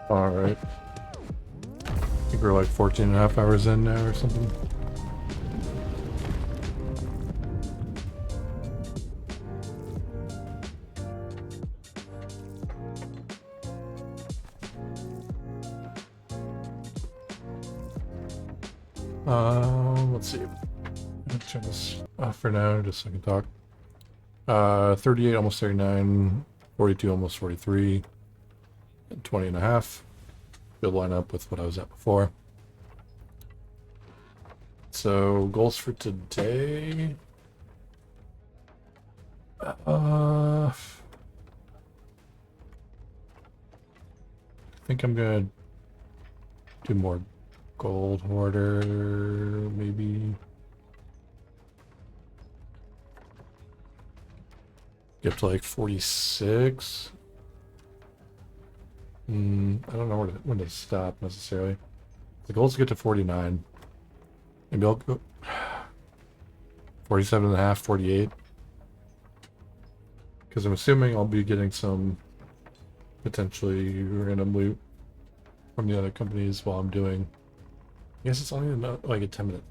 Alright. I think we're like 14 and a half hours in now or something. Let's see. I'll turn this off for now just so I can talk. 38, almost 39, 42, almost 43, and 20 and a half. Should line up with what I was at before. So, goals for today. I think I'm gonna do more gold hoarder, maybe. Get up to like 46. I don't know when to stop necessarily. The goal is to get to 49. Maybe I'll go 47 and a half, 48. Because I'm assuming I'll be getting some potentially random loot from the other companies while I'm doing. I guess it's only about like a 10-minute.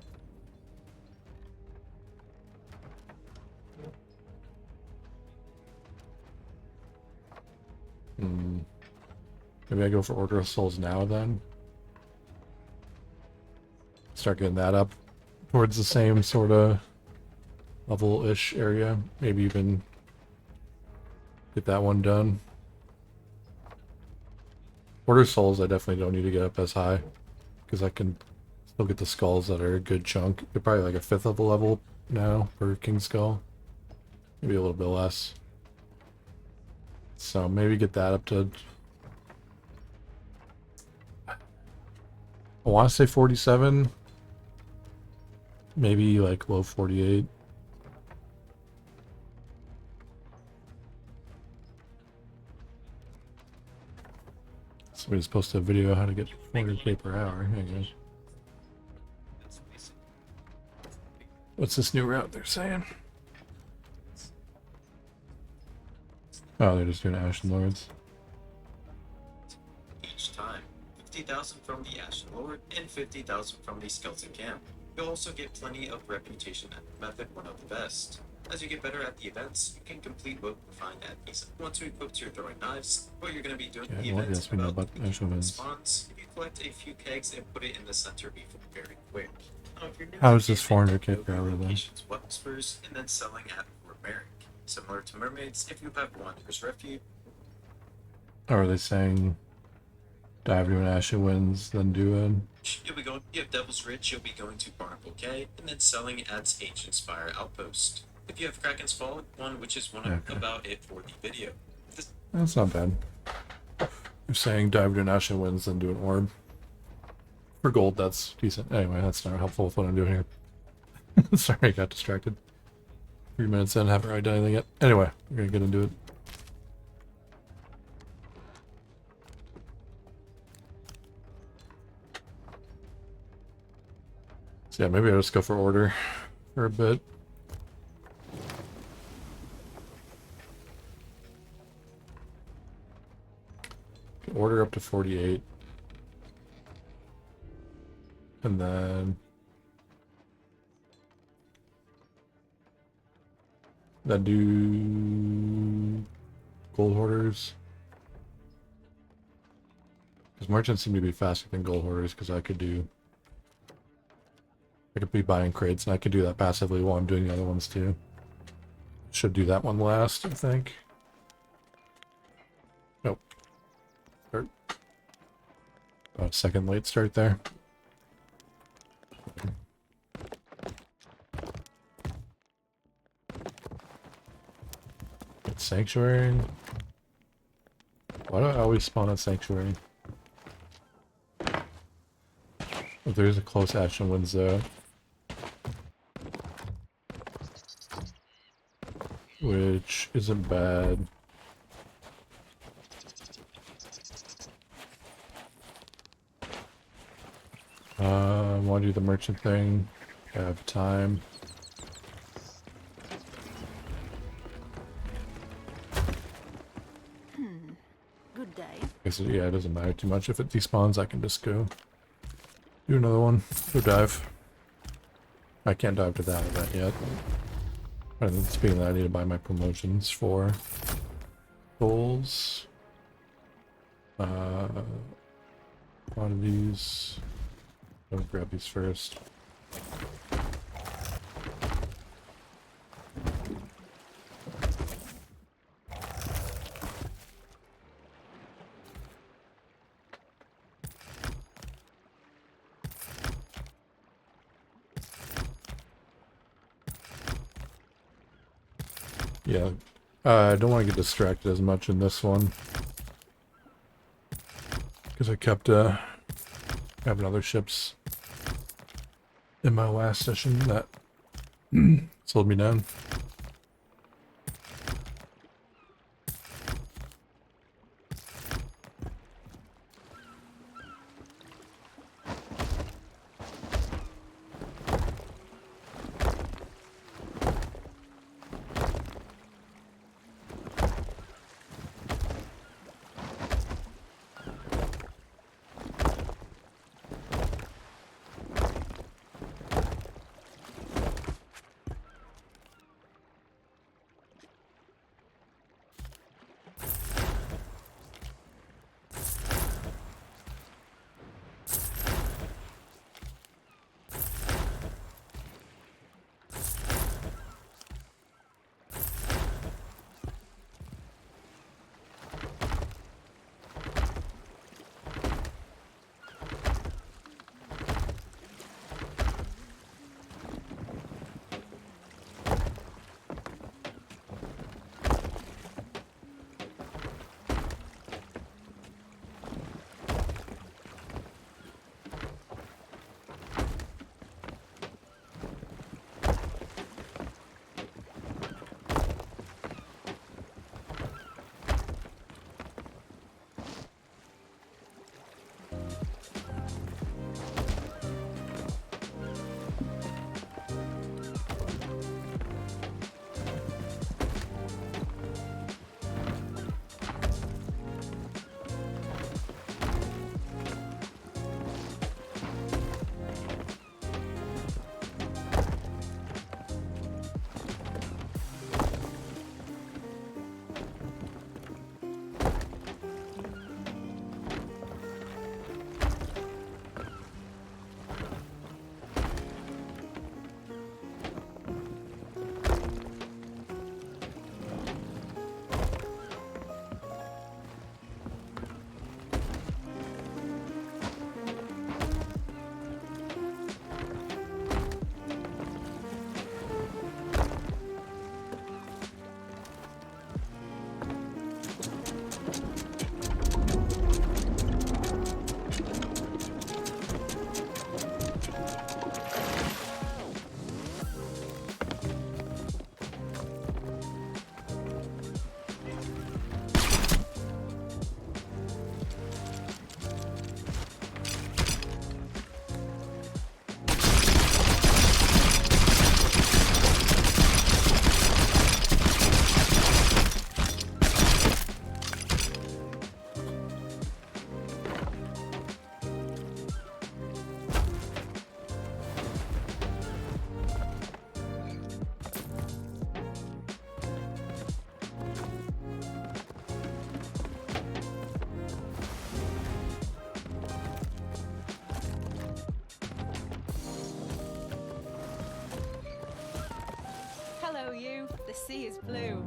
Maybe I go for Order of Souls now then. Start getting that up towards the same sort of level-ish area. Maybe even get that one done. Order of Souls I definitely don't need to get up as high because I can still get the skulls that are a good chunk. They're probably like a 5th of the level now for King Skull. Maybe a little bit less. So maybe get that up to, I want to say 47. Maybe like low 48. Somebody's posted a video how to get 400k per hour. Hey guys. What's this new route they're saying? Oh, they're just doing Ashen Lords. Each time, 50,000 from the Ashen Lord and 50,000 from the Skeleton Camp. You'll also get plenty of reputation at the method, one of the best. As you get better at the events, you can complete what you find at these. Once you equip your throwing knives, what you're going to be doing Yeah, the well, events yes, we know about Ashen Winds. spawns. If you collect a few kegs and put it in the center, be very quick. Now, if you're new How to is this the game, 400k per know hour the then? locations, weapons first, and then selling at Merrick. Similar to mermaids, if you have Wanderer's Refuge. Or are they saying dive to an Ashen Winds, then do it? You'll be going, you have Devil's Ridge, you'll be going to Barnacle Cay, and then selling at Ancient Spire Outpost. If you have Kraken's Fall, one which is about it for the video. That's not bad. You're saying dive to an Ashen Winds, then do an orb. For gold, that's decent. Anyway, that's not helpful with what I'm doing here. Sorry, I got distracted. 3 minutes in, haven't really done anything yet. Anyway, we're gonna get into it. So yeah, maybe I'll just go for order for a bit. Order up to 48. And then do gold hoarders. Because merchants seem to be faster than gold hoarders because I could be buying crates and I could do that passively while I'm doing the other ones too. Should do that one last, I think. Nope. Start. About a second late start there. Get Sanctuary. Why do I always spawn at Sanctuary? Oh, there's a close Ashen Winds though. Which isn't bad. Want to do the merchant thing. I have time. good day. Guess yeah, it doesn't matter too much. If it despawns, I can just go do another one. Go dive. I can't dive to that event yet. And speaking of that, I need to buy my promotions for goals. Quantities. I'll grab these first. Yeah, I don't want to get distracted as much in this one. Because I kept having other ships in my last session that slowed me down. Hello, you. The sea is blue.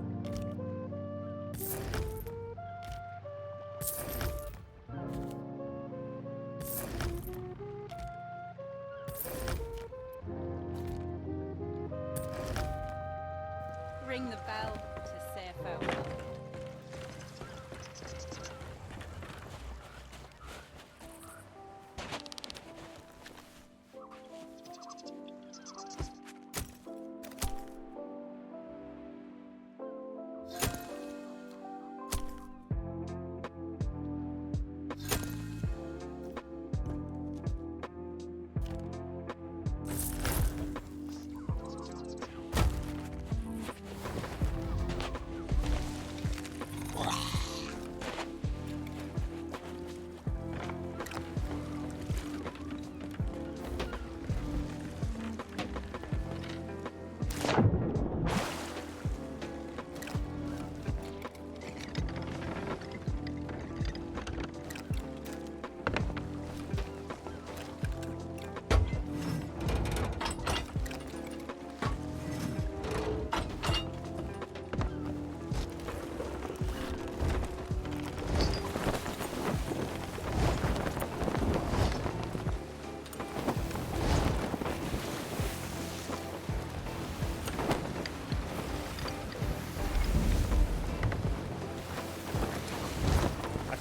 Ring the bell to say farewell.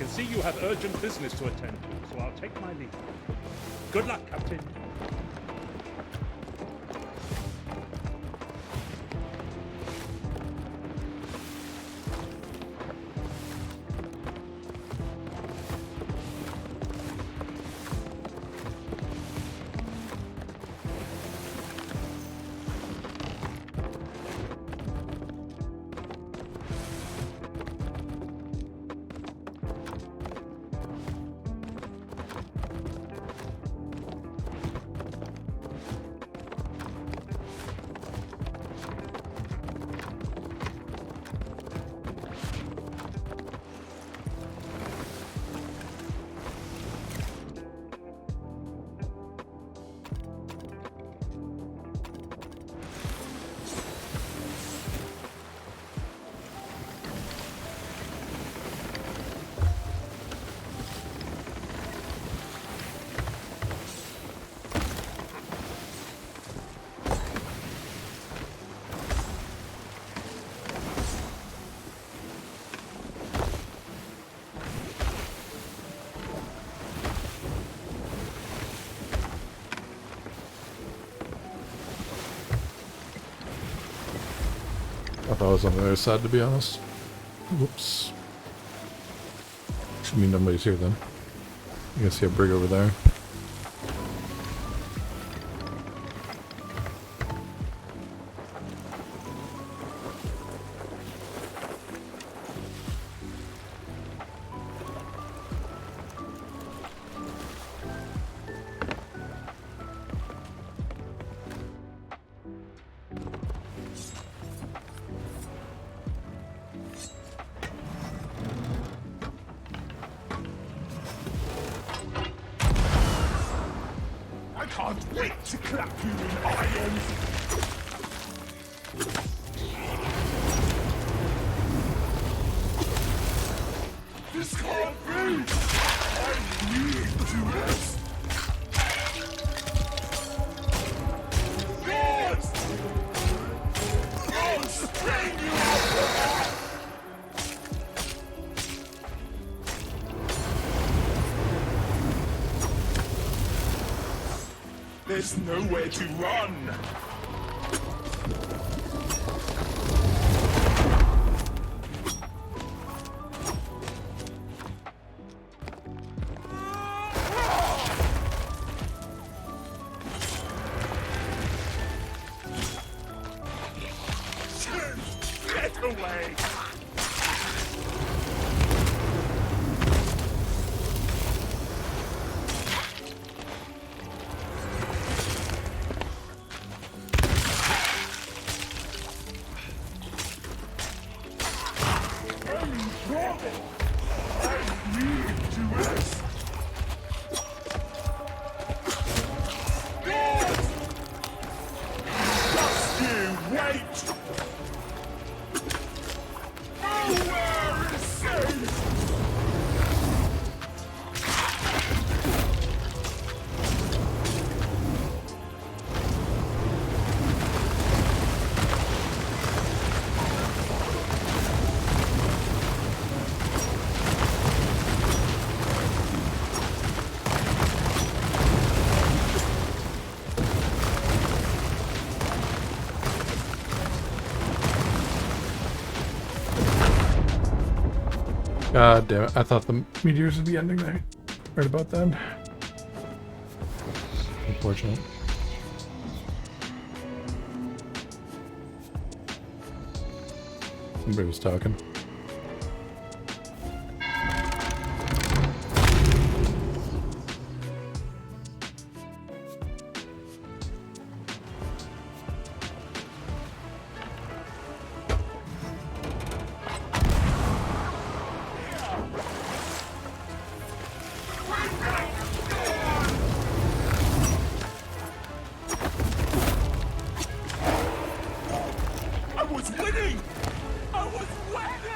can see you have urgent business to attend to, so I'll take my leave. Good luck, Captain. I thought I was on the other side, to be honest. Whoops. Should mean nobody's here then. You can see a brig over there. I can't wait to clap you in iron! This can't be! I need to rest! God! I'll strain you up! There's nowhere to run! Get away! God damn it, I thought the meteors would be ending there. Right about then. Unfortunate. Somebody was talking. I was winning! I was winning!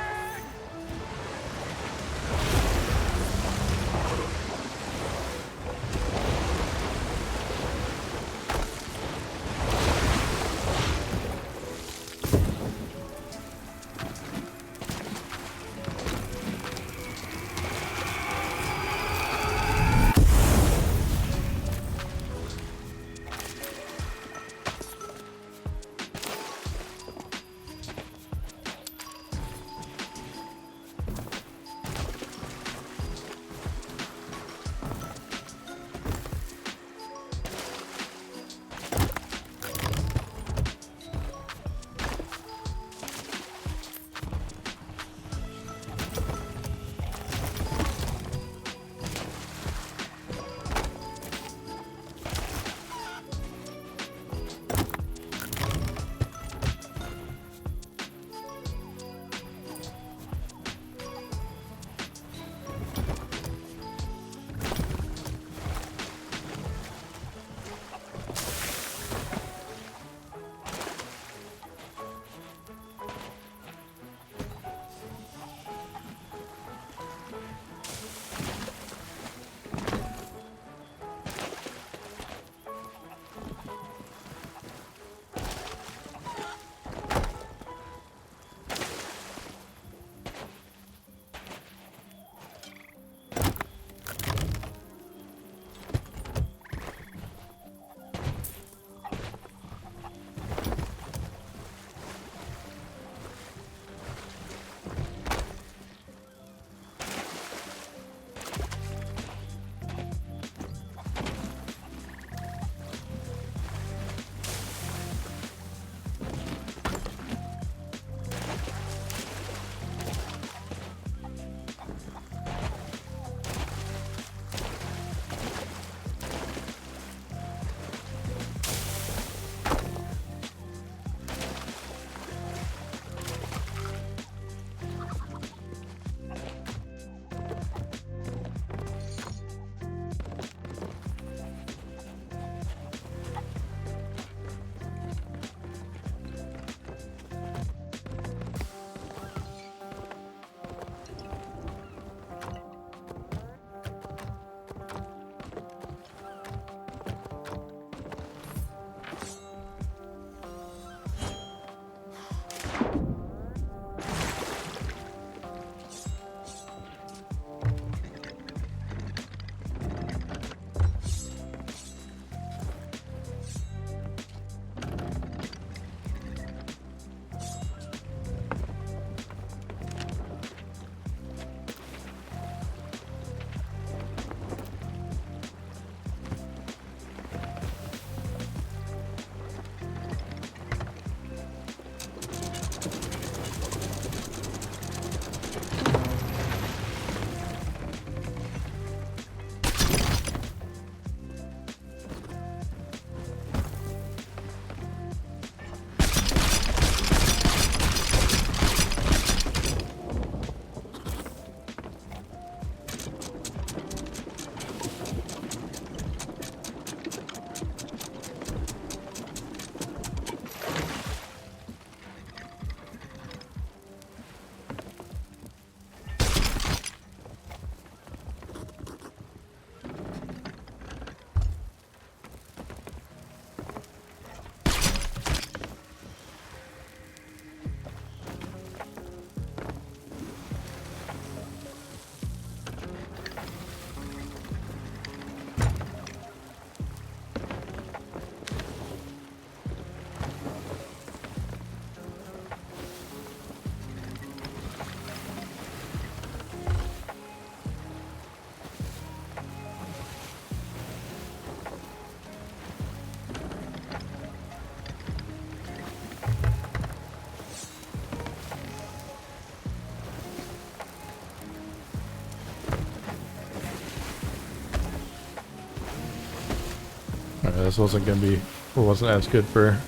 This wasn't gonna be, or wasn't as good for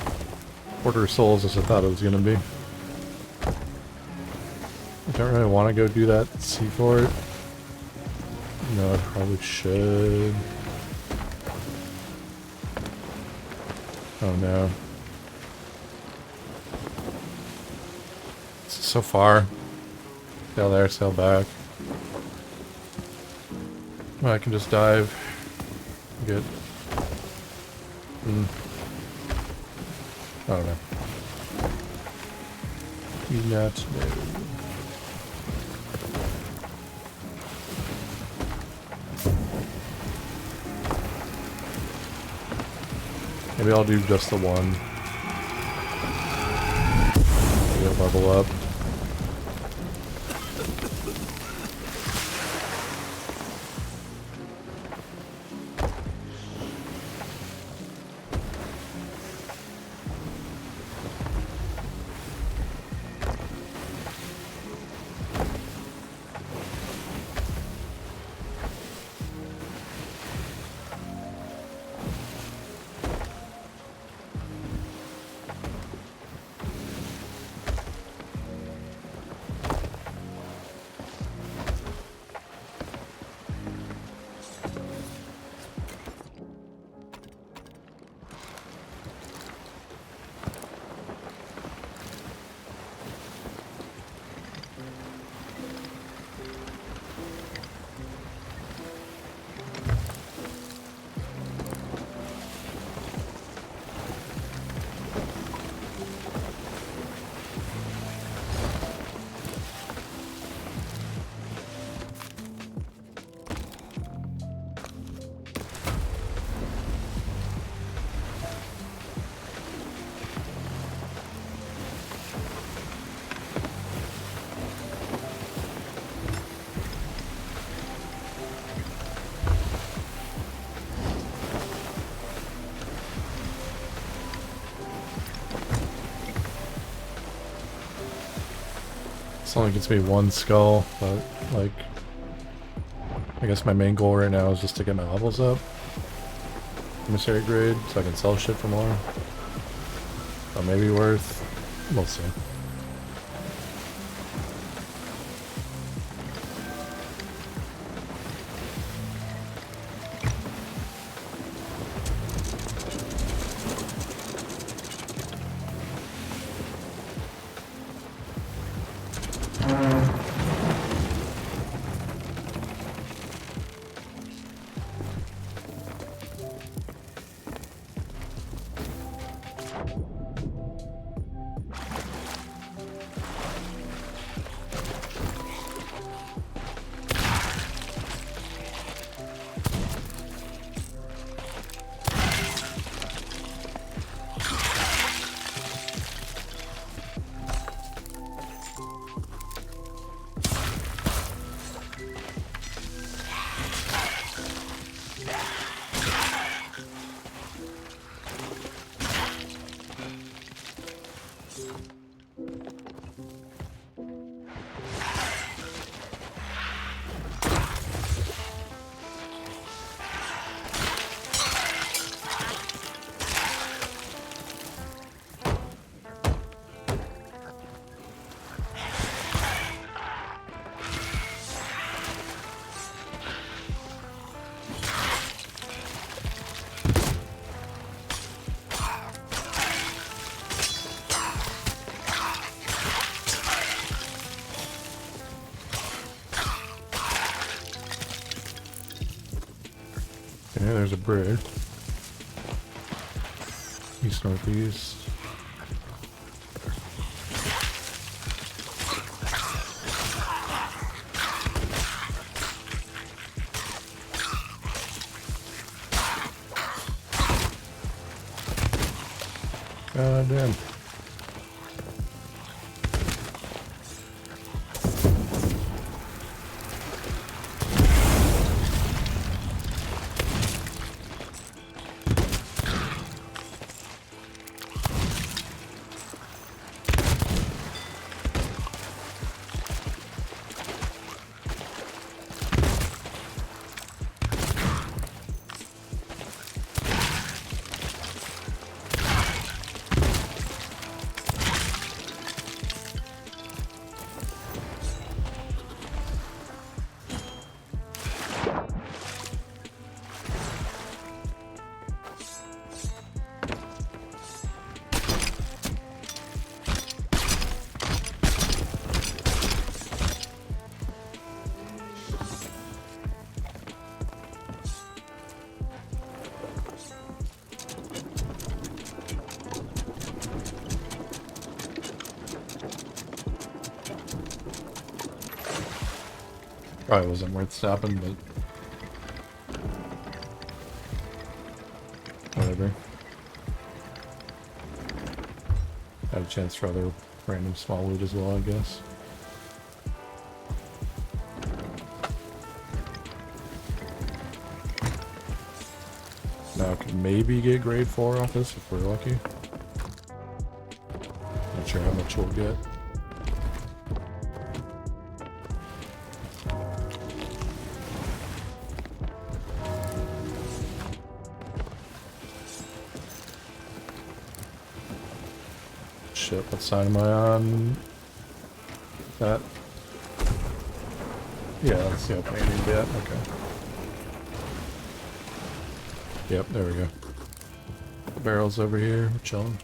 Order of Souls as I thought it was gonna be. I don't really want to go do that Seafort. No, I probably should. Oh no. This is so far. Sail there, sail back. Well, I can just dive. Good. I don't know. You not know. Maybe I'll do just the one. Maybe I'll level up. This only gets me one skull, but like, I guess my main goal right now is just to get my levels up. Emissary grade, so I can sell shit for more. Or maybe worth, we'll see. Okay, there's a bridge. East northeast. God damn. Probably wasn't worth stopping, but whatever. Had a chance for other random small loot as well, I guess. Now I could maybe get grade 4 off this if we're lucky. Not sure how much we'll get. Shit, what side am I on? That? Yeah, that's the opening I need that. Okay. Yep, there we go. Barrels over here, we're chilling.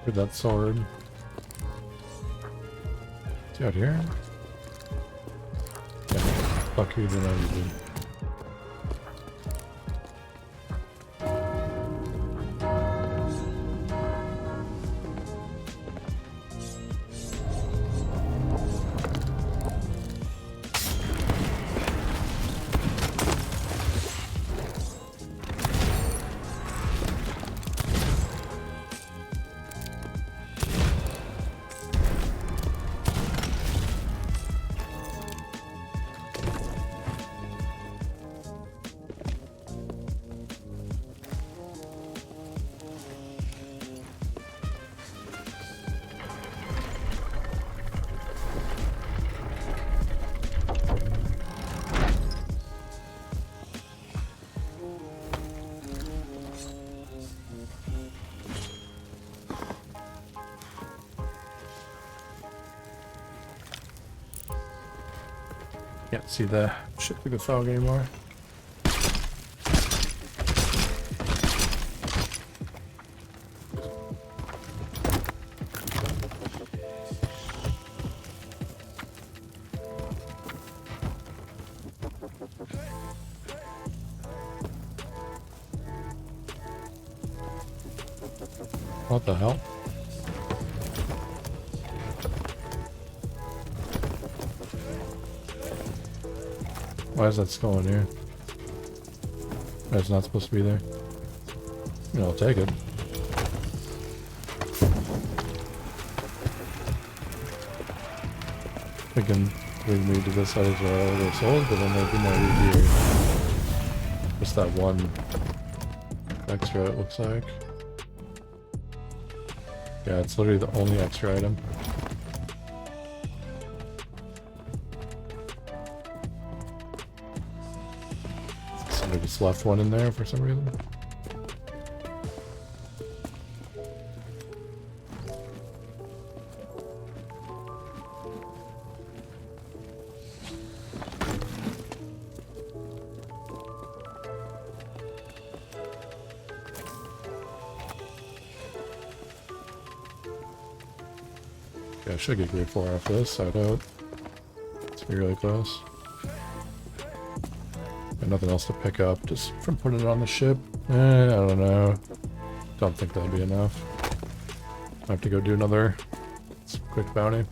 For that sword. Is he out here? Yeah. Fuck you, then I did. Can't see the shit through the fog anymore. What the hell? Why is that skull in here? That's not supposed to be there. You know, I'll take it. Thinking bring me to this side as well, their souls, but then there'd be no loot here. Just that one extra, it looks like. Yeah, it's literally the only extra item. Somebody just left one in there for some reason. Yeah, I should get grade 4 after this, I doubt. It's gonna be really close. And nothing else to pick up, just from putting it on the ship. I don't know. Don't think that'll be enough. I have to go do another quick bounty.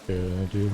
Yeah, dude.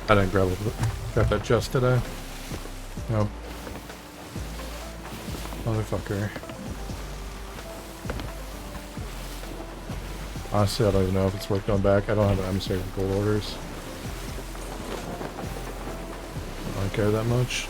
I didn't grab that chest, did I? Nope. Motherfucker. Honestly, I don't even know if it's worth going back. I don't have an emissary for gold orders. I don't care that much.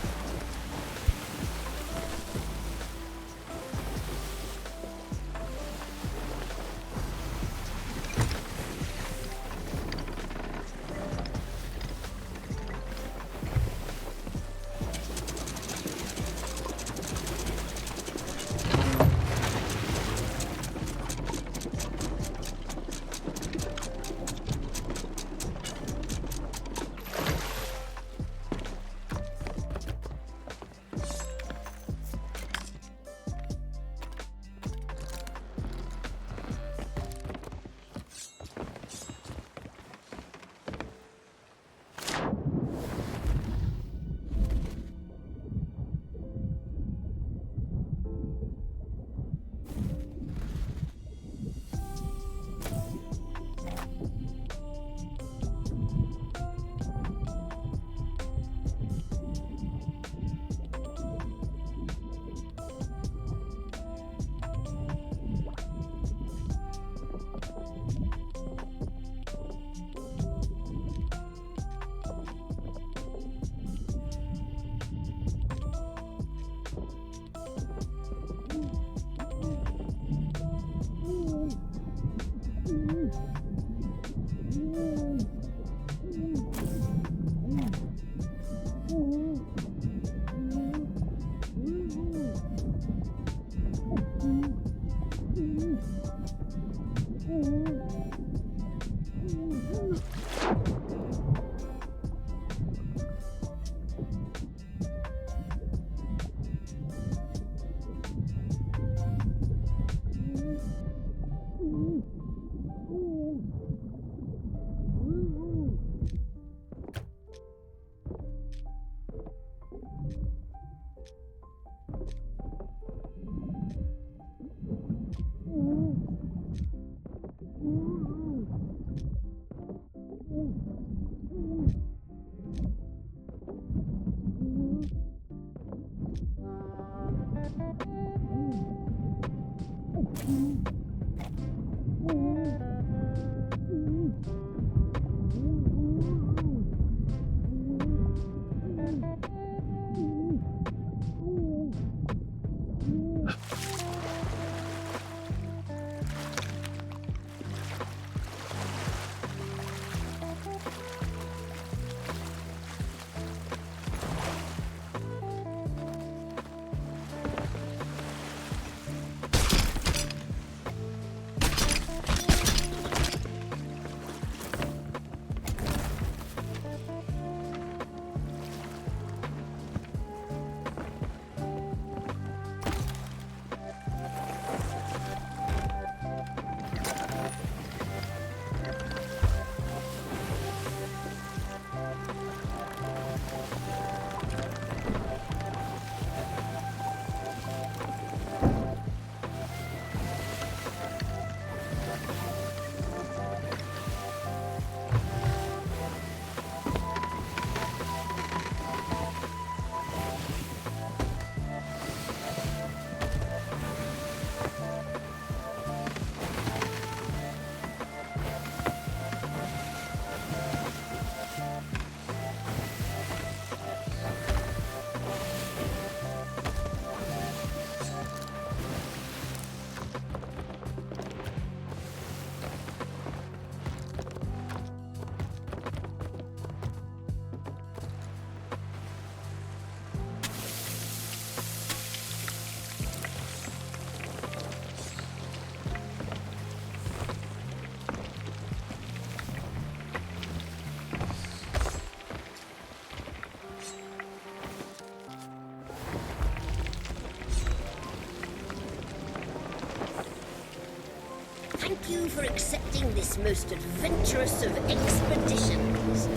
Thank you for accepting this most adventurous of expeditions.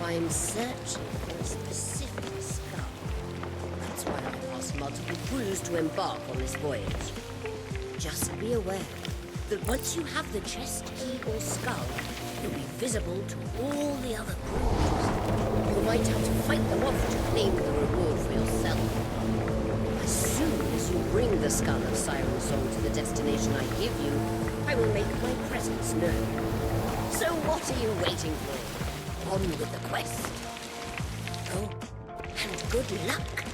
I'm searching for a specific skull. That's why I asked multiple crews to embark on this voyage. Just be aware that once you have the chest key or skull, You'll be visible to all the other crews. You might have to fight them off to claim the reward for yourself. As soon as you bring the skull of Siren Song to the destination I give you, I will make my presence known. So what are you waiting for? On with the quest. Oh, and good luck.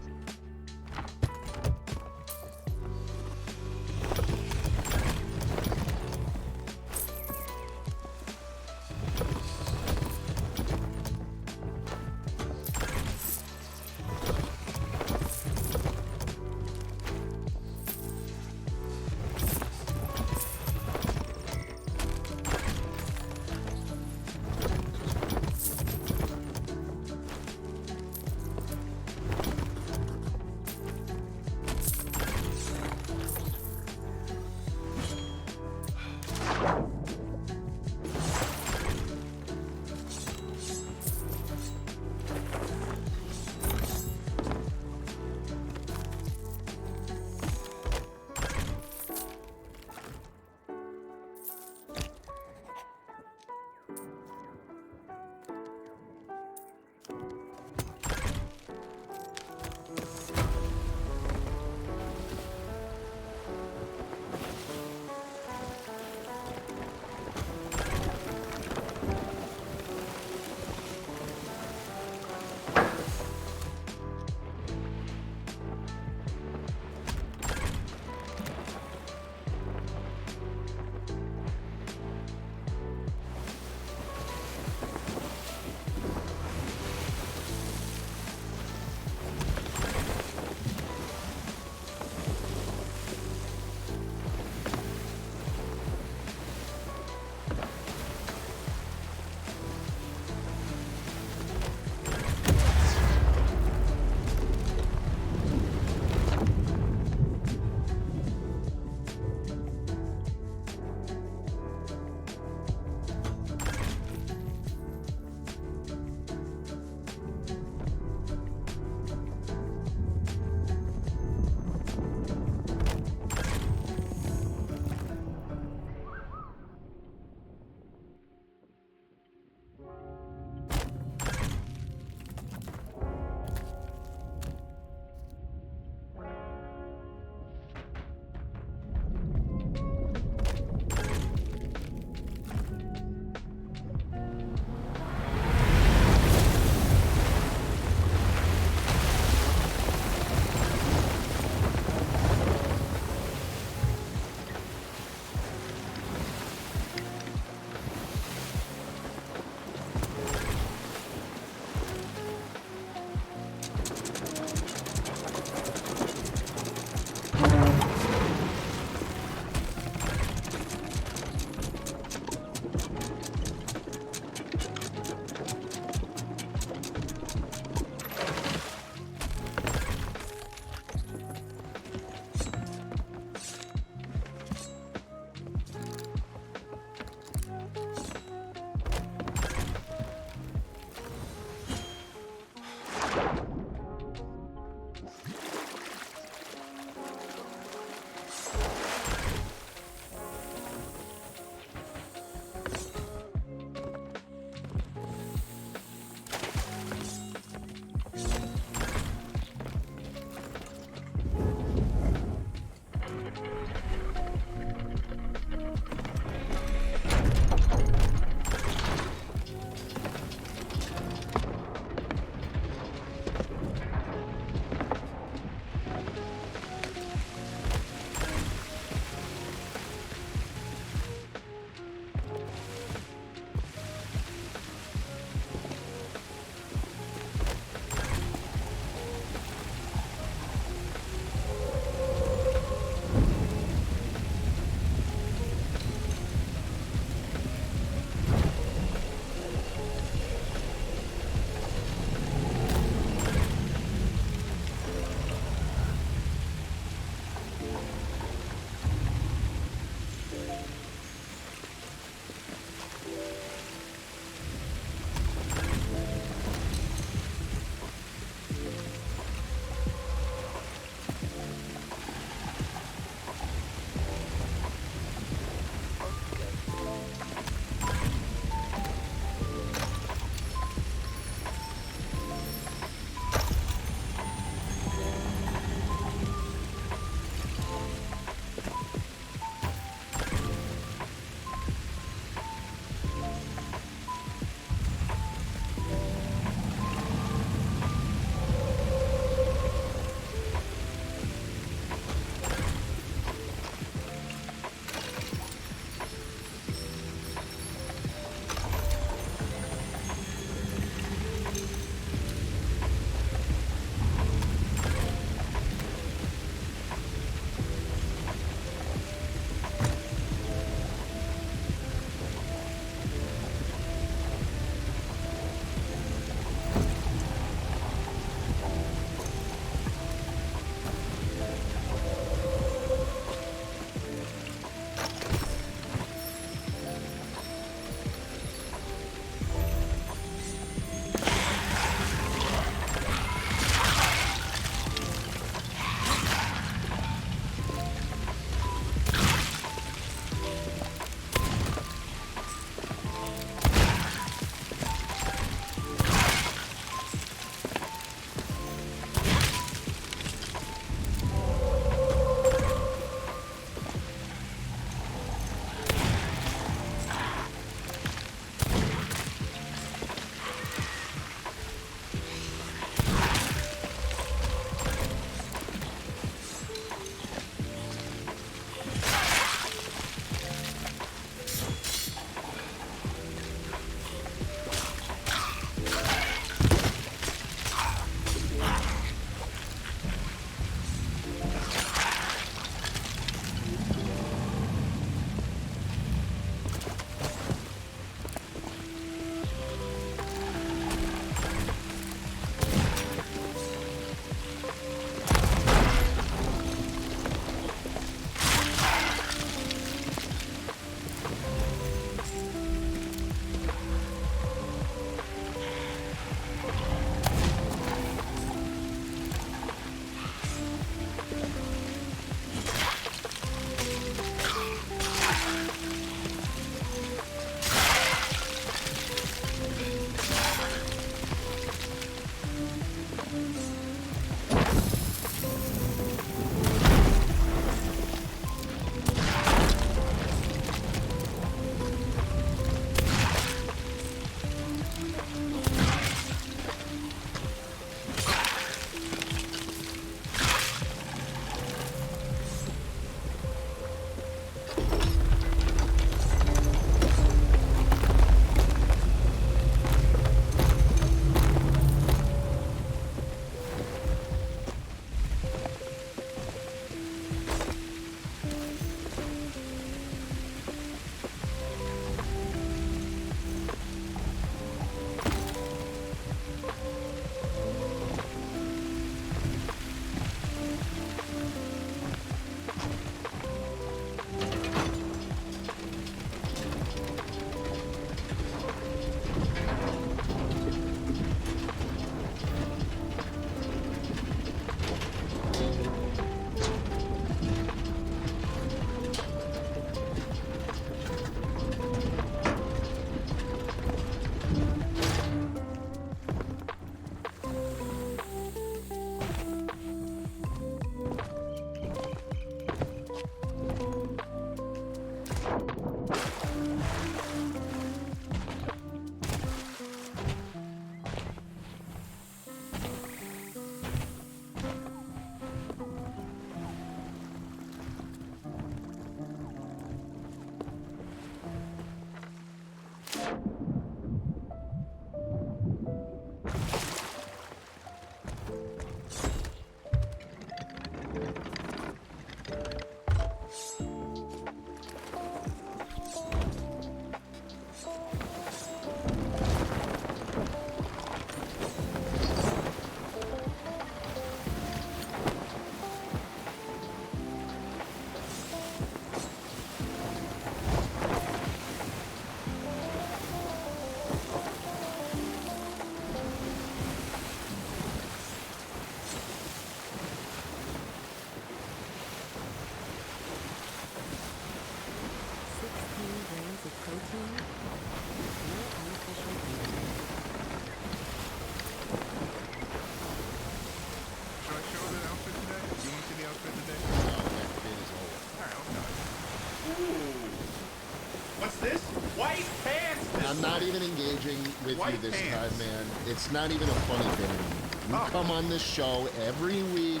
not even engaging with White you this pants. time, man. It's not even a funny thing anymore. You Oh. come on this show every week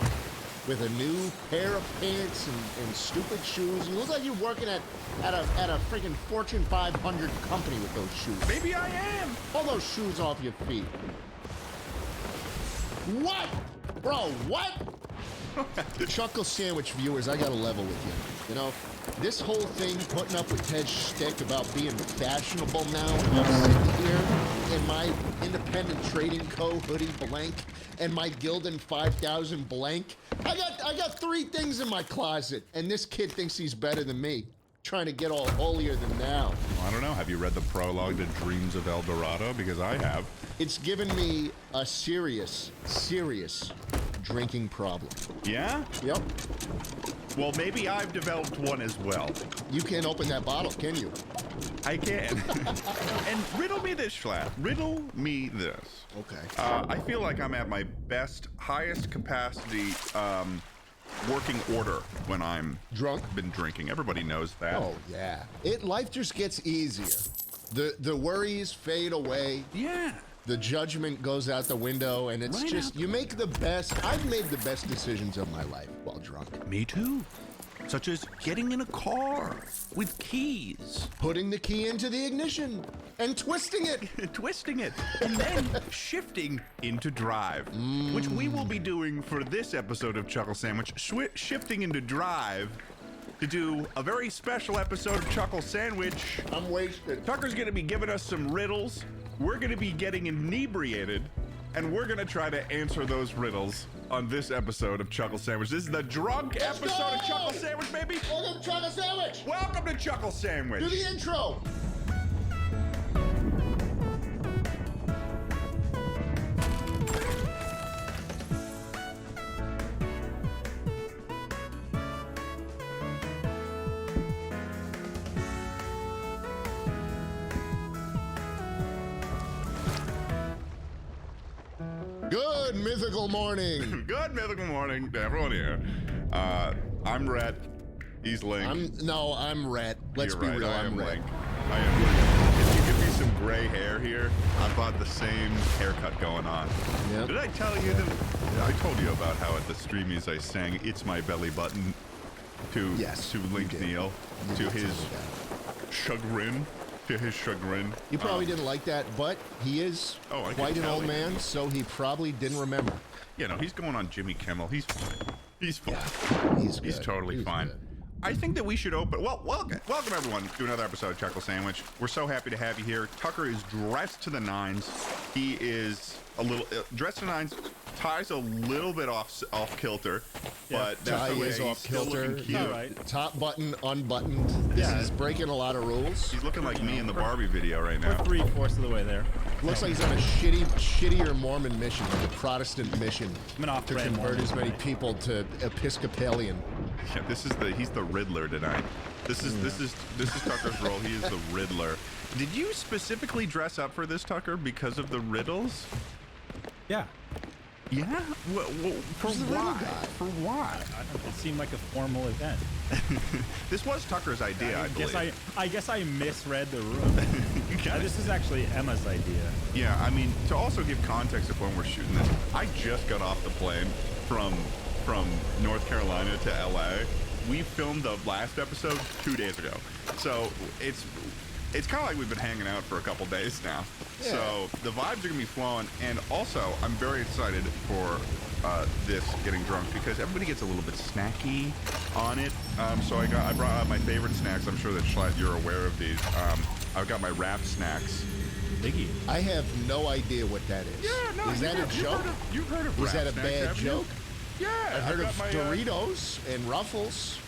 with a new pair of pants and stupid shoes. You look like you're working at a freaking Fortune 500 company with those shoes. Maybe I am. Pull those shoes off your feet. What? Bro, what? Chuckle Sandwich viewers, I gotta level with you. You know, this whole thing, putting up with Ted's shtick about being fashionable now, and I'm sitting here in my Independent Trading Co. hoodie blank and my Gildan 5000 blank. I got 3 things in my closet, and this kid thinks he's better than me, trying to get all holier than thou. I don't know. Have you read the prologue to Dreams of El Dorado? Because I have. It's given me a serious drinking problem. Yeah? Yep. Well, maybe I've developed one as well. You can't open that bottle, can you? I can. And riddle me this, Schlatt. Riddle me this. Okay. I feel like I'm at my best, highest capacity working order when I'm Drunk? been drinking. Everybody knows that. Oh yeah. Life just gets easier. The worries fade away. Yeah. The judgment goes out the window, and it's Right just out you make the best. I've made the best decisions of my life while drunk. Me too. Such as getting in a car with keys, Putting the key into the ignition and twisting it. twisting it, and then shifting into drive, which we will be doing for this episode of Chuckle Sandwich, shifting into drive to do a very special episode of Chuckle Sandwich. I'm wasted. Tucker's gonna be giving us some riddles. We're gonna be getting inebriated, and we're gonna try to answer those riddles on this episode of Chuckle Sandwich. This is the drunk Let's episode of go! Chuckle Sandwich, baby. Welcome to Chuckle Sandwich. Welcome to Chuckle Sandwich. Do the intro. Good mythical morning. Good mythical morning to everyone here. I'm Rhett. He's Link. I'm Rhett. Let's You're be right, real. I I'm am Rhett. Link. I am Link. If you give me some gray hair here, I've got the same haircut going on. Yep. Did I tell you that? I told you about how at the streamies I sang "It's My Belly Button" to Yes, Link you did. Neal, You to did his tell me that. chagrin. To his chagrin. He probably didn't like that, but he is Oh, I can quite an tell old he man, didn't. so he probably didn't remember. You know, he's going on Jimmy Kimmel. He's fine. He's fine. He's good. He's totally He's fine. good. I think that we should open. Well, welcome everyone to another episode of Chuckle Sandwich. We're so happy to have you here. Tucker is dressed to the nines. He is a little dressed to the nines. Tie's a little bit off kilter, but that's Tie the way is he's off still kilter. looking cute. All right. Top button unbuttoned. This is breaking a lot of rules. He's looking like me in the Barbie video right now. We're 3/4 of the way there. Looks like he's on a shittier Mormon mission, like a Protestant mission, I'm an to off-brand convert Mormon, as many right? people to Episcopalian. Yeah, he's the Riddler tonight. This is Tucker's role. He is the Riddler. Did you specifically dress up for this, Tucker, because of the riddles? Yeah. Yeah? For Who's the riddle why? guy? For why? I don't know, it seemed like a formal event. This was Tucker's idea, I believe. I guess I misread the room. This is actually Emma's idea. Yeah, I mean, to also give context of when we're shooting this, I just got off the plane from North Carolina to LA. We filmed the last episode 2 days ago. So it's kind of like we've been hanging out for a couple days now. Yeah. So the vibes are gonna be flowing, and also I'm very excited for this getting drunk because everybody gets a little bit snacky on it. So I brought out my favorite snacks. I'm sure that Schlatt, you're aware of these. I've got my wrap snacks. Biggie. I have no idea what that is. Yeah, no, Is that a joke? You've heard of Is wrap that a snacks, bad haven't you? joke? Yeah, I've heard got of my, Doritos and Ruffles.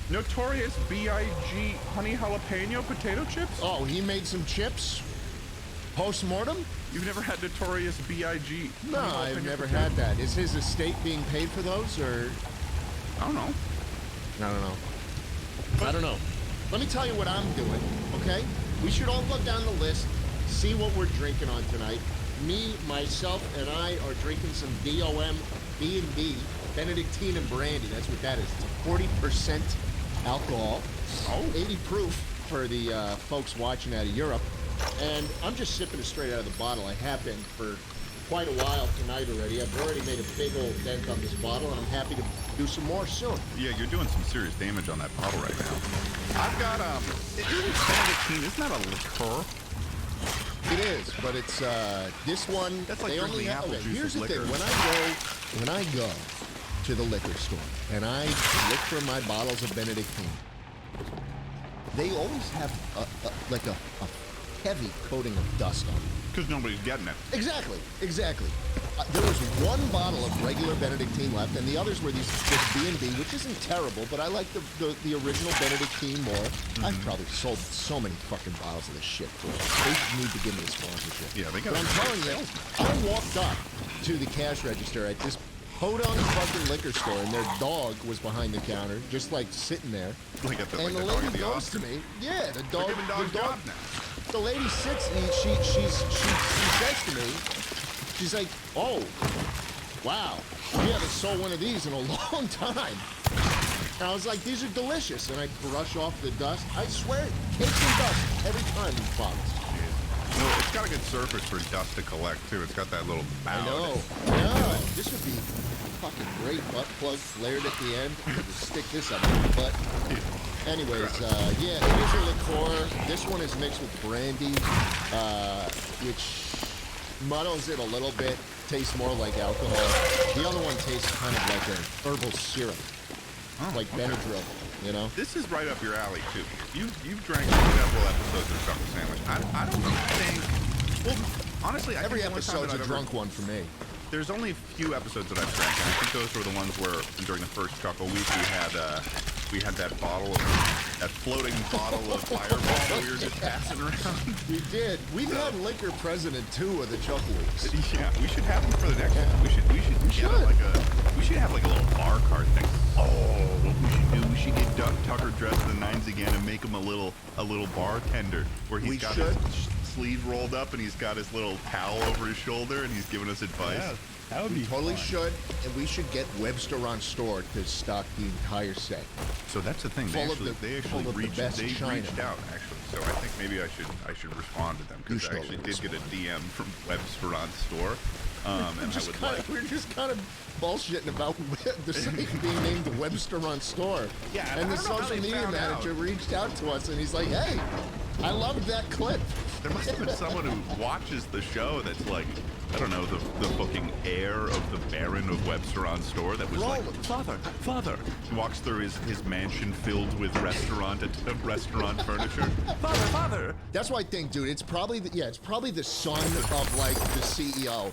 Notorious B.I.G. honey jalapeno potato chips? Oh, he made some chips? Post-mortem? You've never had Notorious B.I.G. No, honey I've jalapeno never potato? had that. Is his estate being paid for those, or? I don't know. I don't know. I don't know. Let me tell you what I'm doing, okay? We should all go down the list, see what we're drinking on tonight. Me, myself, and I are drinking some DOM B&B, Benedictine and brandy. That's what that is. It's 40% alcohol. Oh. 80 proof for the folks watching out of Europe. And I'm just sipping it straight out of the bottle. I have been for quite a while tonight already. I've already made a big old dent on this bottle, and I'm happy to do some more soon. Yeah, you're doing some serious damage on that bottle right now. I've got Benedictine. Isn't that a liqueur? It is, but it's this one. That's like they only drinking have. apple Okay, juice here's the with thing: liquor. when I go to the liquor store and I look for my bottles of Benedictine, they always have a heavy coating of dust on them. Because nobody's getting it. Exactly. There was one bottle of regular Benedictine left, and the others were this B&B, which isn't terrible, but I like the original Benedictine more. I've probably sold so many fucking bottles of this shit for them. They need to give me a sponsorship. Yeah, they got. But I'm telling you, I walked up to the cash register at this podunk fucking liquor store, and their dog was behind the counter, just like sitting there. Like at the, And the dog lady at the goes to Oscars. me, yeah, the dog, They're giving dogs the dog, jobs now. the lady sits and she says to me, she's like, oh, wow, we haven't sold one of these in a long time. And I was like, these are delicious. And I brush off the dust. I swear, cakes and dust every time these bottles. No, it's got a good surface for dust to collect too. It's got that little I bound. know. Yeah, this would be fucking great butt plug flared at the end. I could stick this up my butt. Anyways, yeah, it is a liqueur. This one is mixed with brandy, which muddles it a little bit. Tastes more like alcohol. The other one tastes kind of like an herbal syrup, like Benadryl. You know. This is right up your alley too. You've drank several episodes of Chocolate Sandwich. I don't think. Well, honestly, I Every think the only time episode's that a I've drunk one for me. There's only a few episodes that I've drank, and I think those were the ones where during the first Chuckle Week we had that floating bottle of Fireball that we were just passing around. We did. We've had liquor president too of the Chuckle Weeks. Yeah, we should have them for the next one. We should have like a little bar card thing. Oh, what we should do? We should get Tucker dressed in the nines again and make him a little bartender where he's got his sleeve rolled up and he's got his little towel over his shoulder and he's giving us advice. Yeah, that would We be totally fun. should, and we should get Webster on store to stock the entire set. So that's the thing. They Full of actually full of the reached best China. reached out actually. So I think maybe I should respond to them You because I should actually totally did get a DM from Webster on store. And I would like. We're just kind of bullshitting about the site being named the Webster on store. Yeah, and I the don't know how social they media found manager out. reached out to us, and he's like, "Hey, I loved that clip." There must have been someone who watches the show that's like, I don't know, the booking heir of the Baron of Webster on store that was like, Father. He walks through his mansion filled with restaurant furniture. Father. That's what I think, dude. It's probably it's probably the son of like the CEO.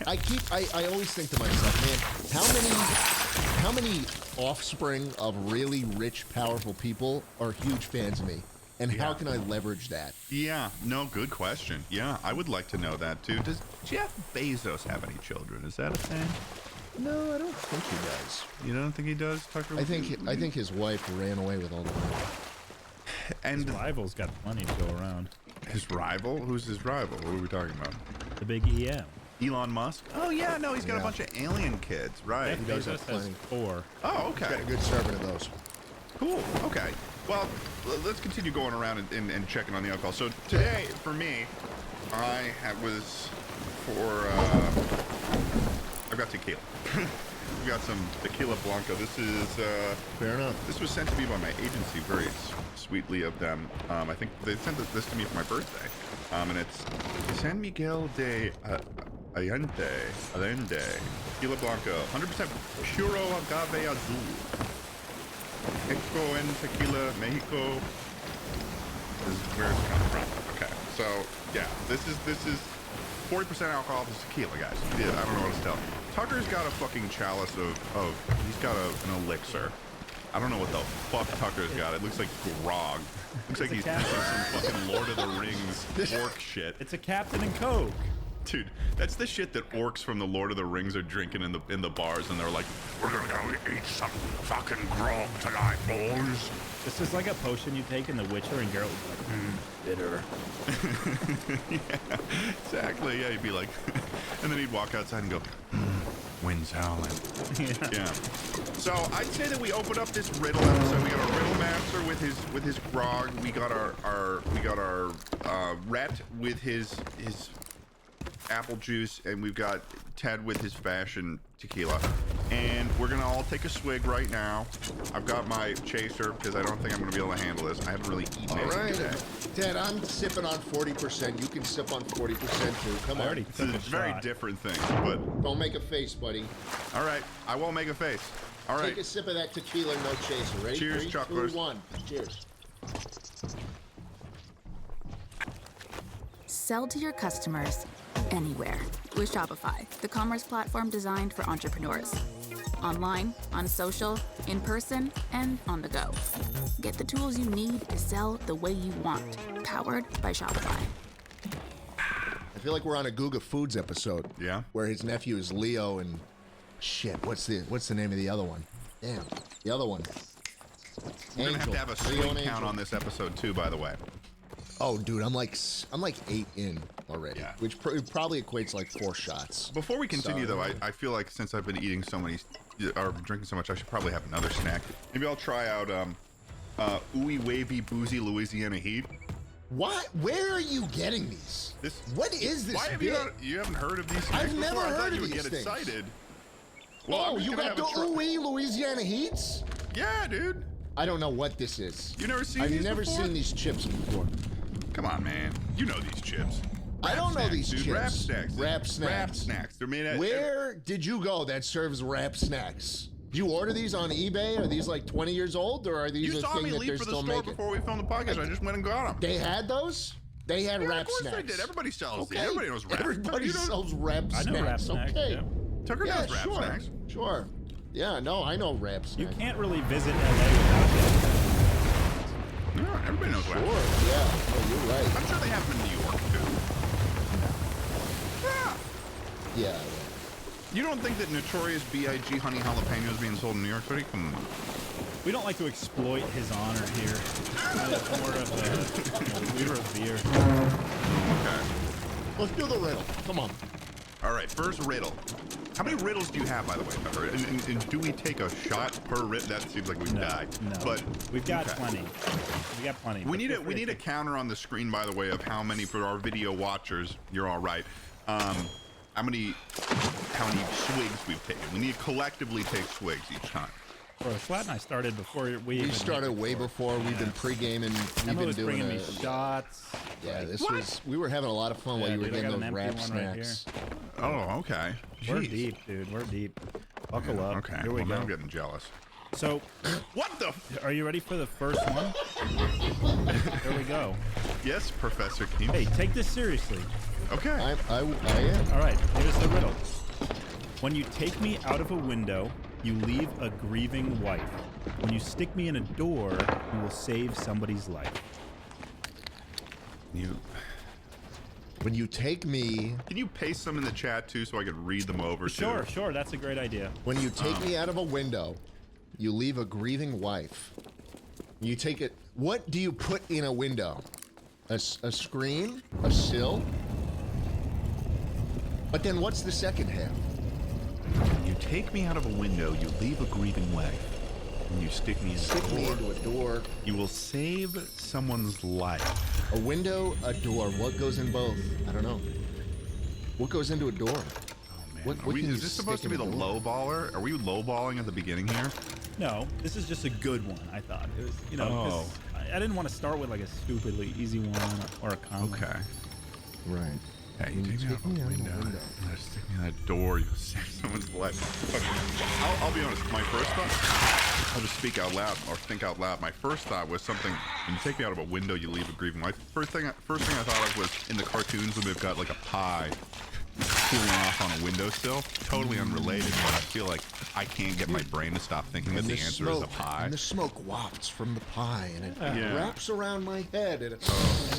I always think to myself, man, how many offspring of really rich, powerful people are huge fans of me? And how can I leverage that? Yeah, no, good question. Yeah, I would like to know that too. Does Jeff Bezos have any children? Is that a thing? No, I don't think he does. You don't think he does, Tucker? I think his wife ran away with all the money. And His rival's got money to go around. his rival? Who's his rival? What are we talking about? The big EM. Elon Musk? Oh yeah, no, he's got a Yeah. bunch of alien kids, right? Jeff does have Bezos has plenty. 4. Oh, okay. Got a good servant of those. Cool. Okay. Well, let's continue going around and checking on the alcohol. So today, for me, was for I've got tequila. We got some tequila blanco. This is Fair enough. this was sent to me by my agency, very sweetly of them. I think they sent this to me for my birthday, and it's San Miguel de Allende tequila blanco, 100% puro agave azul. Mexico and Tequila, Mexico is where it's coming from. Okay, so yeah, this is 40% alcohol. This is tequila, guys. Yeah, I don't know what to tell you. Tucker's got a fucking chalice he's got an elixir. I don't know what the fuck Tucker's got. It looks like grog. Looks like he's drinking some fucking Lord of the Rings orc shit. It's a Captain and Coke. Dude, that's the shit that orcs from the Lord of the Rings are drinking in the bars, and they're like, We're gonna go eat some fucking grog tonight, boys. This is like a potion you take in The Witcher, and Geralt is like, bitter. yeah, exactly. Yeah, he'd be like, and then he'd walk outside and go, Winds howling. Yeah. So I'd say that we open up this riddle episode. We got our riddle master with his grog. We got our Rhett with his apple juice, and we've got Ted with his fashion tequila. And we're gonna all take a swig right now. I've got my chaser because I don't think I'm gonna be able to handle this. I haven't really eaten All right, today. Ted, I'm sipping on 40%. You can sip on 40% too. Come on. It's a very different thing, but Don't make a face, buddy. all right, I won't make a face. All right. Take a sip of that tequila, no chaser. Ready? Cheers, 3, chucklers. 2, 1. Cheers. Sell to your customers anywhere with Shopify, the commerce platform designed for entrepreneurs. Online, on social, in person, and on the go. Get the tools you need to sell the way you want. Powered by Shopify. I feel like we're on a Googa Foods episode. Yeah. Where his nephew is Leo and shit. What's the name of the other one? Damn, the other one. We're gonna have to have a Leo swing and count Angel. on this episode too, by the way. Oh, dude, I'm like 8 in already, Yeah. which probably equates like 4 shots. Before we continue, So- though, I feel like since I've been eating so many or drinking so much, I should probably have another snack. Maybe I'll try out ooey wavy boozy Louisiana Heat. What? Where are you getting these? What is this? Why have bit? you haven't heard of these snacks I've before? never I thought heard you of would these get things. excited. Oh, I'm just you gonna got have the a ooey Louisiana Heats? Yeah, dude. I don't know what this is. You never seen I've these never before? seen these chips before. Come on, man. You know these chips. I don't know Snacks, these dude. chips. Wrap snacks. Wrap snacks. Wrap snacks. They're made at. Where did you go that serves wrap snacks? Do you order these on eBay? Are these like 20 years old, or are these You a saw thing me that leave they're for the still store making? before we filmed the podcast. I just went and got them. They had those? They had Yeah, wrap of course snacks. they did. Everybody sells Okay. these. Everybody knows wrap. Everybody You know- sells wrap I snacks. know wrap snacks, Okay. yeah. Tucker Yeah, knows wrap sure. snacks. Sure. Yeah, no, I know wrap You snacks. can't really visit LA without it. Yeah, everybody knows Sure, wrap. yeah. Oh, you're right. I'm sure they have them in New York too. Yeah. Yeah. You don't think that Notorious B.I.G. Honey Jalapeno is being sold in New York City? Come on. We don't like to exploit his honor here. It's more of a, we revere. Okay. Let's do the riddle. Come on. All right, first riddle. How many riddles do you have, by the way, Tucker? And do we take a shot per riddle? That seems like we die. No, But we've got okay. plenty. We got plenty. We but need feel a free to take- counter on the screen, by the way, of how many for our video watchers. You're all right. How many swigs we've taken. We need to collectively take swigs each time. Bro, Schlatt and I started before we We even started way record. before. We've been pre-gaming. We've Emma been was doing bringing me a, shots. Yeah, this What? was. We were having a lot of fun while Yeah, you were dude, I getting got those an wrap empty one right snacks. Oh, okay. We're Jeez. deep, dude. We're deep. Buckle up. Okay. Here we Well, now go. I'm getting jealous. So, What the? are you ready for the first one? Here we go. Yes, Professor Keene. Hey, take this seriously. Okay. I am. All right, here's the riddle. When you take me out of a window, you leave a grieving wife. When you stick me in a door, you will save somebody's life. When you take me, Can you paste some in the chat too, so I can read them over? Sure, too? sure, that's a great idea. when you take me out of a window, you leave a grieving wife. You take it. What do you put in a window? A screen? A sill? But then what's the second half? When you take me out of a window, you leave a grieving wife. When you stick me in Stick a me door, into a door. you will save someone's life. A window, a door. What goes in both? I don't know. What goes into a door? Oh, man. What Are we, can you is this supposed to stick be in the a door? low baller? Are we low balling at the beginning here? No, this is just a good one, I thought. It was, you know, 'cause I didn't want to start with like a stupidly easy one or a common. Okay. Right. Hey, you When take me out of a window. Stick me in that door. You'll save someone's life. Okay. I'll be honest. My first thought, I'll just speak out loud or think out loud. My first thought was something. When you take me out of a window, you leave a grieving wife. First thing I thought of was in the cartoons when they've got like a pie cooling off on a windowsill. Totally unrelated, but I feel like I can't get my brain to stop thinking that the answer is a pie. And the smoke wafts from the pie, and it Yeah. wraps around my head, and, And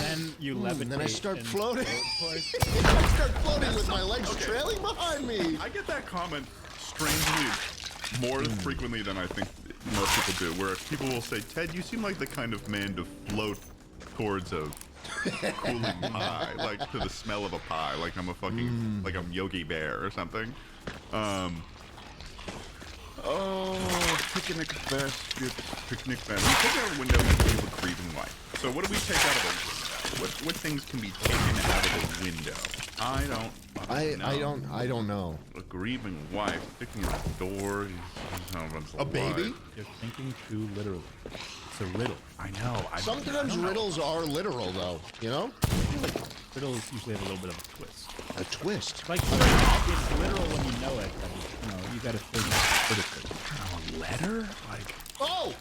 then you levitate. and then I start and floating. float towards- I start floating with my legs trailing behind me. I get that comment strangely more frequently than I think most people do, where people will say, Ted, you seem like the kind of man to float towards a cooling pie, like to the smell of a pie, like I'm a fucking, like I'm Yogi Bear or something. Oh, picnic basket, picnic basket. We take out a window and leave a grieving light. So what do we take out of a window? What things can be taken out of a window? I don't know. A grieving wife sticking in a door. A baby? You're thinking too literally. It's a riddle. I know. Sometimes riddles are literal, though. You know? I feel like riddles usually have a little bit of a twist. A twist. Like, it's literal when you know it, but you gotta think critically. A letter? Like. Oh!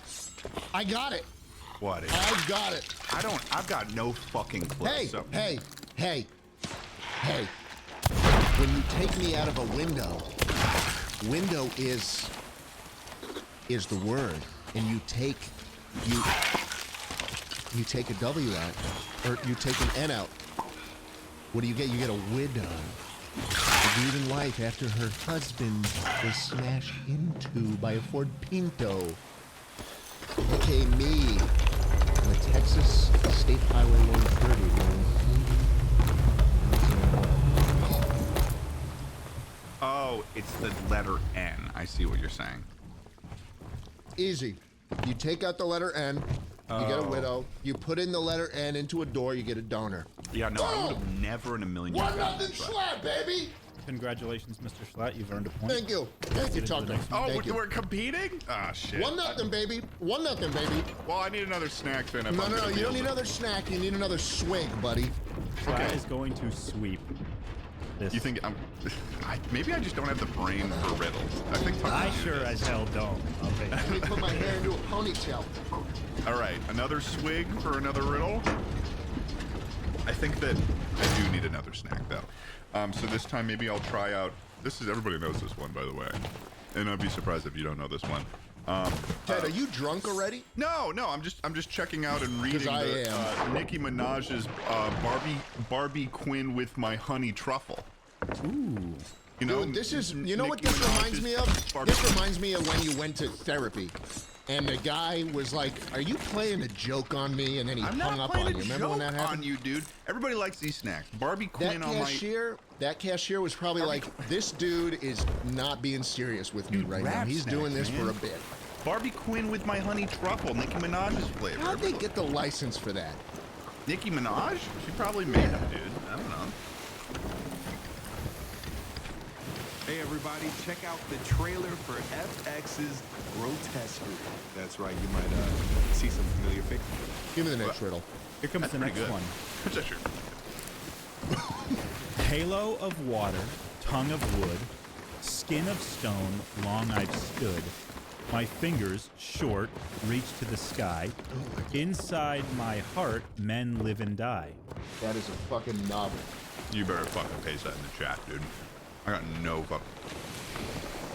I got it. What? I've got it. I've got no fucking clue. Hey. When you take me out of a window is the word, and you take a W out, or you take an N out. What do you get? You get a widow. A grieving wife after her husband was smashed into by a Ford Pinto. Okay, me. On the Texas State Highway 130. Oh, it's the letter N. I see what you're saying. Easy. You take out the letter N, you get a widow. You put in the letter N into a door, you get a donor. Yeah, no, I would have never in a million years. 1-0 Schlatt, baby! Congratulations, Mr. Schlatt. You've earned a point. Thank you. Thank you, Tucker. Oh, Thank you. we're competing? Ah, shit. 1-0, baby. 1-0, baby. Well, I need another snack then. No, you don't need another snack. You need another swig, buddy. Schlatt is going to sweep this. You think maybe I just don't have the brain for riddles. I think I sure as hell don't. Okay. Let me put my hair into a ponytail. All right, another swig for another riddle. I think that I do need another snack though. So this time maybe I'll try out. Everybody knows this one, by the way, and I'd be surprised if you don't know this one. Ted, are you drunk already? No, I'm just checking out and reading Nicki Minaj's Barbie Quinn with my honey truffle. Ooh. You know, dude, this is what Nicki this reminds Minaj's me of? Barbie This reminds me of when you went to therapy. And the guy was like, "Are you playing a joke on me?" And then he I'm hung not up on playing you. a Remember when that joke happened? on you, dude. Everybody likes these snacks. Barbie Quinn on my. That cashier was probably like, "This dude is not being serious with me right now. He's doing this for a bit." Barbie Quinn with my honey truffle, Nicki Minaj's flavor. How'd they get the license for that? Nicki Minaj? She probably made them, dude. I don't know. Hey everybody, check out the trailer for FX's Grotesquerie. That's right, you might see some familiar faces. Give me the next riddle. Here comes the next one. That's true. Halo of water, tongue of wood, skin of stone, long I've stood. My fingers, short, reach to the sky. Inside my heart, men live and die. That is a fucking novel. You better fucking paste that in the chat, dude. I got no fucking.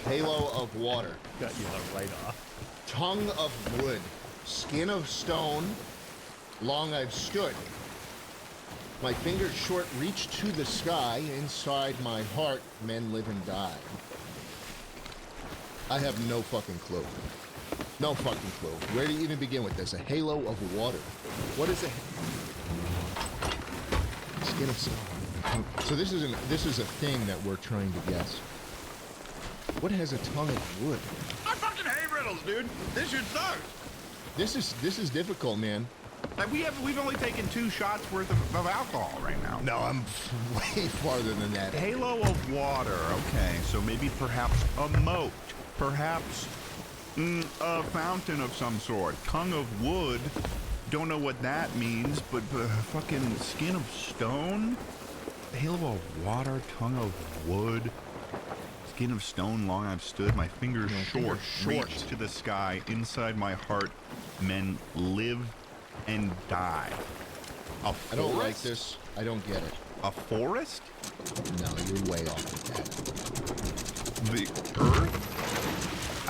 Halo of water. Got you right off. Tongue of wood, skin of stone, long I've stood. My fingers short reach to the sky. Inside my heart, men live and die. I have no fucking clue. No fucking clue. Where do you even begin with this? A halo of water. What is a skin of stone? So this is a thing that we're trying to guess. What has a tongue of wood? I fucking hate riddles, dude. This shit sucks. This is difficult, man. Like we've only taken 2 shots worth of alcohol right now. No, I'm way farther than that. Halo of water. Okay, so maybe perhaps a moat. Perhaps a fountain of some sort. Tongue of wood. Don't know what that means, but fucking skin of stone. Halo of water. Tongue of wood. Skin of stone. Long I've stood. My fingers short. Reach to the sky. Inside my heart, men live and die. A forest? I don't like this. I don't get it. A forest? No, you're way off with that. The earth?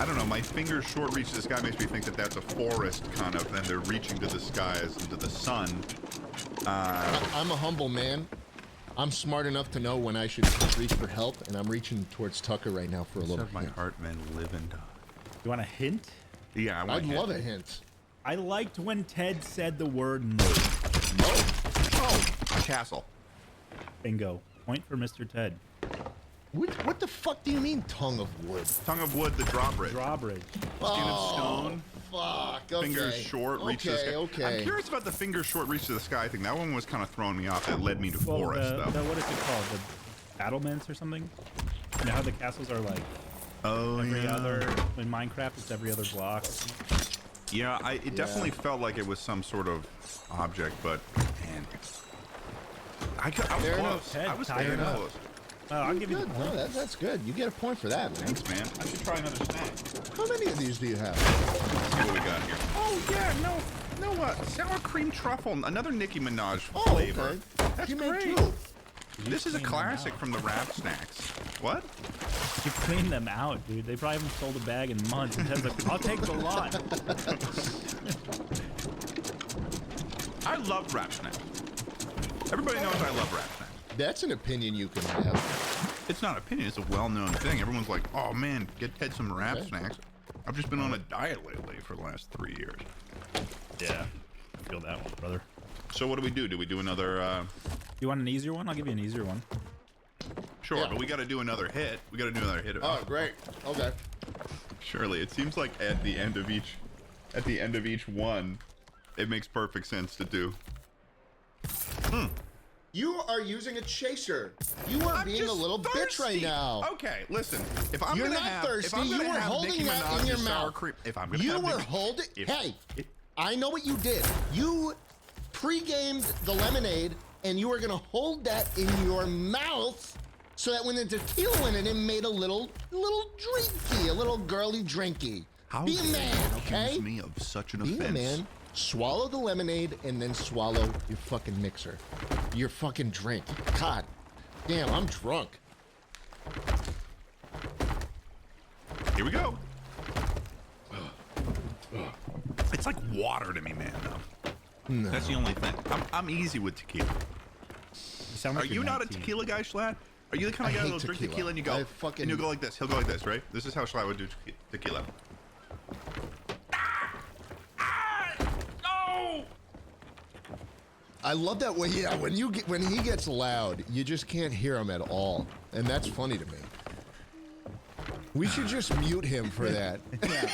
I don't know. My fingers short reach to the sky makes me think that that's a forest, kind of, and they're reaching to the skies and to the sun. I'm a humble man. I'm smart enough to know when I should reach for help, and I'm reaching towards Tucker right now for a little My hint. heart, men live and die. You want a hint? Yeah, I'd love a hint. I liked when Ted said the word moat. Oh, a castle. Bingo. Point for Mr. Ted. What the fuck do you mean, tongue of wood? Tongue of wood, the drawbridge. Drawbridge. Skin of stone. Fuck. Okay. Fingers short, reach to the sky. Okay. I'm curious about the fingers short, reach to the sky thing. That one was kind of throwing me off. That led me to Well, forest, though. what is it called? The battlements or something? You know how the castles are like every other in Minecraft? It's every other block. Yeah, it definitely felt like it was some sort of object, but man, I was close. I was very close. I'll give you the Good. point. No, that's good. You get a point for that, man. Thanks, man. I should try another snack. How many of these do you have? Let's see what we got here. Oh yeah, no, sour cream truffle, another Nicki Minaj flavor. Okay. That's You made great. two. This is a classic from the Rap Snacks. What? You clean them out, dude. They probably haven't sold a bag in months. And Ted's like, I'll take the lot. I love Rap Snacks. Everybody knows I love Rap Snacks. That's an opinion you can have. It's not an opinion, it's a well-known thing. Everyone's like, oh man, get Ted some Rap Snacks. I've just been on a diet lately for the last 3 years. Yeah, I feel that one, brother. So what do we do? Do we do another, You want an easier one? I'll give you an easier one. Sure, Yeah. but we gotta do another hit. We gotta do another hit. Oh, great. Okay. Surely, it seems like at the end of each one, it makes perfect sense to do. You are using a chaser. You are I'm being a just little bitch right thirsty. now. Okay, listen. If I'm You're gonna not have, thirsty. if I'm You gonna were have holding Nicki that in your Minaj's sour mouth. cream, if I'm gonna You have were Nicki- holding. if- Hey, if- I know what you did. You pre-gamed the lemonade, and you were gonna hold that in your mouth, so that when the tequila went in, it made a little drinky, a little girly drinky. How Be a dare man, you okay? accuse me of such an Be offense? a man. Swallow the lemonade and then swallow your fucking mixer. Your fucking drink. God damn, I'm drunk. Here we go. It's like water to me, man. Though. No. That's the only thing. I'm easy with tequila. sound like Are you're you not a 19. tequila guy, Schlatt? Are you the kind of I guy hate that'll drink tequila. tequila and you go, I fucking- and you'll go like this? He'll go like this, right? This is how Schlatt would do tequila. No! I love that way. Yeah, when he gets loud, you just can't hear him at all, and that's funny to me. We should just mute him for that, Yeah,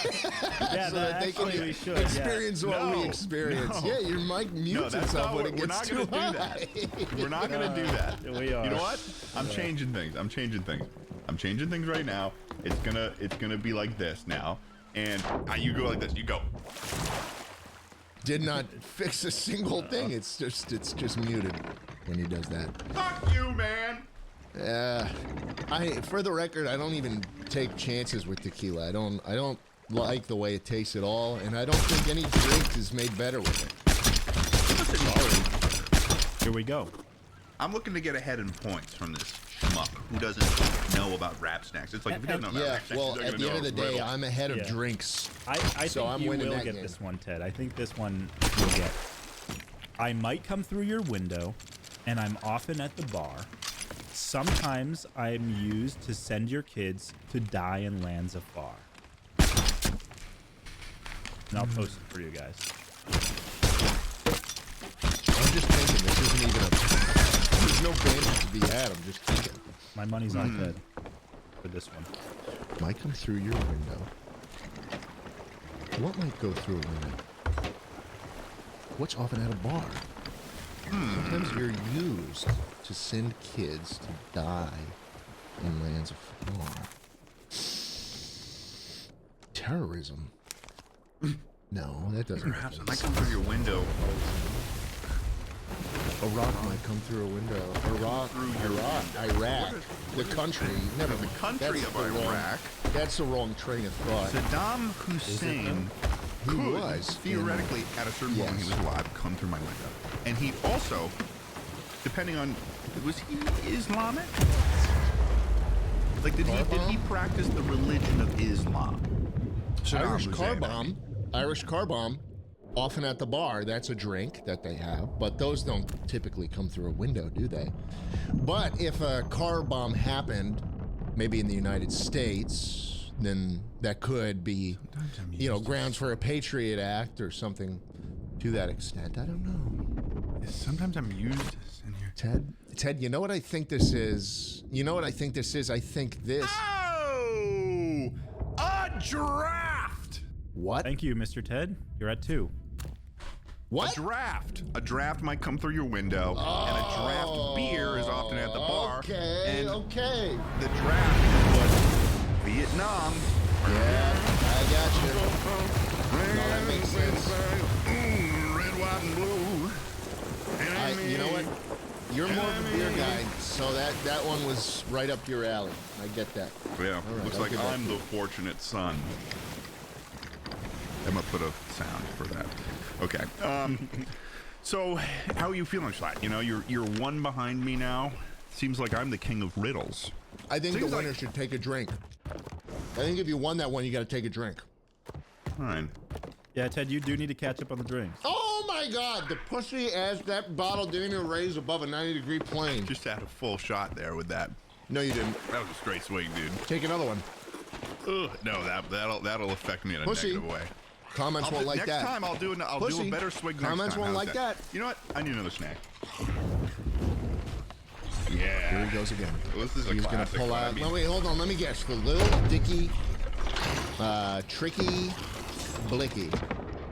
so that they can actually we should. experience what we No, experience. no. Yeah, your mic mutes that's itself not when what- it we're gets not too gonna do high. We're not gonna do that. We are. You know what? I'm changing things. I'm changing things right now. It's gonna be like this now. And you go like this. You go. Did not fix a single thing. It's just muted when he does that. Fuck you, man. For the record, I don't even take chances with tequila. I don't like the way it tastes at all, and I don't think any drink is made better with it. Here we go. I'm looking to get ahead in points from this schmuck who doesn't know about Rap Snacks. It's like if he doesn't know about Yeah, Rap Snacks, well, he's not at gonna the end know of the day, riddles. I'm ahead of Yeah. drinks. I So think I'm you winning will that get game. this one, Ted. I think this one you'll get. I might come through your window, and I'm often at the bar. Sometimes I'm used to send your kids to die in lands afar. And I'll post it for you guys. I'm just thinking this isn't even a. There's no bandit to be had. I'm just thinking. My money's on Ted for this one. Might come through your window. What might go through a window? What's often at a bar? Sometimes you're used to send kids to die in lands afar. Terrorism. No, that doesn't Perhaps happen. I come through your window. A rock might come through a window. Iraq, Iraq, the country. Never The country that's of the wrong- Iraq. That's the wrong train of thought. Saddam Hussein He could was theoretically, at a certain point when he Yes. was alive, come through my window. And he also, depending on, was he Islamic? Like, did he practice the religion of Islam? Saddam Irish car Hussein, I mean. bomb. Irish car bomb. Often at the bar, that's a drink that they have, but those don't typically come through a window, do they? But if a car bomb happened, maybe in the United States, then that could be, grounds for a Patriot Act or something to that extent. I don't know. Sometimes I'm used in here. Ted, you know what I think this is? You know what I think this is? I think this. Oh! A draft! What? Thank you, Mr. Ted. You're at 2. What? A draft. A draft might come through your window, and a draft beer is often at the bar. Okay, and okay. The draft was Vietnam. Yeah, I got you. No, that makes sense. Red, white, and blue. You know what? You're more of a beer guy, so that one was right up your alley. I get that. Yeah, right, looks I'll like give that I'm to the you. fortunate son. I'm gonna put a sound for that. Okay. So how are you feeling, Schlatt? You know, you're one behind me now. Seems like I'm the king of riddles. I think Seems the like- winner should take a drink. I think if you won that one, you got to take a drink. Fine. Yeah, Ted, you do need to catch up on the drinks. Oh my God! The pussy ass that bottle didn't even raise above a 90-degree plane. Just had a full shot there with that. No, you didn't. That was a straight swing, dude. Take another one. Ugh, no, that'll affect me in a Pussy. negative way. Comments won't like next that. time I'll do a Pussy. better swing next Comments time. won't How's like that. You know what? I need another snack. Here Yeah. he goes again. Well, this is a He's gonna classic. pull but I out. mean, No, wait, hold on. Let me guess. The Little Dicky, Tricky, Blicky.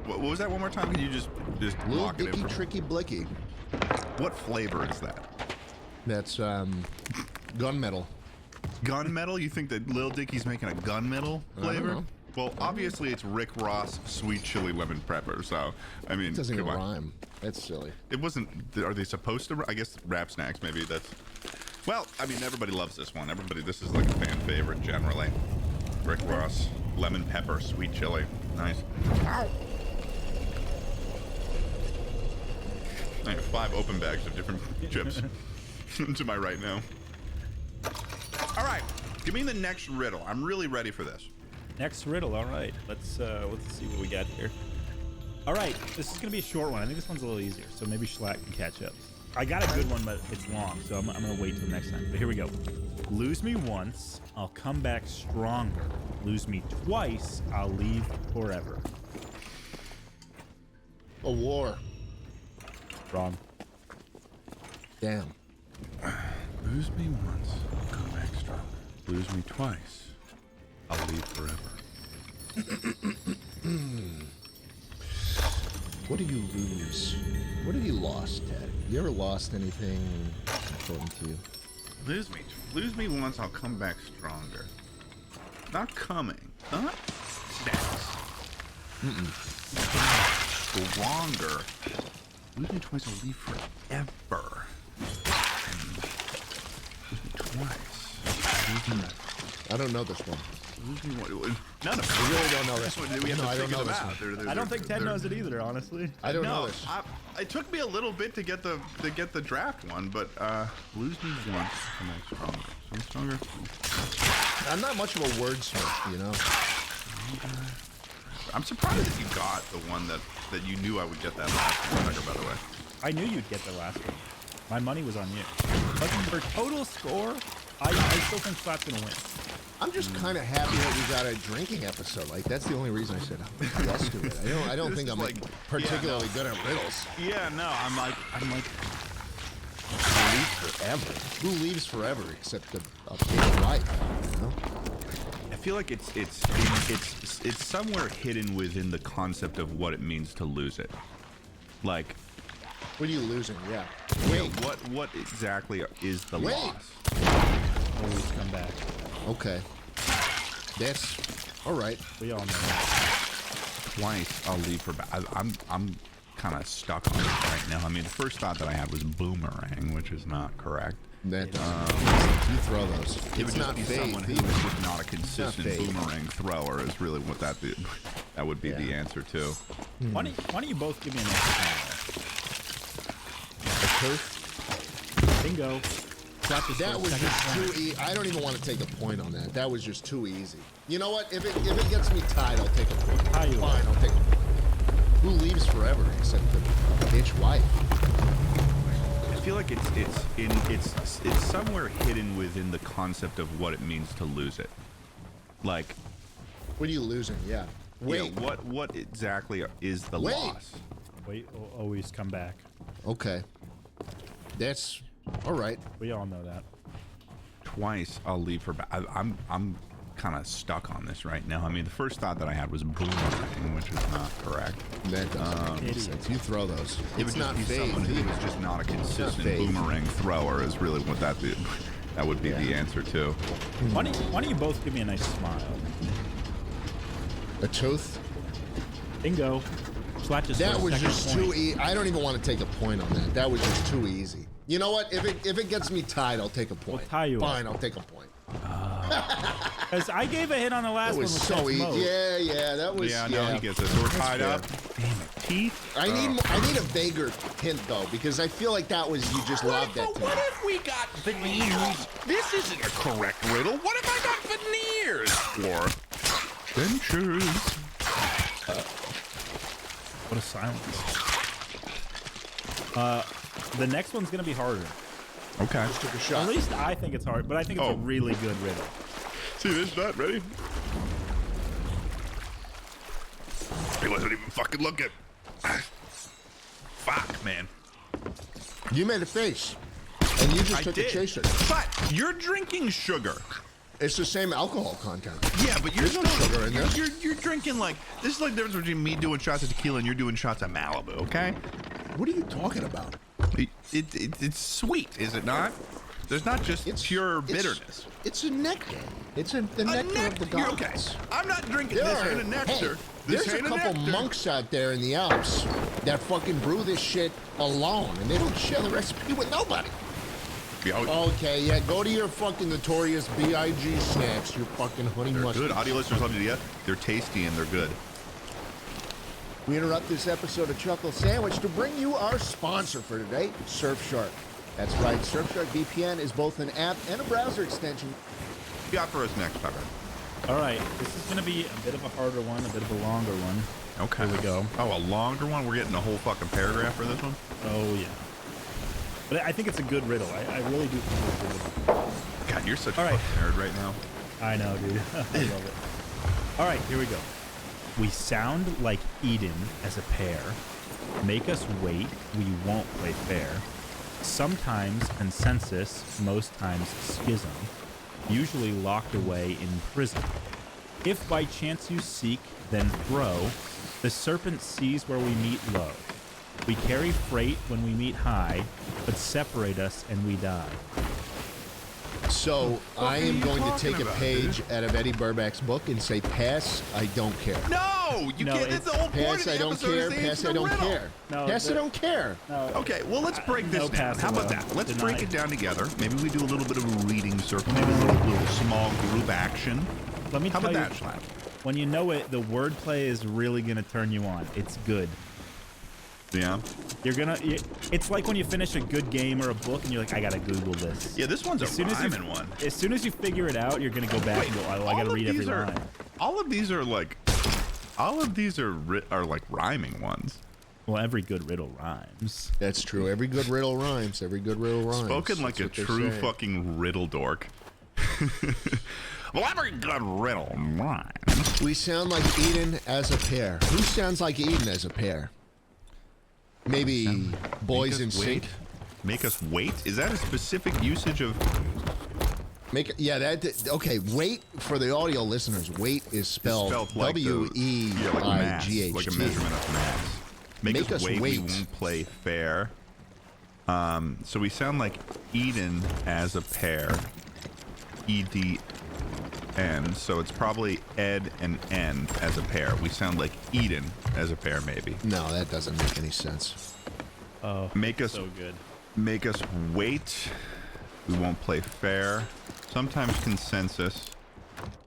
what was that one more time? Can you just Little lock it in Dicky, for Tricky, Blicky. What flavor is that? That's gunmetal. Gunmetal? You think that Lil Dicky's making a gunmetal I don't flavor? know. Well, obviously it's Rick Ross sweet chili lemon pepper. So, I mean, It doesn't even come on. rhyme. That's silly. It wasn't. Are they supposed to? I guess rap snacks. Maybe that's. Well, I mean, everybody loves this one. This is like a fan favorite generally. Rick Ross lemon pepper sweet chili. Nice. Ow. I have 5 open bags of different chips to my right now. All right, give me the next riddle. I'm really ready for this. Next riddle. All right, let's see what we got here. All right, this is gonna be a short one. I think this one's a little easier, so maybe Schlatt can catch up. I got a good one, but it's long, so I'm gonna wait till next time. But here we go. Lose me once, I'll come back stronger. Lose me twice, I'll leave forever. A war. Wrong. Damn. Lose me once, I'll come back strong. Lose me twice, I'll leave forever. What do you lose? What have you lost, Ted? You ever lost anything important to you? Lose me once, I'll come back stronger. Not coming, huh? Stats. Stronger. Lose me twice, I'll leave forever. Lose me twice. Lose me. I don't know this one. Lose me one. None of I really don't know this one. one. We have No, to I don't figure know them this out. one. I don't think Ted knows it either, honestly. I don't know No, this. it took me a little bit to get the draft one, but lose me once, come back stronger. So I'm stronger. I'm not much of a wordsmith, you know. I'm surprised that you got the one that you knew I would get that last one, by the way. I knew you'd get the last one. My money was on you. But for total score, I still think Schlatt's gonna win. I'm just kind of happy that we got a drinking episode. Like that's the only reason I said yes to it. I don't This think is I'm like- particularly good at riddles. Yeah, no, I'm like, Leave forever. Who leaves forever except a wife? You know? I feel like it's somewhere hidden within the concept of what it means to lose it. Like, What are you losing? Yeah. wait, what exactly is the Wait. loss? Always come back. Okay. That's all right. We all know that. Twice I'll leave for back. I'm kind of stuck on it right now. I mean, the first thought that I had was boomerang, which is not correct. That you throw those. It It's would not just be faith. someone who is just not a consistent faith. boomerang thrower is really what that would be the answer to. Why don't you both give me an extra Turf. Bingo. Schlatt just That scored was second just point. too easy. I don't even want to take a point on that. That was just too easy. You know what? If it gets me tied, I'll take a point. Tie you Fine, I'll take a point. Who leaves forever except the bitch wife? I feel like it's somewhere hidden within the concept of what it means to lose it. Like, What are you losing? Yeah. Wait. yeah, what exactly is the Wait. loss? Wait, always come back. Okay. That's all right. We all know that. Twice I'll leave her back. I'm kind of stuck on this right now. I mean, the first thought that I had was boomerang, which is not correct. That doesn't make any sense. You throw those. It It's would not just be fade. someone who is just not a consistent boomerang thrower is really what that would be the answer to. Why don't you both give me a nice smile? A tooth? Bingo. That was just too easy. I don't even want to take a point on that. That was just too easy. You know what? If it gets me tied, I'll take a point. We'll tie you Fine, up. I'll take a point. Because I gave a hit on the last That one. was with so Text easy. Mode. Yeah, that was. Yeah, no, he gets it. So we're tied up. Damn it, teeth. I need a vaguer hint though, because I feel like that was you just lobbed that to me. What if we got veneers? This isn't a correct riddle. What if I got veneers? Or dentures. What a silence. The next one's gonna be harder. Okay. Just took a shot. At least I think it's hard, but I think it's a really good riddle. See this nut? Ready? He wasn't even fucking looking. Fuck, man. You made a face, and you just I took did. a chaser. But you're drinking sugar. It's the same alcohol content. Yeah, but you're There's no still, sugar in this. You're drinking like this is like the difference between me doing shots of tequila and you're doing shots of Malibu. Okay? What are you talking about? It's sweet, is it not? There's not just pure bitterness. It's a nectar. It's the nectar of the You're gods. okay. I'm not drinking this ain't a nectar. Hey, This there's a ain't couple nectar. monks out there in the Alps that fucking brew this shit alone, and they don't share the recipe with nobody. Okay, yeah, go to your fucking notorious B.I.G. snacks, your fucking honey They're mustard. good. Audio listeners love to do that. They're tasty and they're good. We interrupt this episode of Chuckle Sandwich to bring you our sponsor for today, Surfshark. That's right, Surfshark VPN is both an app and a browser extension. What you got for us next, Tucker? All right, this is going to be a bit of a harder one, a bit of a longer one. Okay. Here we go. Oh, a longer one? We're getting a whole fucking paragraph for this one? Oh, yeah. But I think it's a good riddle. I really do think it's a good riddle. God, you're such a All right. fucking nerd right now. I know, dude. I love it. All right, here we go. We sound like Eden as a pair. Make us wait, we won't play fair. Sometimes consensus, most times schism. Usually locked away in prison. If by chance you seek, then throw. The serpent sees where we meet low. We carry freight when we meet high, but separate us and we die. So I are am you going to talking take a about, page out of Eddie Burbach's book and say, pass, I don't care. No! You No, can't. That's it's- the whole point Pass, of the I don't episode care. is to Pass, answer I the don't riddle. care. No, Pass, I don't care. No, Okay, well, let's break this no down. pass How about allowed. that? Let's Denied. break it down together. Maybe we do a little bit of a reading circle, maybe a little small group action. Let me How tell about you, that, Schlapp? when you know it, the wordplay is really going to turn you on. It's good. Yeah. It's like when you finish a good game or a book and you're like, I gotta Google this. Yeah, this one's a rhyming one. As soon as you figure it out, you're gonna go back and go, oh, I gotta read every line. All of these are like rhyming ones. Well, every good riddle rhymes. That's true. Every good riddle rhymes. Every good riddle rhymes. Spoken like That's a what they true say. fucking riddle dork. Well, every good riddle rhymes. We sound like Eden as a pair. Who sounds like Eden as a pair? Maybe Boys in Sync. Make us wait? Is that a specific usage of... Okay, wait, for the audio listeners, wait is spelled like W-E-I-G-H-T. like a measurement of mass. Make us wait. We won't play fair. So we sound like Eden as a pair. E-D-N. So it's probably Ed and N as a pair. We sound like Eden as a pair, maybe. No, that doesn't make any sense. Oh, make us so good. Make us wait. We won't play fair. Sometimes consensus.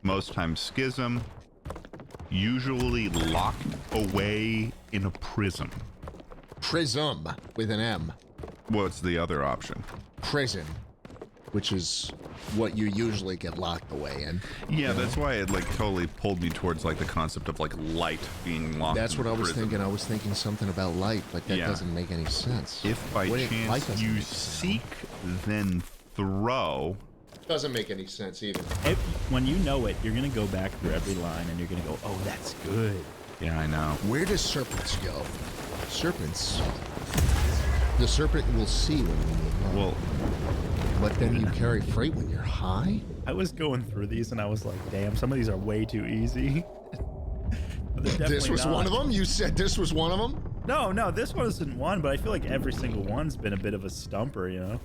Most times schism. Usually locked away in a prism. Prism with an M. What's the other option? Prison, which is what you usually get locked away in. Yeah, that's why it like totally pulled me towards like the concept of like light being locked. That's in what I was prison. thinking. I was thinking something about light, but that doesn't make any sense. If by Light chance doesn't you make sense. seek, then throw. Doesn't make any sense either. When you know it, you're gonna go back through every line and you're gonna go, oh, that's good. Yeah, I know. Where does serpents go? Serpents. The serpent will see when you meet low. Well, But then you carry freight when you're high? I was going through these and I was like, damn, some of these are way too easy. But they're This definitely was not. one of them? You said this was one of them? No, this one isn't one, but I feel like every single one's been a bit of a stumper, you know?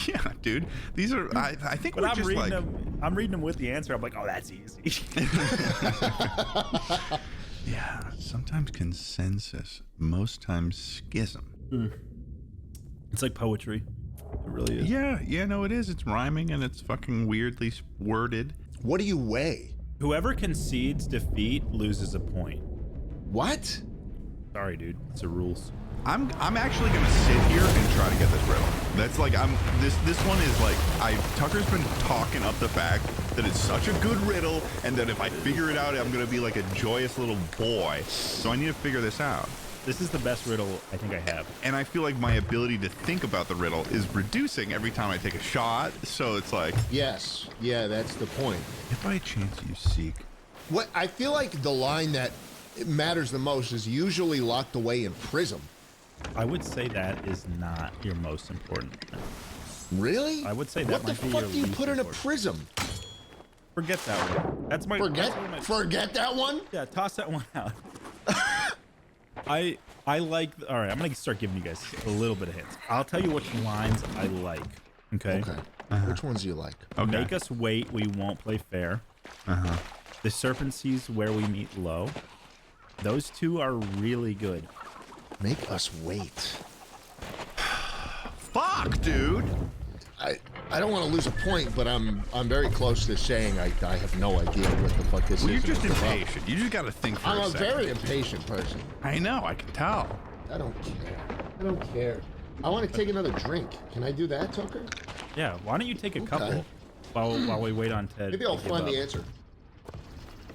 Yeah, dude. These are. I think But we're I'm just reading like. them. I'm reading them with the answer. I'm like, oh, that's easy. Yeah. Sometimes consensus. Most times schism. It's like poetry. It really is. Yeah. No, it is. It's rhyming and it's fucking weirdly worded. What do you weigh? Whoever concedes defeat loses a point. What? Sorry, dude. It's the rules. I'm actually gonna sit here and try to get this riddle. That's like this one is like Tucker's been talking up the fact that it's such a good riddle and that if I figure it out I'm gonna be like a joyous little boy. So I need to figure this out. This is the best riddle I think I have. And I feel like my ability to think about the riddle is reducing every time I take a shot. So it's like, Yes. Yeah, that's the point. if by chance you seek. What I feel like the line that matters the most is usually locked away in prism. I would say that is not your most important thing. Really? I would say that What the might be fuck your do you least put in a important. prism? Forget that one. That's my Forget that one? Yeah, toss that one out. I like. All right, I'm gonna start giving you guys a little bit of hints. I'll tell you which lines I like. Okay. Okay. Which ones do you like? Okay. Make us wait. We won't play fair. The serpent sees where we meet low. Those two are really good. Make us wait. Fuck, dude. I don't want to lose a point, but I'm very close to saying I have no idea what the fuck this Well, is. you're just and what the fuck. impatient. You just gotta think for I'm a a second. very impatient person. I know, I can tell. I don't care. I don't care. I want to take another drink. Can I do that, Tucker? Yeah. Why don't you take a couple while we wait on Ted? Maybe I'll to give find up? the answer.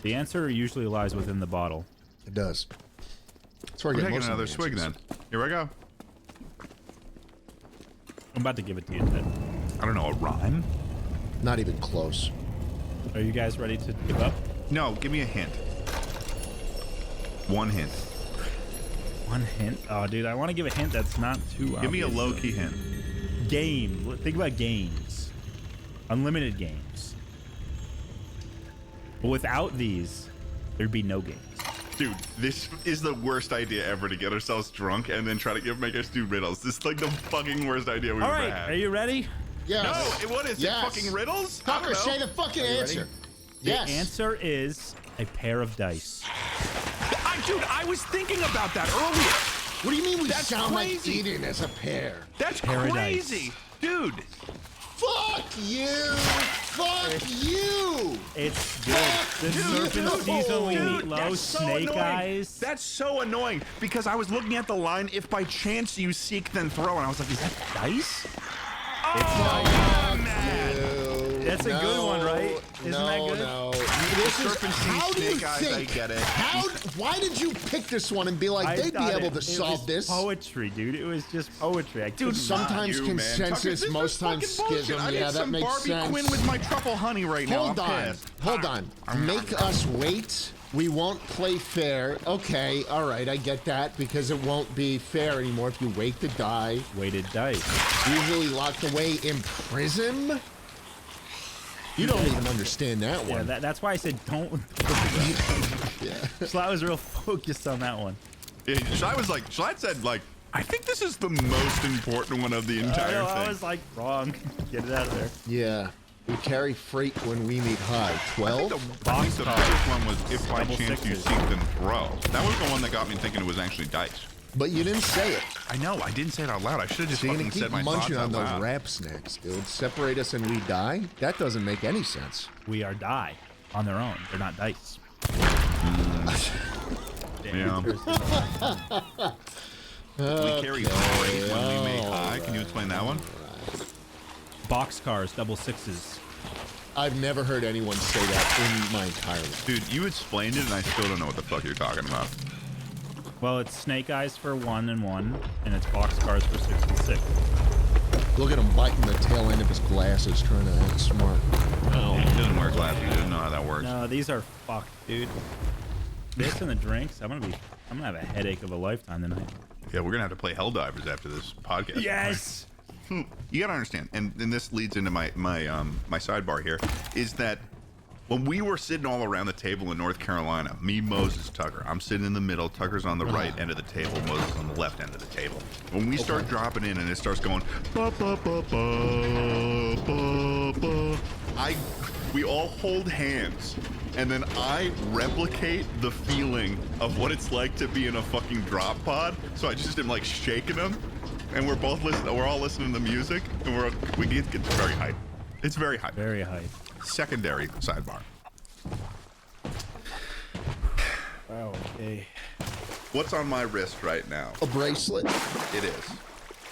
The answer usually lies within the bottle. It does. That's where I We're get taking most of another the swig answers. then. Here we go. I'm about to give it to you, Ted. I don't know, a rhyme? Not even close. Are you guys ready to give up? No, give me a hint. One hint. One hint? Oh, dude, I want to give a hint that's not too Give me a obvious. low-key hint. Game. Think about games. Unlimited games. But without these, there'd be no games. Dude, this is the worst idea ever to get ourselves drunk and then try to make us do riddles. This is like the fucking worst idea we've All ever right, had. are you ready? Yes. No, what is Yes. it? Fucking riddles? I don't Tucker, know. say the fucking answer. Yes. The answer is a pair of dice. Dude, I was thinking about that earlier. What do you mean we That's sound like crazy. eating as a pair? That's Paradise. crazy. Dude. Fuck you! Fuck you! It's good. The Dude, serpent sees when we Dude, meet low, that's so snake annoying. eyes. That's so annoying because I was looking at the line, if by chance you seek, then throw, and I was like, is that dice? Oh, man. That's a good one, right? Isn't that good? No. This is, serpent sees how do you snake eyes, think? I get it. Why did you pick this one and be like, they'd be thought able it to solve was this? Poetry, dude. It was just poetry. I Dude, couldn't- sometimes you, man. consensus, Tucker, most this times is fucking schism. bullshit. I Yeah, need that some makes Barbie sense. Quinn with my truffle honey right now. Hold I'm on. pissed. Hold on. Make us wait. We won't play fair. Okay, all right, I get that because it won't be fair anymore if you wait to die. Weighted dice. Usually locked away in prison. You don't even understand that Yeah, one. that's why I said don't. Yeah. Schlatt was real focused on that one. Yeah, Schlatt said, like, I think this is the most important one of the entire I thing. was like, wrong. Get it out of there. Yeah. We carry freight when we meet high. I think 12? the biggest one was if by Double chance you sixes. seek, then throw. That was the one that got me thinking it was actually dice. But you didn't say it. I know, I didn't say it out loud. I should have just So you're fucking gonna said keep my thoughts munching out on those loud. rap snacks, dude. Separate us and we die? That doesn't make any sense. We are die on their own. They're not dice. Yeah. We carry freight when we make high. Can you explain that one? Boxcars, double sixes. I've never heard anyone say that in my entire life. Dude, you explained it and I still don't know what the fuck you're talking about. Well, it's snake eyes for 1 and 1, and it's boxcars for 6 and 6. Look at him biting the tail end of his glasses, trying to act smart. Oh. He doesn't wear glasses. He doesn't know how that works. No, these are fucked, dude. This and the drinks, I'm gonna have a headache of a lifetime tonight. Yeah, we're gonna have to play Helldivers after this podcast. Yes. You gotta understand, and this leads into my sidebar here, is that when we were sitting all around the table in North Carolina, me, Moses, Tucker, I'm sitting in the middle, Tucker's on the right end of the table, Moses on the left end of the table. When we start dropping in and it starts going, ba, ba, ba, ba, ba, ba, we all hold hands, and then I replicate the feeling of what it's like to be in a fucking drop pod. So I just am like shaking them, and we're both listening. We're all listening to music, and we get very hype. It's very hype. Very hype. Secondary sidebar. Wow. Okay. What's on my wrist right now? A bracelet. It is.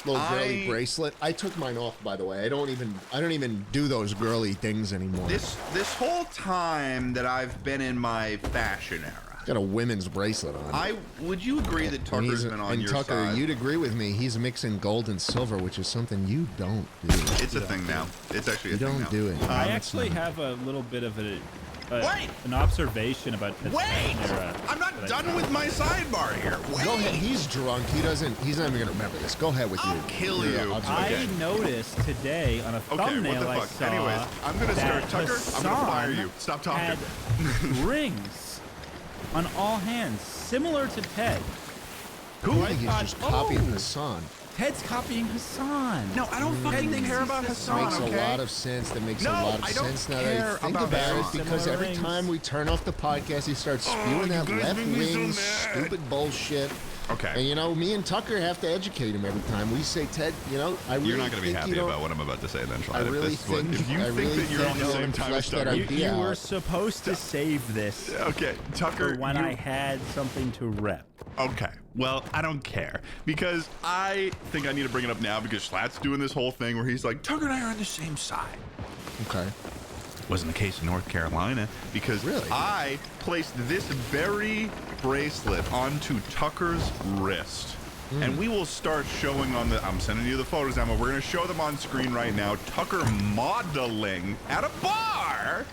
Little girly bracelet. I took mine off, by the way. I don't even do those girly things anymore. This whole time that I've been in my fashion era, got a women's bracelet on. Would you agree that Tucker's been on your side? And Tucker, you'd agree with me. He's mixing gold and silver, which is something you don't do. It's a thing now. It's actually a thing now. You don't do it. I actually have a little bit of an observation about the era. I'm not done with my sidebar here. Go ahead. He's drunk. He's not even gonna remember this. Go ahead with I'll kill you. I noticed today on a thumbnail I saw. Anyways, I'm gonna start. Tucker, I'm gonna fire you. Stop talking. Had rings on all hands, similar to Ted. Who? I think he's just copying Hassan. Ted's copying Hassan. No, I don't fucking care about Hassan. Makes a lot of sense. That makes a lot of sense now that I think about it. Because every time we turn off the podcast, he starts spewing that left-wing stupid bullshit. Okay. And you know, me and Tucker have to educate him every time. We say, Ted, you know, I really You're not going to be think happy about what I'm about to say then, Schlatt. I really think, if you think that you're on the same time as Tucker. You were supposed to save this. Okay, Tucker. For when I had something to rep. Okay. Well, I don't care because I think I need to bring it up now because Schlatt's doing this whole thing where he's like, Tucker and I are on the same side. Okay. Wasn't the case in North Carolina because I placed this very bracelet onto Tucker's wrist. And we will start showing on I'm sending you the photos, Emma. We're going to show them on screen right now. Tucker modeling at a bar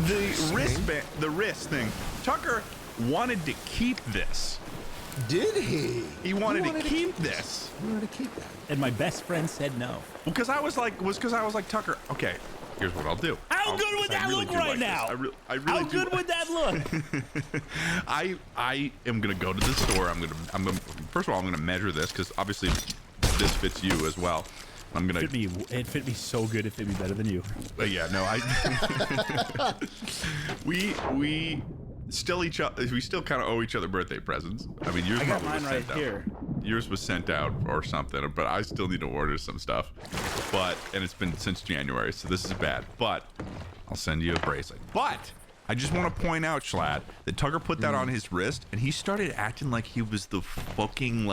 the wrist thing. Tucker wanted to keep this. Did he? He wanted to keep this. He wanted to keep that. And my best friend said no. Because I was like, Tucker, okay, here's what I'll do. How good would that look right now? I really How good would that look? I am gonna go to the store. I'm gonna first of all I'm gonna measure this because obviously this fits you as well. I'm gonna. It fit me so good. It fit me better than you. Yeah, no, we still kind of owe each other birthday presents. I mean, yours I got mine right here. Yours was sent out or something, but I still need to order some stuff. And it's been since January, so this is bad. But I'll send you a bracelet. But I just want to point out, Schlatt, that Tucker put that on his wrist, and he started acting like he was the fucking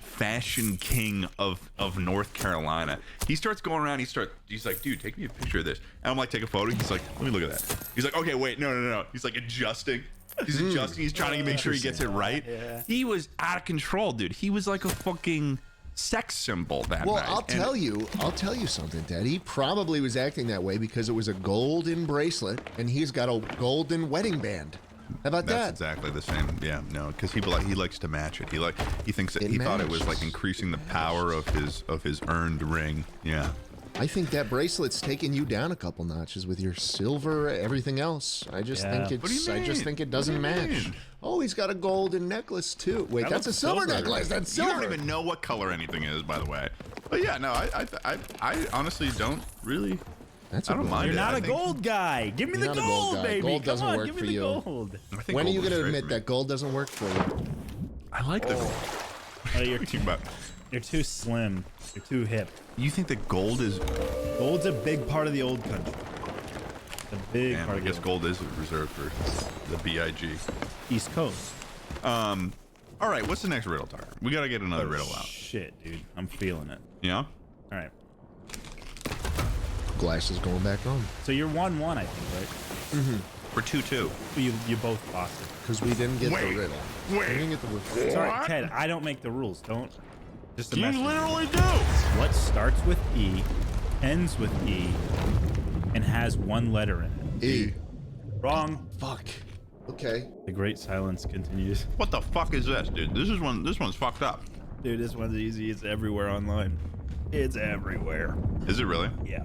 fashion king of North Carolina. He starts going around. He's like, dude, take me a picture of this. And I'm like, take a photo. He's like, let me look at that. He's like, okay, wait, no. He's like adjusting. He's adjusting. He's trying to make sure he gets it right. Yeah. He was out of control, dude. He was like a fucking sex symbol that night. Well, I'll tell you something, Dad. He probably was acting that way because it was a golden bracelet and he's got a golden wedding band. How about that? That's exactly the same. Yeah, no, because he likes to match it. He thinks that he thought it was like increasing the power of his earned ring. Yeah. I think that bracelet's taking you down a couple notches with your silver, everything else. I just think it doesn't match. Oh, he's got a golden necklace too. Wait, that's a silver necklace. That's silver. You don't even know what color anything is, by the way. But yeah, no, I honestly don't really. I don't mind. You're not a gold guy. Give me the gold, baby. Gold doesn't Come on, work give for me the you. gold. When are you going to admit that gold doesn't work for you? I like the gold. Oh, you're too slim. You're too hip. You think that gold is? Gold's a big part of the old country. It's a big part. I guess gold is reserved for the BIG. East Coast. All right, what's the next riddle, Tucker? We got to get another riddle out. Shit, dude. I'm feeling it. Yeah? All right. Glass is going back on. So you're 1-1, I think, right? For 2-2. You both lost it. Because we didn't get the riddle. We didn't get the riddle. Sorry, Ted, I don't make the rules. Don't. Just You literally do. What starts with E, ends with E, and has one letter in it? E. Wrong. Fuck. Okay. The great silence continues. What the fuck is this, dude? This one's fucked up. Dude, this one's easy. It's everywhere online. It's everywhere. Is it really? Yeah.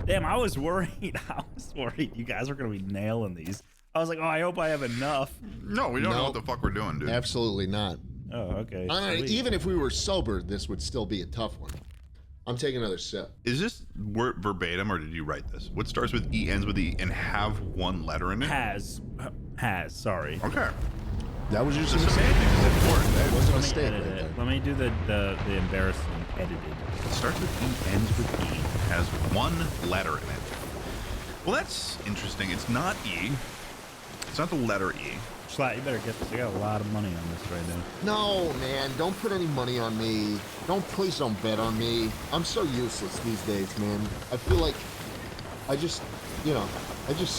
Damn, I was worried. I was worried you guys are going to be nailing these. I was like, oh, I hope I have enough. No, we don't know what the fuck we're doing, dude. Absolutely not. Oh, okay. Even if we were sober, this would still be a tough one. I'm taking another sip. Is this word verbatim, or did you write this? What starts with E, ends with E, and have one letter in it? Has, sorry. Okay. That was just The a mistake. semantics is important. That was a Let me mistake edit right it. there. Let me do the embarrassing edited. It starts with E, ends with E, has one letter in it. Well, that's interesting. It's not E. It's not the letter E. Schlatt, you better get this. I got a lot of money on this right now. No, man, don't put any money on me. Please don't bet on me. I'm so useless these days, man. I feel like I just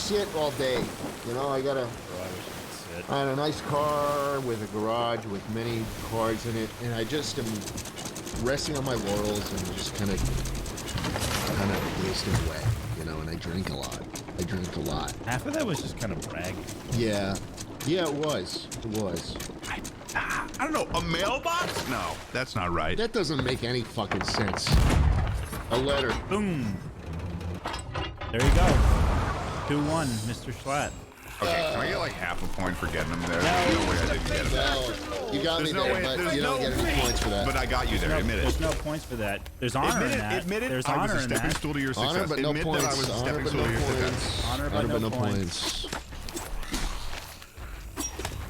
sit all day. You know, I had a nice car with a garage with many cars in it, and I just am resting on my laurels and just kind of wasting away, you know, and I drink a lot. Half of that was just kind of bragging. Yeah, it was. I don't know, a mailbox? No, that's not right. That doesn't make any fucking sense. A letter. Boom. There you go. 2-1, Mr. Schlatt. Okay, can I get like half a point for getting them there? There's no way I didn't get them. No, you got me there, but you don't get any points for that. But I got you there, admit it. There's no points for that. There's honor in that. Admit it, There's I was honor a in stepping that. stool to your success. Honor but no Admit points. that I was a Honor stepping but stool to no your success. points. Honor but no points.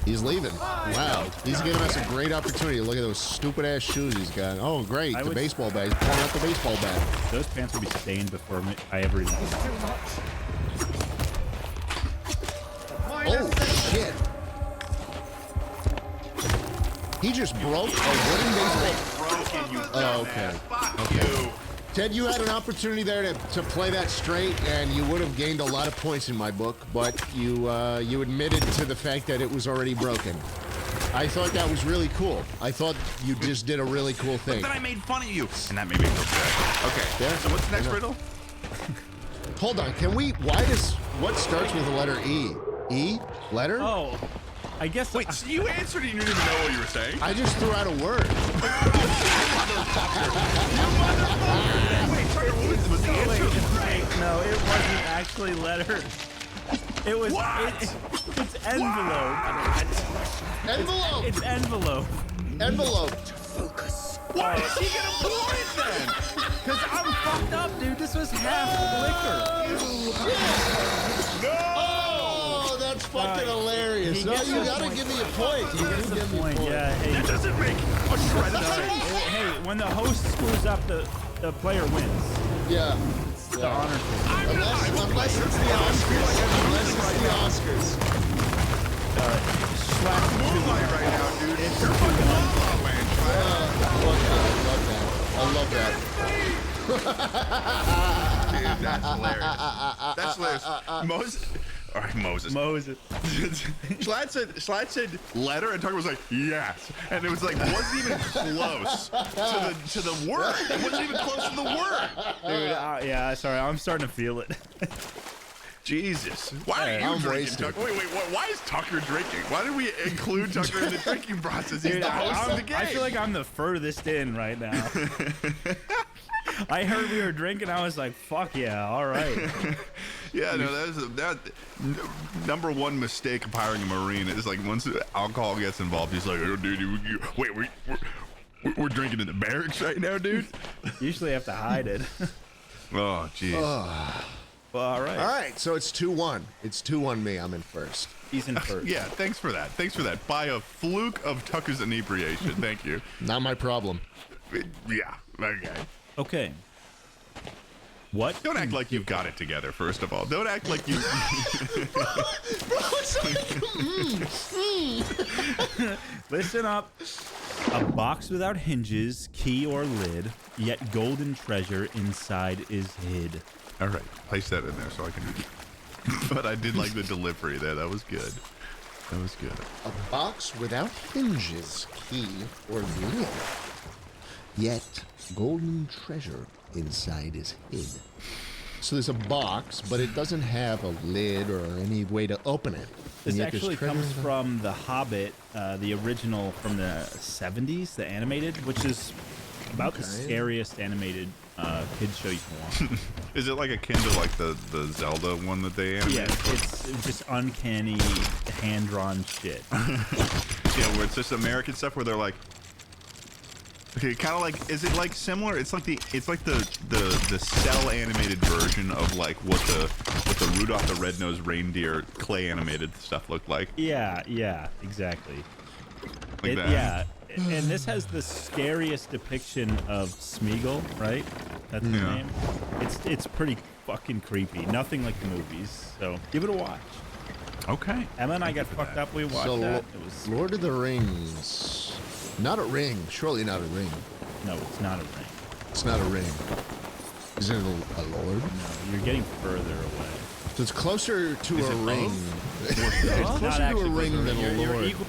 He's leaving. Wow. He's giving us a great opportunity. Look at those stupid ass shoes he's got. Oh, great. The baseball bat. He's pulling out the baseball bat. Those pants would be stained before I ever even. Oh, shit. He just broke a wooden baseball. Oh, okay. Okay. Ted, you had an opportunity there to play that straight, and you would have gained a lot of points in my book, but you admitted to the fact that it was already broken. I thought that was really cool. I thought you just did a really cool thing. But then I made fun of you, and that made me feel good. Okay, Yeah, so what's the next I know. riddle? Hold on, what starts with the letter E? E? Letter? Oh, I guess. Wait, so you answered and you didn't even know what you were saying? I just threw out a word. Wait, sorry, what was the answer? No, it wasn't actually letter. It was. What? It's envelope. Envelope! It's envelope. Envelope. Why is he gonna point then? Cause I'm fucked up, dude. This was half liquor. Oh, that's fucking hilarious. he No, gets you a gotta point. give me a point. You gotta give me a point. Yeah. Hey, It doesn't make a shred of sense. hey, when the host screws up, the player wins. Yeah. The honor thing. Unless it's the Oscars. Unless it's the Oscars. Moonlight right now, dude. It's your fucking La Land. I love that. Dude, that's hilarious. That's hilarious. Moses. Schlatt said letter, and Tucker was like, yes. And it was like, wasn't even close to the word. It wasn't even close to the word. Dude, yeah, sorry. I'm starting to feel it. Jesus. Why are you I'm drinking, wasted. Tucker? Wait, why is Tucker drinking? Why did we include Tucker in the drinking process? He's Dude, the host of the game. I feel like I'm the furthest in right now. I heard we were drinking. I was like, fuck yeah, all right. Yeah, no, that number one mistake of hiring a Marine is like once alcohol gets involved, he's like, oh, dude, wait, we're drinking in the barracks right now, dude. Usually have to hide it. Oh, jeez. Well, all right. All right, so it's 2-1. It's 2-1 me. I'm in first. He's in first. Yeah, thanks for that. By a fluke of Tucker's inebriation, thank you. Not my problem. Yeah, okay. Okay. What? Don't act like you've got it together, first of all. Don't act like you... Listen up. A box without hinges, key or lid, yet golden treasure inside is hid. All right, place that in there so I can... But I did like the delivery there. That was good. That was good. A box without hinges, key, or lid. Yet golden treasure inside is hid. So there's a box, but it doesn't have a lid or any way to open it. And This yet there's actually treasure comes in there. from The Hobbit, the original from the 70s, the animated, which is about the Okay. scariest animated kids show you can watch. Is it like akin to like the Zelda one that they animated? Yeah, it's just uncanny hand-drawn shit. Yeah, where it's just American stuff where they're like, okay, kind of like, is it like similar? It's like the cell animated version of like what the Rudolph the Red-Nosed Reindeer clay animated stuff looked like. Yeah, exactly. Like that. Yeah, and this has the scariest depiction of Smeagol, right? That's his Yeah. name. It's pretty fucking creepy. Nothing like the movies. So give it a watch. Okay. Emma and I got fucked up. We watched So, that. It was Lord of the Rings. Not a ring. Surely not a ring. no, it's not a ring. It's not a ring. Is it a lord? No, you're getting further away. So it's closer to Is a it ring. both? It's Not closer to a actually ring closer. than a You're lord. equal-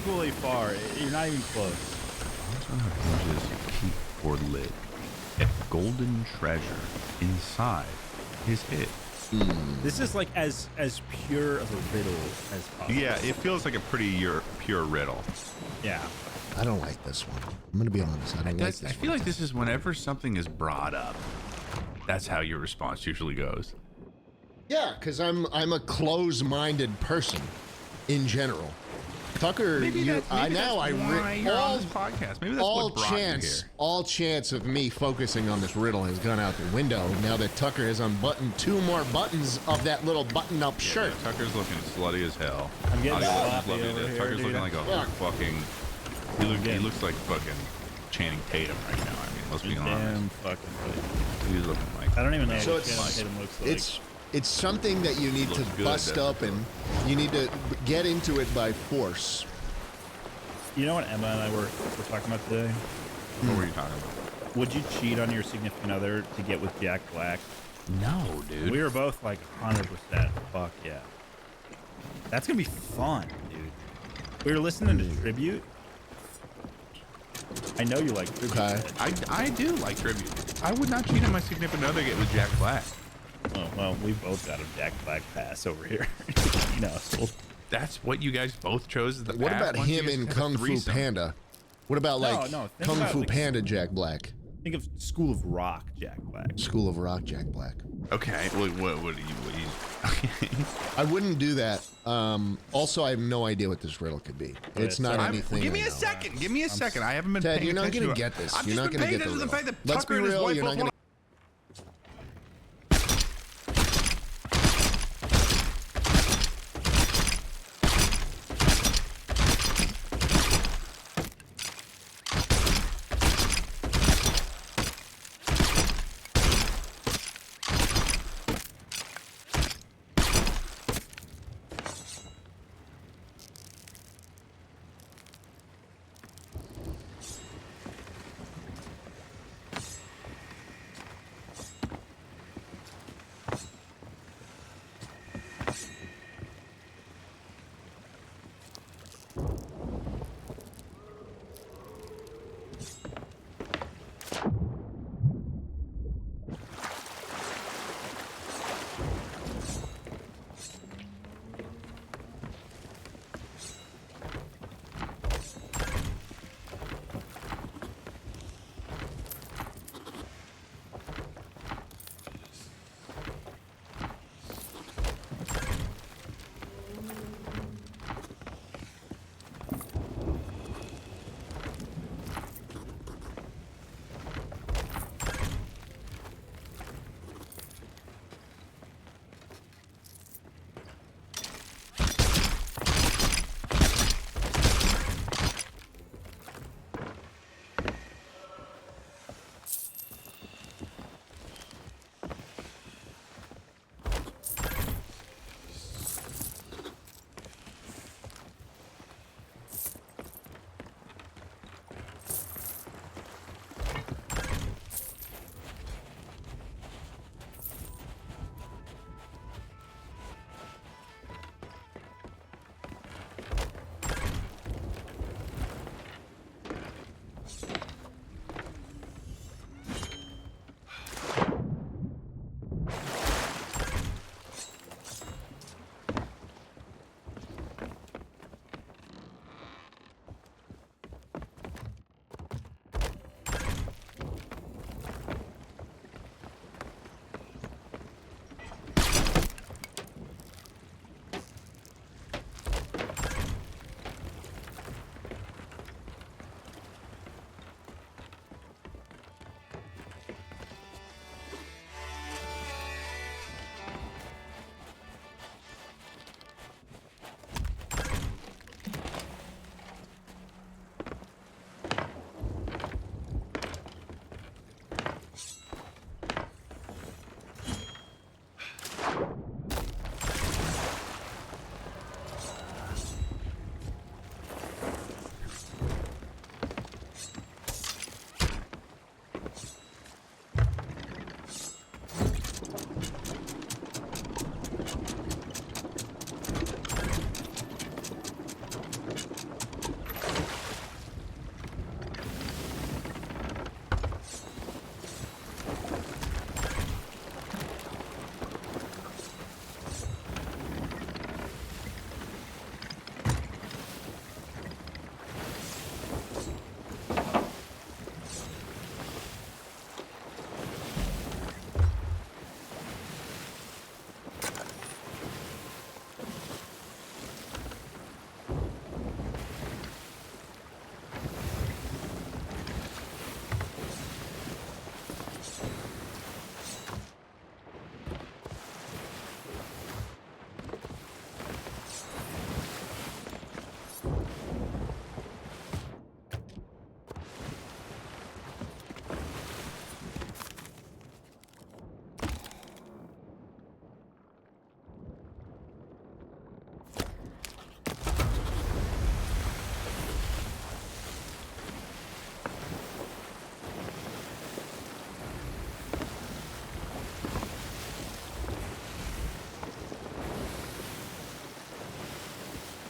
equally far. You're not even close. Hinges keep or lid. A golden treasure inside is it. This is like as pure of a riddle as possible. Yeah, it feels like a pretty pure riddle. Yeah. I don't like this one. I'm gonna be honest. I don't like this I feel like this is whenever something is brought up, that's how your response usually goes. Yeah, because I'm a close-minded person in general. Tucker, I all this podcast. Maybe that's what brought you here. all chance of me focusing on this riddle has gone out the window now that Tucker has unbuttoned 2 more buttons of that little button-up shirt. Yeah, Tucker's looking slutty as hell. I'm getting I'll sloppy love you over to- here, Tucker's dude. looking like a Yeah. fucking. He looks like fucking Channing Tatum right now. I mean, let's be honest. Damn fucking right. He's looking like. I don't even know So what it's- Channing Tatum looks like. It's something that you need to Looks good, bust doesn't up and you need to get into it by force. You know what Emma and I were talking about today? What were you talking about? Would you cheat on your significant other to get with Jack Black? No, dude. We were both like 100%. Fuck yeah. That's gonna be fun, dude. We were listening to Tribute. I know you like Tribute. Okay. I do like tribute. I would not cheat on my significant other to get with Jack Black. Oh, well, we both got a Jack Black pass over here. You know, so That's what you guys both chose as the What path about once you him guys in had a Kung Fu threesome. Panda? What about like think Kung about, Fu like, Panda Jack Black? think of School of Rock Jack Black. School of Rock Jack Black. Okay, what do you? I wouldn't do that. Also, I have no idea what this riddle could be. It's not anything. Give me I a know. second. Give me a second. I haven't been Ted, paying you're not attention gonna to it. get this. I've You're just not been gonna paying get the attention to the riddle. fact that Let's Tucker be and his real. wife You're both not gonna. want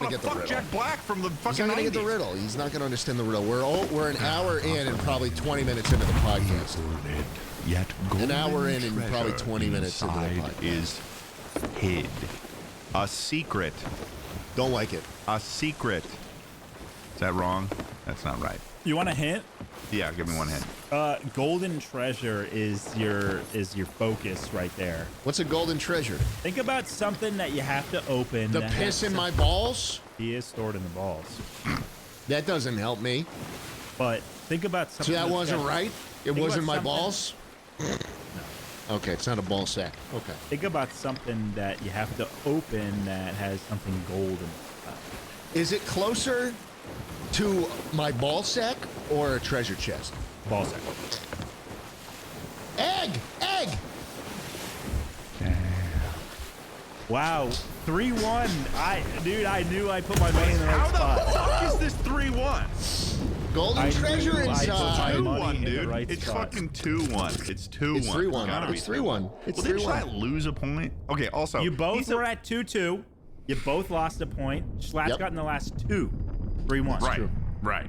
gonna get the riddle. Jack Black from the fucking He's not gonna get the 90s. riddle. He's not gonna understand the riddle. We're an hour in and probably 20 minutes into the podcast. Yet An hour in golden and probably treasure 20 minutes into the inside podcast. is hid. A secret. Don't like it. A secret. Is that wrong? That's not right. You want a hint? Yeah, give me one hint. Golden treasure is your focus right there. What's a golden treasure? Think about something that you have to open. The that piss has in my balls? He is stored in the balls. That doesn't help me. But think about something. So that wasn't right? It wasn't my something- balls? Okay, it's not a ball sack. Okay. Think about something that you have to open that has something gold in it. Is it closer to my ball sack or a treasure chest? Ball sack. Egg! Egg! Wow, 3-1. Dude, I knew I put my money in the right How spot. the fuck is this 3-1? Golden I treasure knew I put inside. my money 2-1, in the dude. right It's spot. fucking 2-1. It's 2-1. It's 3-1. Gotta be It's 3-1. It's Well, didn't 3-1. Schlatt lose a point? Okay, also. You both he's were at 2-2. You both lost a point. Schlatt's Yep. got in the last 2. 3-1. Right, right.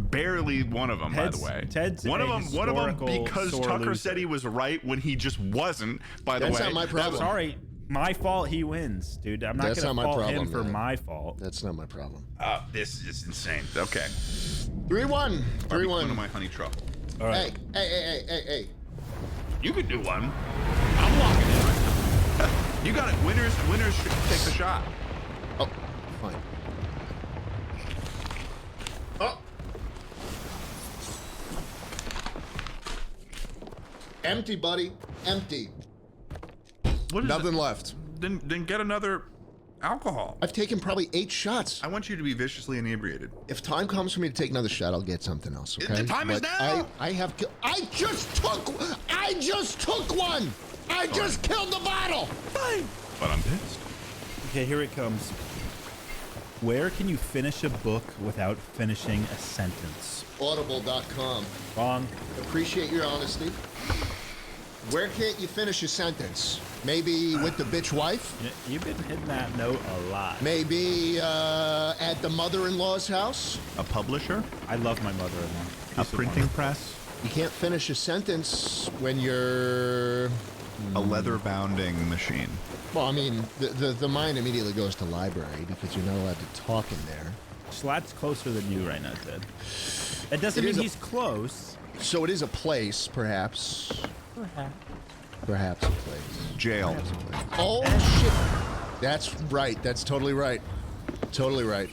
Barely one of them, by the way. Ted's one a of them historical because sore Tucker loser. said he was right when he just wasn't, by the way. That's not my problem. Sorry. My fault he wins, dude. I'm not That's going to not my fault problem, him for man. my fault. That's not my problem. This is insane. Okay. 3-1. One of 3-1. my honey truffle. All right. Hey. You could do one. I'm locking in. You got it. Winners take the shot. Oh, fine. Oh. Empty, buddy. Empty. What is Nothing it? left. Then get another alcohol. I've taken probably 8 shots. I want you to be viciously inebriated. If time comes for me to take another shot, I'll get something else, okay? The time is But now! I just took one! I just killed the bottle! Fine. But I'm pissed. Okay, here it comes. Where can you finish a book without finishing a sentence? Audible.com. Wrong. Appreciate your honesty. Where can't you finish a sentence? Maybe with the bitch wife? You've been hitting that note a lot. Maybe at the mother-in-law's house? A publisher? I love my mother-in-law. A printing press? You can't finish a sentence when you're... A leather bounding machine. Well, I mean, the mind immediately goes to library because you're not allowed to talk in there. Schlatt's closer than you right now, Ted. That doesn't mean he's close. So it is a place, perhaps. Perhaps a place. Jail. Oh, shit. That's right. That's totally right. Totally right.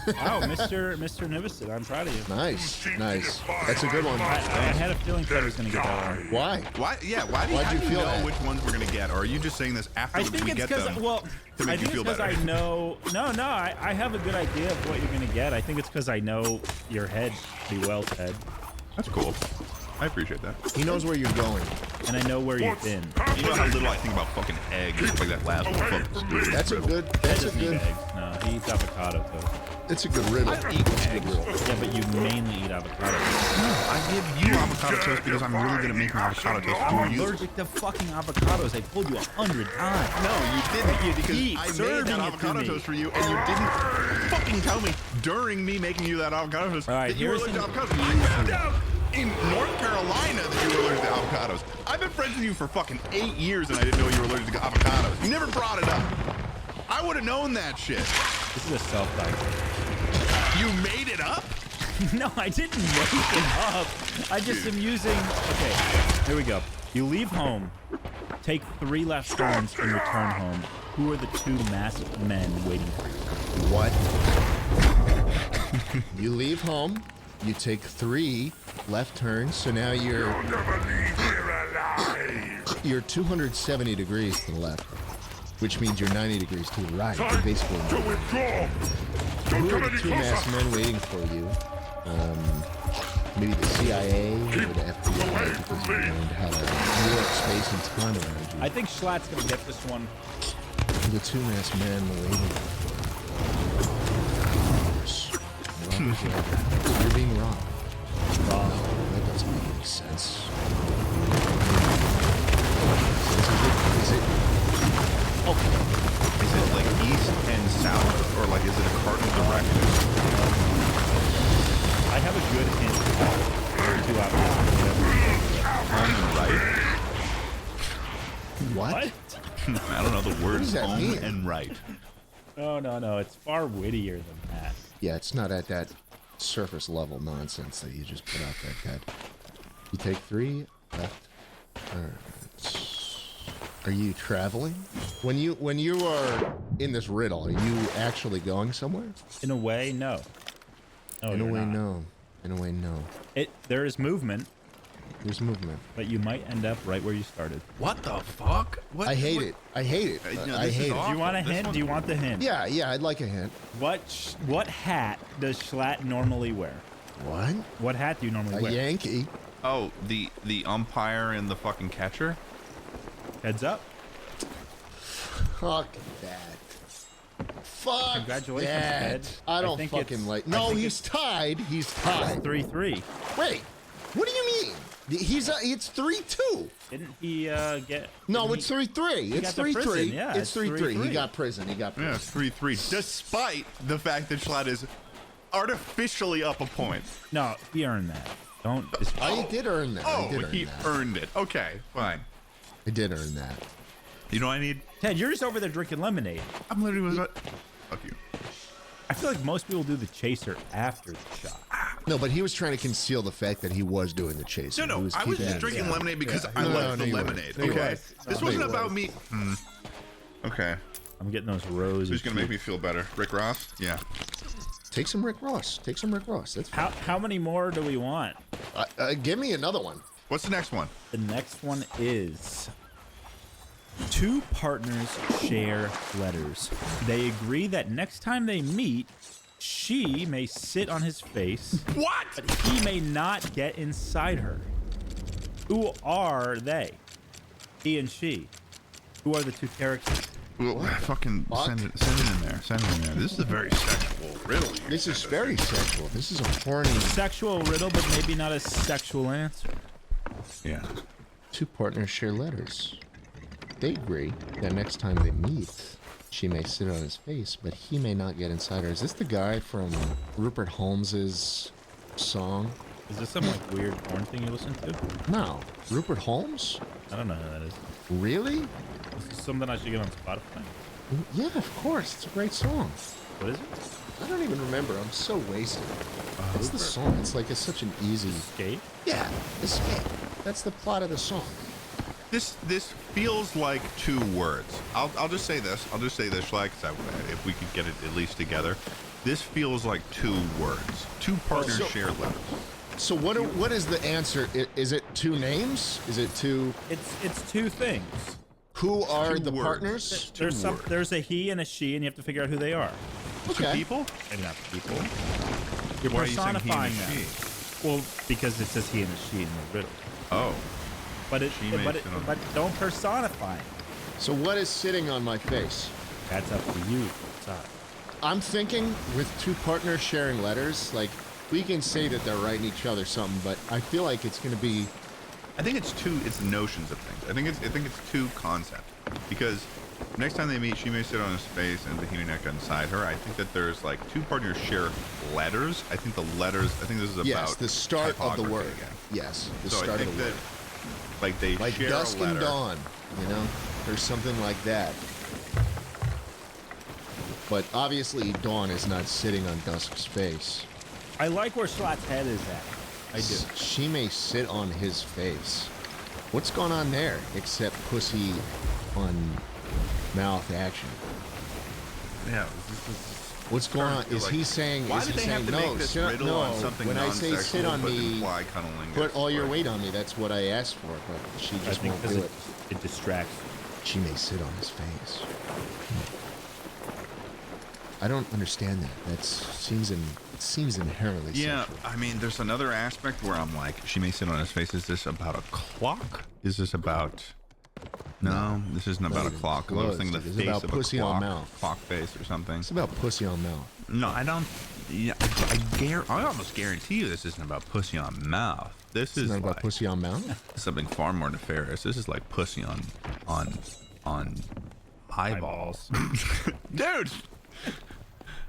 Wow, Mr. Nivison, I'm proud of you. Nice. Nice. That's a good one. I had a feeling Ted was going to get that one. Why? Why? Yeah. Why do Why'd you you feel know that? which ones we're gonna get, or are you just saying this I after think we it's get because, them well, to I make you think feel it's because better? I know, I have a good idea of what you're going to get. I think it's because I know your head pretty well, Ted. That's cool. I appreciate that. He knows where you're going. And I know where you've been. You know how little I think about fucking eggs, like that last one. Fucking stupid. That's a good. Ted That's a doesn't eat good. eggs. No, he eats avocado toast. It's a good riddle. I eat eggs. Yeah, but you mainly eat avocado toast. I give you avocado toast because I'm really good at making avocado toast for I'm you. allergic to fucking avocados. I told you 100 times. No, you didn't. You Because keep I made serving that it to avocado me. toast for you, and you didn't fucking tell me during me making you that avocado toast All right, that you were here's allergic to an avocados. I found out in North Carolina that you were allergic to avocados. I've been friends with you for fucking 8 years, and I didn't know you were allergic to avocados. You never brought it up. I would have known that shit. This is a self-diagnosis. You made it up? No, I didn't make it up. I just am using... Okay, here we go. You leave home, take 3 left turns, and return home. Who are the 2 masked men waiting for you? What? You leave home. You take 3 left turns. So now you're 270 degrees to the left, which means you're 90 degrees to the right. You're basically. Who are the 2 masked men waiting for you? Maybe the CIA or the FBI, because you learned how to warp space and time around you. I think Schlatt's going to get this one. The 2 masked men waiting for you. You're being robbed. No, that doesn't make any sense. Is it? Okay. Is it like east and south, or like is it a cardinal direction? I have a good hint. 2 Home and right? What? I don't know the words does that home mean? and right. No. It's far wittier than that. Yeah, it's not at that surface level nonsense that you just put out there, Ted. You take 3 left turns. Are you traveling? When you are in this riddle, are you actually going somewhere? In a way, no. No, In a you're way, not. no. In a way, no. There is movement, There's movement. but you might end up right where you started. What the fuck? What, I hate it. I hate it. No, I this is hate it. awful. Do you want a This hint? one- Do you want the hint? Yeah, I'd like a hint. What hat does Schlatt normally wear? What? What hat do you normally A wear? Yankee? Oh, the umpire and the fucking catcher? Heads up. Fuck that. Fuck Congratulations, that. Ted. I I don't think fucking it's- like. I No, think he's tied. He's tied. 3-3. Wait, what do you mean? It's 3-2. Didn't he get? No, didn't it's he- 3-3. It's got the 3-3. prison, yeah, It's it's 3-3. He 3-3. got prison. He got Yeah, prison. 3-3. Despite the fact that Schlatt is artificially up a point. No, he earned that. Don't. I did earn that. I Oh, did earn he that. earned it. Okay, fine. I did earn that. You know what I need? Ted, you're just over there drinking lemonade. I'm literally... Fuck you. I feel like most people do the chaser after the shot. No, but he was trying to conceal the fact that he was doing the chase. No, I was keeping just it- drinking yeah. lemonade because Yeah. I No, love no, the you lemonade. weren't. Okay, You this weren't. wasn't You about weren't. me. Okay, I'm getting those roses. who's gonna make me feel better? Rick Ross? Yeah. Take some Rick Ross. Take some Rick Ross. That's fine. How many more do we want? Give me another one. What's the next one? The next one is 2 partners share letters. They agree that next time they meet, she may sit on his face, What? but he may not get inside her. Who are they? He and she. Who are the 2 characters? Well, fucking Fuck. send it in there. Send it in there. This is a very sexual riddle. This is very sexual. This is a horny. Sexual riddle, but maybe not a sexual answer. Yeah. 2 partners share letters. They agree that next time they meet, she may sit on his face, but he may not get inside her. Is this the guy from Rupert Holmes's song? Is this some like weird porn thing you listen to? No. Rupert Holmes? I don't know who that is. Really? This is something I should get on Spotify. Yeah, of course. It's a great song. What is it? I don't even remember. I'm so wasted. What's the song? It's like it's such an easy. Skate? Yeah, Escape. That's the plot of the song. This feels like 2 words. I'll just say this. Like, if we could get it at least together, this feels like 2 words. 2 partners So- share letters. So what is the answer? Is it 2 names? Is it 2? It's 2 things. Who are 2 the words. partners? There's a he and a she, and you have to figure out who they are. 2 Okay. people? Maybe not people. You're Why are you saying he and personifying a them. she? Well, because it says he and a she in the riddle. Oh. But She may sit on- but don't personify it. So what is sitting on my face? That's up to you. Decide. I'm thinking with 2 partners sharing letters, like we can say that they're writing each other something, but I feel like it's going to be. I think it's notions of things. I think it's 2 concepts. Because next time they meet, she may sit on his face and he may not get inside her. I think that there's like 2 partners share letters. I think this is about Yes, the start of the typography word. again. Yes, the So I start think of the that word. like they Like share dusk a letter. and dawn, you know, or something like that. But obviously, Dawn is not sitting on Dusk's face. I like where Schlatt's head is at. I do. She may sit on his face. What's going on there except pussy on mouth action? Yeah. This is What's going on? You're Is like, he saying? Why is did he they have saying, to no, make this sit on, riddle no. on something When I say sit non-sexual on but me, imply cunnilingus? put all your Or- weight on me. That's what I asked for, but she I just think won't because do it. it distracts. She may sit on his face. I don't understand that. That seems inherently Yeah, sexual. I mean, there's another aspect where I'm like, she may sit on his face. Is this about a clock? Is this about? No, this isn't about a clock. I was close. thinking the It's face about of pussy a on clock, mouth. clock face or something. It's about pussy on mouth. No, I don't. Yeah, I almost guarantee you this isn't about pussy on mouth. This It's is not like about pussy on mouth. something far more nefarious. This is like pussy on eyeballs, dude.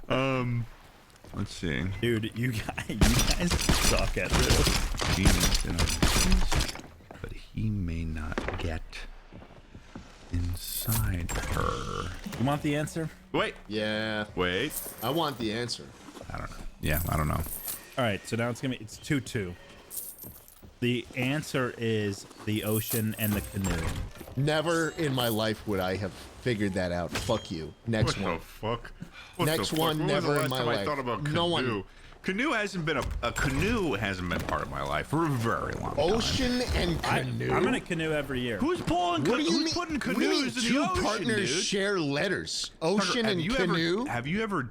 Let's see. Dude, you guys suck at riddles. She may sit on his face, but he may not get inside her. You want the answer? Wait. Yeah, Wait. I want the answer. I don't know. Yeah, I don't know. All right, so now it's 2-2. The answer is the ocean and the canoe. Never in my life would I have figured that out. Fuck you. Next What one. the fuck? What Next the fuck? one, When was the never last in my time I life. thought about canoe? No one. Canoe hasn't been a canoe hasn't been part of my life for a very long time. Ocean and canoe. I'm in a canoe every year. Who's pulling? What do you Who's mean? putting What do you mean canoes in two the ocean, partners dude? share letters? Tucker, Ocean and canoe. Have you ever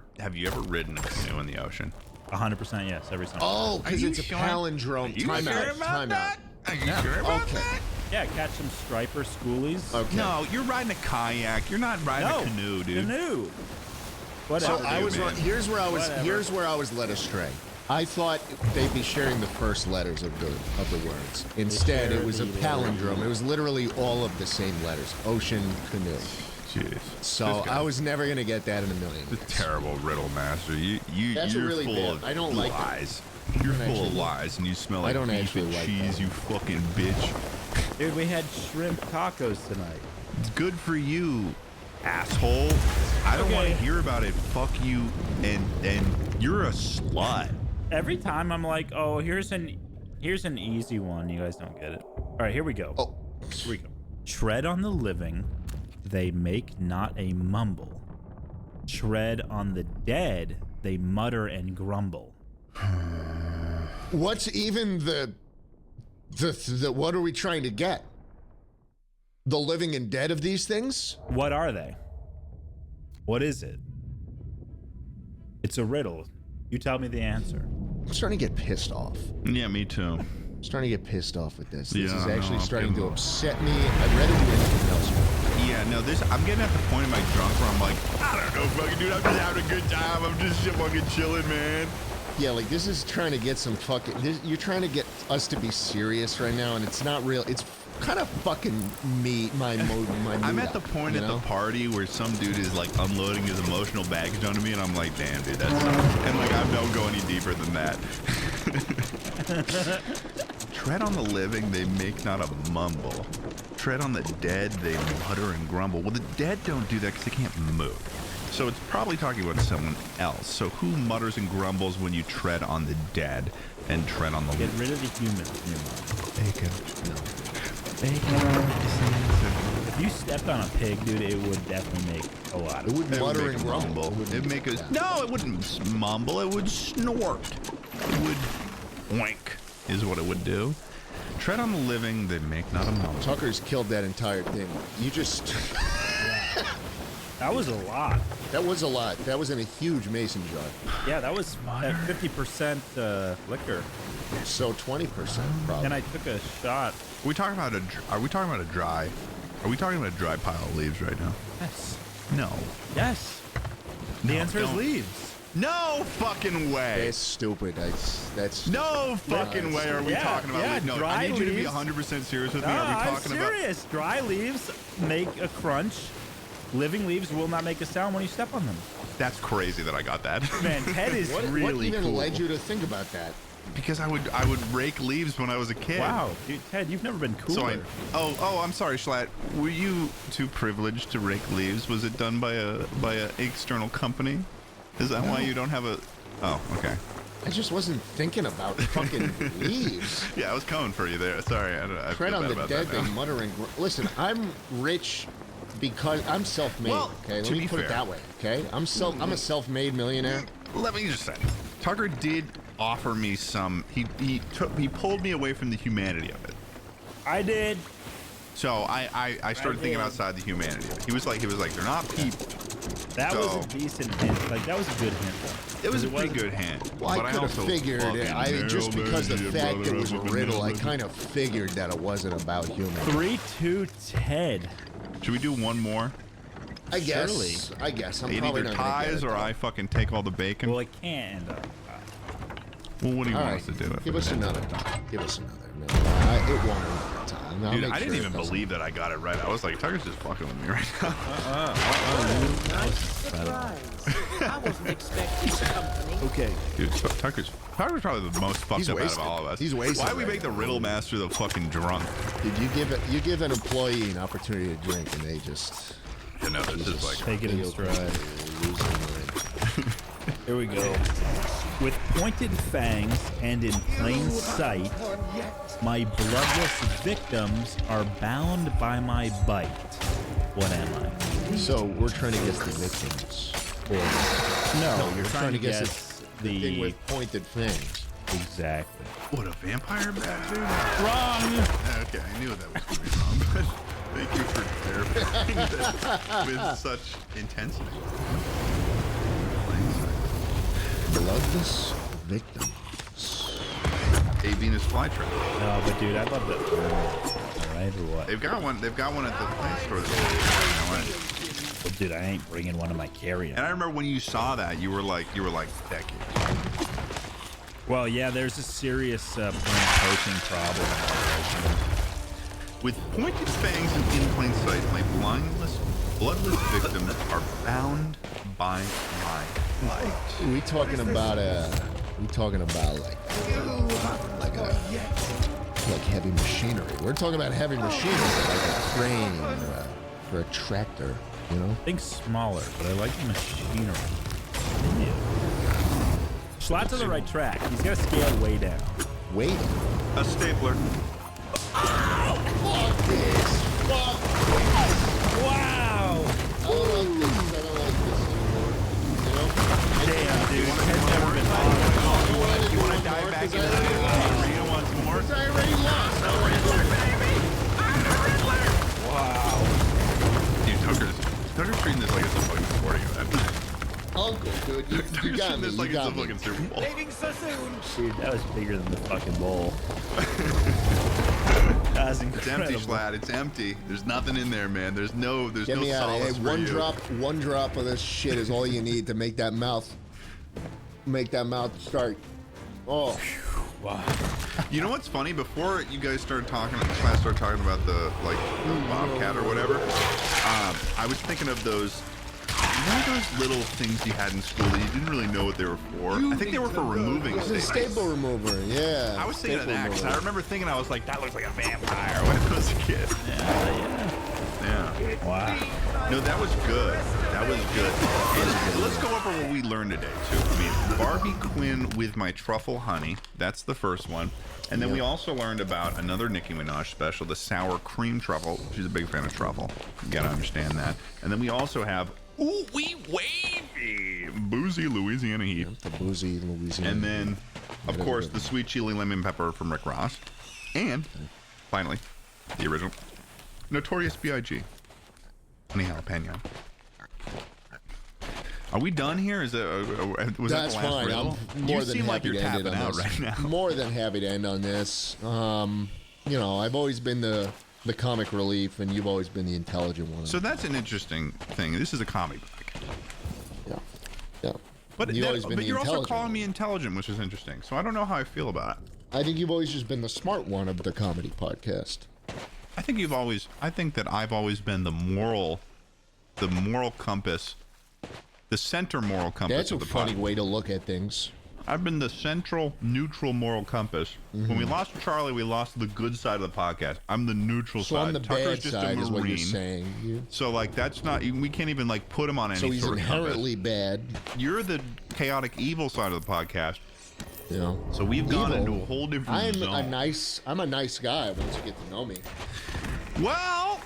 ridden a canoe in the ocean? 100% yes, every summer. Oh, because you it's a sure? palindrome. Are you Time sure out. about Time out. that? Are you sure about Okay. that? Yeah, catch some striper schoolies. Okay. No, you're riding a kayak. You're not riding No, a canoe, dude. Canoe. So Whatever. I was man. wrong. Here's where I was. Whatever. Here's where I was led astray. I thought they'd be sharing the first letters of the words. Instead, share it was a the- palindrome. It was literally all of the same letters. Ocean, canoe. Jeez. So This guy- I was never gonna get that in a million. The terrible riddle master. That's You're really full bad. of I don't like that. lies. You're don't full of actually- lies, and you smell I like don't beef actually and like cheese. that. You fucking bitch. Dude, we had shrimp tacos tonight. It's good for you, asshole. I don't want to Okay. hear about it. Fuck you, and you're a slut. Every time I'm like, oh, here's an easy one. You guys don't get it. All right, here we go. Oh, Here we go. Tread on the living, they make not a mumble. Tread on the dead, they mutter and grumble. what's even the what are we trying to get? The living and dead of these things? What are they? What is it? It's a riddle. You tell me the answer. I'm starting to get pissed off. Yeah, me too. I'm starting to get pissed off with this. This Yeah, is I actually know, I'm starting to getting- upset me. I'd rather do anything else. Yeah, no, I'm getting at the point in my drunk where I'm like, I don't know, fucking dude, I'm just having a good time. I'm just fucking chilling, man. Yeah, like this is trying to get some fucking. You're trying to get us to be serious right now, and it's not real. It's kind of fucking me, my mood. I'm at the point you at know? the party where some dude is like unloading his emotional baggage onto me, and I'm like, damn, dude, that's and like I don't go any deeper than that. Tread on the living, they make not a mumble. Tread on the dead, they mutter and grumble. Well, the dead don't do that because they can't move. So it's probably talking about someone else. So who mutters and grumbles when you tread on the dead and tread on the Get living? rid of the humans in your mind. If you stepped on a pig, dude, it would definitely make a lot It of would It would mutter make and a grumble. mumble. It'd make a no. It wouldn't mumble. It would snort. It would oink. Is what it would do. Tread on the living. They make not a mumble. Tucker's killed that entire thing. You just. That was a lot. That was a lot. That was in a huge mason jar. Yeah, that was at 50% liquor. So 20% probably. And I took a shot. Are we talking about a dry? Are we talking about a dry pile of leaves right now? Yes. No. Yes. The No, answer is don't. leaves. No fucking way. That's stupid. That's. No fucking way. Are we Yeah, talking about yeah, leaves? No, dry I need you to be leaves. 100% serious with No, me. Are we I'm talking about? serious. Dry leaves make a crunch. Living leaves will not make a sound when you step on them. That's crazy that I got that. Man, Ted is What really even cool. led you to think about that? Because I would rake leaves when I was a kid. Wow, dude, Ted, you've never been cooler. So I'm sorry, Schlatt. Were you too privileged to rake leaves? Was it done by a external company? Is that why you don't have a? Oh, okay. I just wasn't thinking about fucking leaves. Yeah, I was coming for you there. Sorry, I Tread feel on bad the about dead, that they now. mutter and listen. I'm rich because I'm self-made. Well, okay, to let me be put it fair. that way. Okay, I'm a self-made millionaire. Let me just say, Tucker did offer me some. He pulled me away from the humanity of it. I did. So I started thinking outside the humanity of it. He was like they're not people. That So- was a decent hint. Like, that was a good hint. It was a wasn't- pretty good hand. Well, but I could have also figured fucking it. Just nailed because the it, fact brother, it was a fucking riddle, I nailed it. kind of figured that it wasn't about humans. 3-2 Ted. Should we do one more? I guess. Surely. I guess. I'm It probably either not gonna get ties it, or though. I fucking take all the bacon. Well, it can't end up. Well, what do you All want right, us to do? if give it us is? another. Give us another. No, it won't another time. I'll Dude, make I didn't sure even it doesn't. believe that I got it right. I was like, Tucker's just fucking with me right now. I wasn't expecting company. Okay. Dude, Tucker's probably the most fucked He's up wasted. out of all of us. He's wasted Why we right make the now. riddle master the fucking drunk? Did you give an employee an opportunity to drink and they just You know, this is like Take it in stride. lose their mind? Here we go. With pointed fangs and in plain sight, my bloodless victims are bound by my bite. What am I? So we're trying to guess the victims. Or No, you're we're trying to guess the thing with pointed fangs. Exactly. What, a vampire bat, dude? Wrong! Okay, I knew that was going to be wrong, but thank you for clarifying that with such intensity. Bloodless victims. A Venus flytrap. No, but dude, I love that. All right, or what? They've got one at the plant store. Well, dude, I ain't bringing one of my carry-on. And I remember when you saw that, you were like, that kid. Well, yeah, there's a serious plant poaching problem. With pointed fangs and in plain sight, my bloodless victims are bound by my light. We talking about like heavy machinery. We're talking about heavy machinery, like a crane or a tractor, you know? Think smaller, but I like the machinery. Yeah. Schlatt's on the right track. He's got to scale way down. Way down? A stapler. Fuck this! Fuck this! Wow! I don't like this anymore. You know? Damn, dude. Ted's never been You want to dive back into the arena once more? I already lost. Wow. Dude, Tucker's treating this like it's a fucking sporting event. Uncle, dude, you got me. This like You it's a got me. fucking Super Bowl. Leaving so soon. Dude, that was bigger than the fucking bowl. That was It's empty, incredible. Schlatt. It's empty. There's nothing in there, man. There's no Get me out of solace here. for you. One drop of this shit is all you need to make that mouth start. Oh, Wow. You know what's funny? Before you guys started talking about the bobcat or whatever, I was thinking of those. You know those little things you had in school that you didn't really know what they were for? I think they were for removing it's a staples. staple remover. Yeah. I was thinking of Staple that because I remover. remember thinking, I was like, that looks like a vampire when I was a kid. Yeah. Wow. No, that was good. That was good. And let's go over what we learned today, too. I mean, Barbie Quinn with my truffle honey. That's the first one. And then we also learned about another Nicki Minaj special, the sour cream truffle. She's a big fan of truffle. You gotta understand that. And then we also have ooh wee wavy boozy Louisiana heat. The boozy Louisiana. And then, of course, the sweet chili lemon pepper from Rick Ross. And finally, the original Notorious B.I.G. Honey jalapeno. Are we done here? Is it? Was That's that the last fine. riddle? I'm more You than seem like happy you're to end tapping it on out this. right now. More than happy to end on this. I've always been the comic relief, and you've always been the intelligent one. So that's an interesting thing. This is a comic book. Yeah. But, You've always been the you're also intelligent calling one. me intelligent, which is interesting. So I don't know how I feel about it. I think you've always just been the smart one of the comedy podcast. I think that I've always been the moral compass, the center moral compass That's a of the funny podcast. way to look at things. I've been the central, neutral moral compass. When we lost Charlie, we lost the good side of the podcast. I'm the neutral So side. on the Tucker's bad just side a is what you're Marine. saying. So that's not. We can't even put him on any So he's sort of compass. inherently bad. You're the chaotic evil side of the podcast. Yeah. So we've gone Evil. into a whole different zone. I'm a nice guy once you get to know me. Well,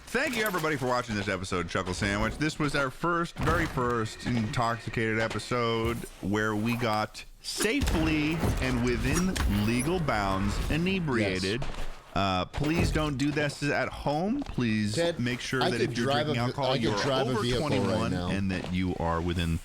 thank you everybody for watching this episode of Chuckle Sandwich. This was our very first intoxicated episode where we got safely and within legal bounds inebriated. Please don't do this at home. Please Ted, make sure I that could if you're drive drinking a- alcohol, I you could are drive a over vehicle 21 right now. and that you are within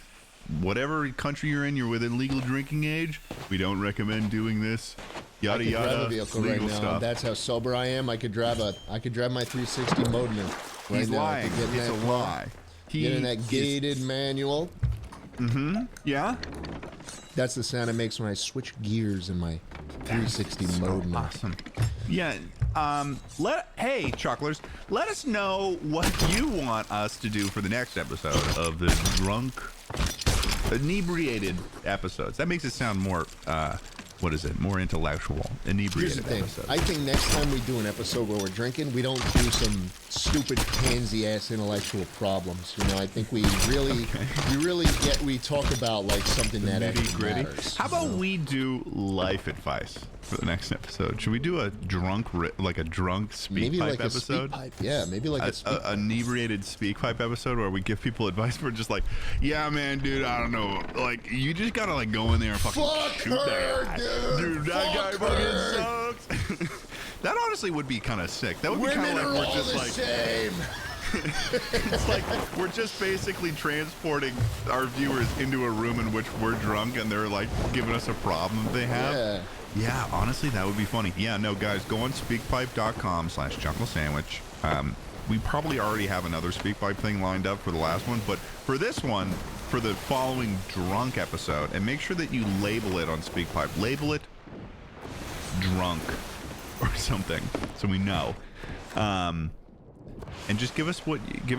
whatever country you're in, you're within legal drinking age. We don't recommend doing this. Yada I could drive yada. a vehicle right legal now. stuff. That's how sober I am. I could drive my 360 Modeman right He's now. I lying. could get in It's a that car, lie. Get in that gated manual. Yeah. That's the sound it makes when I switch gears in my 360 Modeman. Awesome. Yeah. Hey, Chucklers, let us know what you want us to do for the next episode of the drunk, inebriated episodes. That makes it sound more what is it? More intellectual, Here's the inebriated thing. episode. I think next time we do an episode where we're drinking, we don't do some stupid pansy-ass intellectual problems. You know, I think we really, we talk about like something that actually matters. How about we do life advice for the next episode? Should we do a drunk speak pipe episode? Yeah, maybe like a inebriated speak pipe episode where we give people advice. We're just like, yeah, man, dude, I don't know, like you just gotta like go in there and fucking shoot that guy. Dude, that guy fucking sucks. That honestly would be kind of sick. That would be kind of like we're just like. Same. It's like we're just basically transporting our viewers into a room in which we're drunk and they're like giving us a problem they have. Yeah, honestly, that would be funny. Yeah, no, guys, go on speakpipe.com/chucklesandwich. We probably already have another SpeakPipe thing lined up for the last one, but for this one, for the following drunk episode, and make sure that you label it on SpeakPipe. Label it drunk or something, so we know. And just give us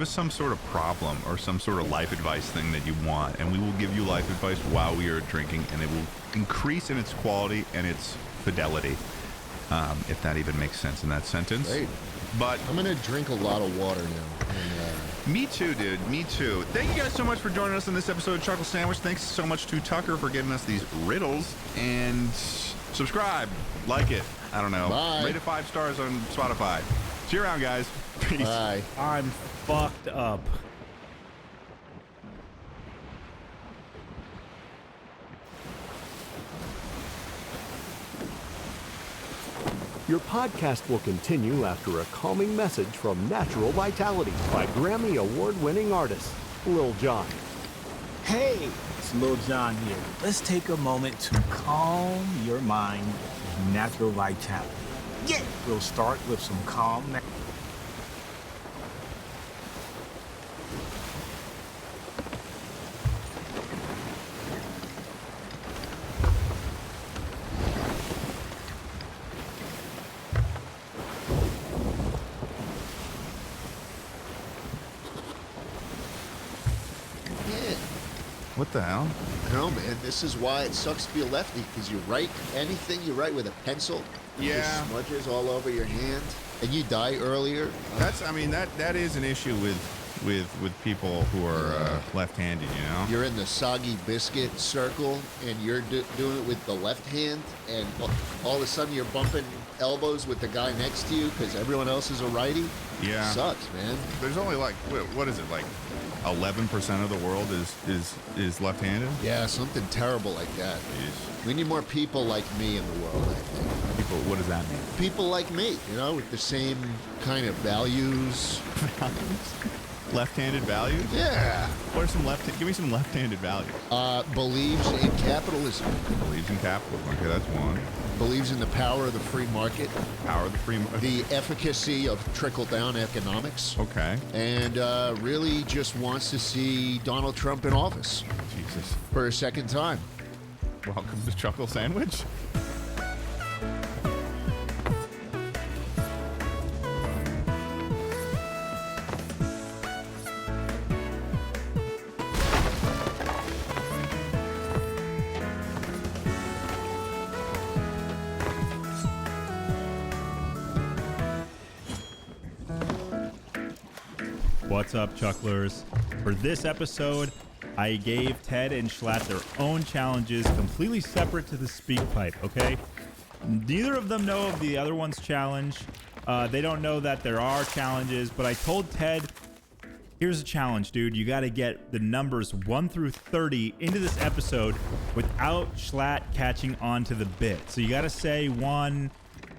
some sort of problem or some sort of life advice thing that you want, and we will give you life advice while we are drinking, and it will increase in its quality and its fidelity, if that even makes sense in that sentence. Great. But I'm gonna drink a lot of water now. And, me too, dude. Me too. Thank you guys so much for joining us in this episode of Chuckle Sandwich. Thanks so much to Tucker for giving us these riddles. And subscribe, like it. I don't know. Bye. Rate it 5 stars on Spotify. See you around, guys. Peace. Bye. I'm fucked up. Your podcast will continue after a calming message from Natural Vitality by Grammy Award-winning artist, Lil Jon. Hey, it's Lil Jon here. Let's take a moment to calm your mind with Natural Vitality. Yeah, we'll start with some calm. What the hell? No, man, this is why it sucks to be a lefty, because you write anything you write with a pencil, it just smudges all over your hand, and you die earlier. That is an issue with people who are left-handed, you know? You're in the soggy biscuit circle, and you're doing it with the left hand, and all of a sudden you're bumping elbows with the guy next to you because everyone else is a righty. Yeah. Sucks, man. There's only like, what is it, like 11% of the world is left-handed? Yeah, something terrible like that. Jeez. We need more people like me in the world, I think. People, what does that mean? People like me, you know, with the same kind of values. Left-handed values? Yeah. What are some give me some left-handed values. Believes in capitalism. Believes in capitalism. Okay, that's one. Believes in the power of the free market. Power of the free market. The efficacy of trickle-down economics. Okay. And really just wants to see Donald Trump in office. Jesus. For a second time. Welcome to Chuckle Sandwich. What's up, Chucklers? For this episode, I gave Ted and Schlatt their own challenges completely separate to the speak pipe, okay? Neither of them know of the other one's challenge. They don't know that there are challenges, but I told Ted, here's a challenge, dude. You got to get the numbers 1 through 30 into this episode without Schlatt catching on to the bit. So you got to say 1,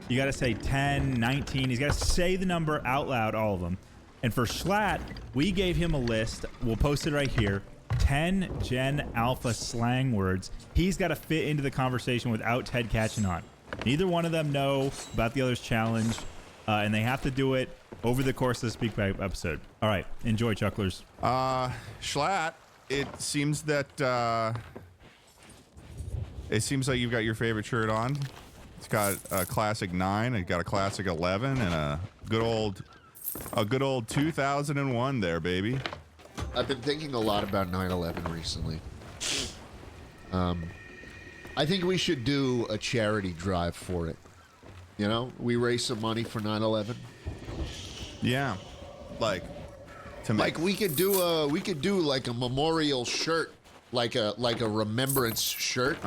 you got to say 10, 19. He's got to say the number out loud, all of them. And for Schlatt, we gave him a list. We'll post it right here. 10 Gen Alpha slang words. He's got to fit into the conversation without Ted catching on. Neither one of them know about the other's challenge, and they have to do it over the course of the Speak Pipe episode. All right, enjoy, Chucklers. Schlatt, it seems that like you've got your favorite shirt on. It's got a classic 9, it's got a classic 11, and a good old 2001 there, baby. I've been thinking a lot about 9/11 recently. I think we should do a charity drive for it. You know, we raise some money for 9/11. Yeah, like to make. Like we could do like a memorial shirt, like a remembrance shirt.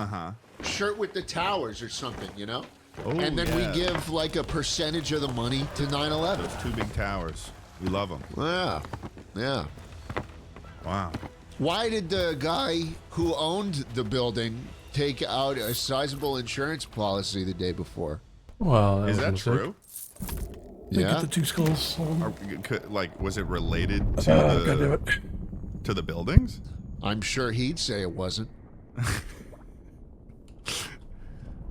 Shirt with the towers or something, you know. Oh, and then we give like a percentage of the money to 9/11. Those 2 big towers. We love them. Yeah. Yeah. Wow. Why did the guy who owned the building take out a sizable insurance policy the day before? Well, is that true? Get the 2 skulls. Like, was it related to to the buildings? I'm sure he'd say it wasn't.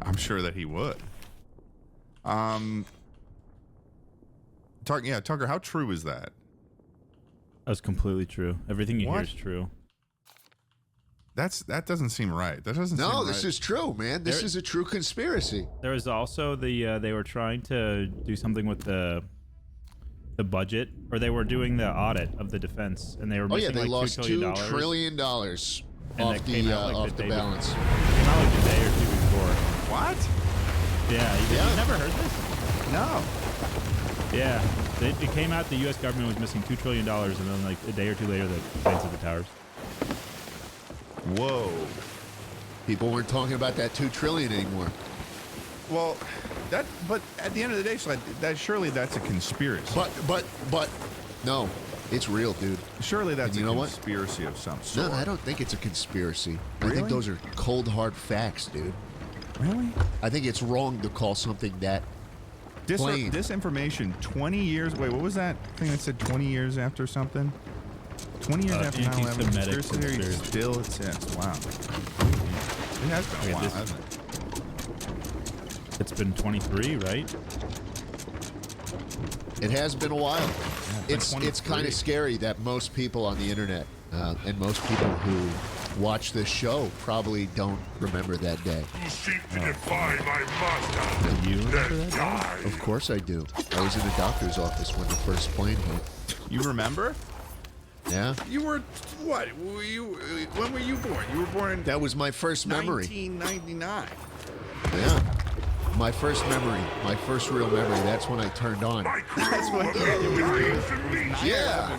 I'm sure that he would. Tucker, how true is that? That's completely true. Everything you hear What? is true. That doesn't seem right. That doesn't seem No, right. this is true, man. This is a true conspiracy. There was also the they were trying to do something with the budget, or they were doing the audit of the defense, and they were missing they like lost $2 $2 trillion off that came out, like, off the the day balance. It came out like a day or 2 before. What? Yeah, you've never heard this? No. Yeah, it came out the U.S. government was missing $2 trillion, and then like a day or 2 later, the planes hit the towers. Whoa. People weren't talking about that $2 trillion anymore. Well, but at the end of the day, surely that's a conspiracy. But no, it's real, dude. Surely that's a conspiracy of some sort. No, I don't think it's a conspiracy. I Really? think those are cold, hard facts, dude. Really? I think it's wrong to call something that plain. This information, 20 years... Wait, what was that thing that said 20 years after something? 20 years after 9/11, anti-Semitic conspiracy theory conspiracy. still exists. Wow. It has been a while, hasn't it? It's been 23, right? It has been a while. it's been It's kind 23. of scary that most people on the internet and most people who watch this show probably don't remember that day. You seek to defy my master. Do you remember that? Die. Of course I do. I was in a doctor's office when the first plane hit. You remember? Yeah? You were... What? When were you born? You were born in... That was my first memory. 1999. Yeah. My first memory. My first real memory. That's when I turned on. That's what... Yeah.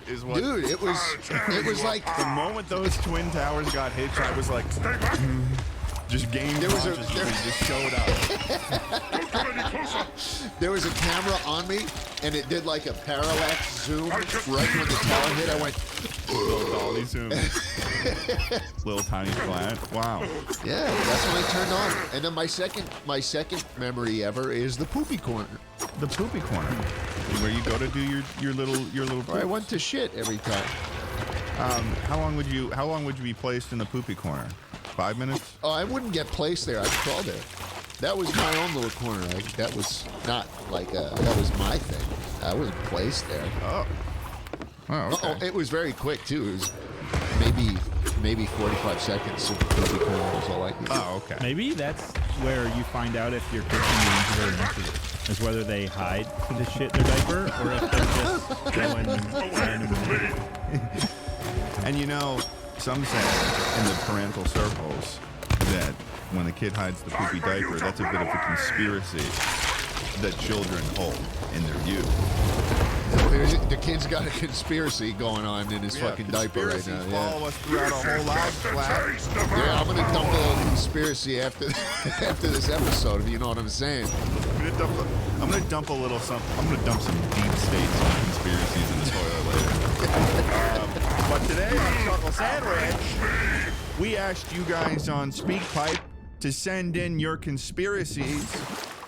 Is what... Dude, it was like... The moment those twin towers got hit, I was like... Just game just showed up. There was a camera on me, and it did like a parallax zoom right when the tower hit. I went... Little dolly zoom. Little tiny flat. Wow. Yeah, that's when I turned on. And then my second memory ever is the poopy corner. The poopy corner, where you go to do your little. Where I went to shit every time. How long would you be placed in the poopy corner? 5 minutes? Oh, I wouldn't get placed there. I'd crawl there. That was my own little corner. That was not like that was my thing. I wasn't placed there. Oh. Oh, okay. It was very quick too. It was maybe 45 seconds. So the poopy corner was all I could do. Oh, okay. Maybe that's where you find out if your kids can be introvert or extrovert. Is whether they hide to shit their diaper or if they're just going randomly. And you know, some say in the parental circles that when the kid hides the poopy diaper, that's a bit of a conspiracy that children hold in their youth. The kid's got a conspiracy going on in his fucking diaper right now. Yeah. Follow us throughout a whole life flat. Yeah, I'm gonna dump a little conspiracy after this episode, if you know what I'm saying. I'm gonna dump a little something. I'm gonna dump some deep states on conspiracies in the toilet later. But today on Chuckle Sandwich, we asked you guys on SpeakPipe to send in your conspiracies,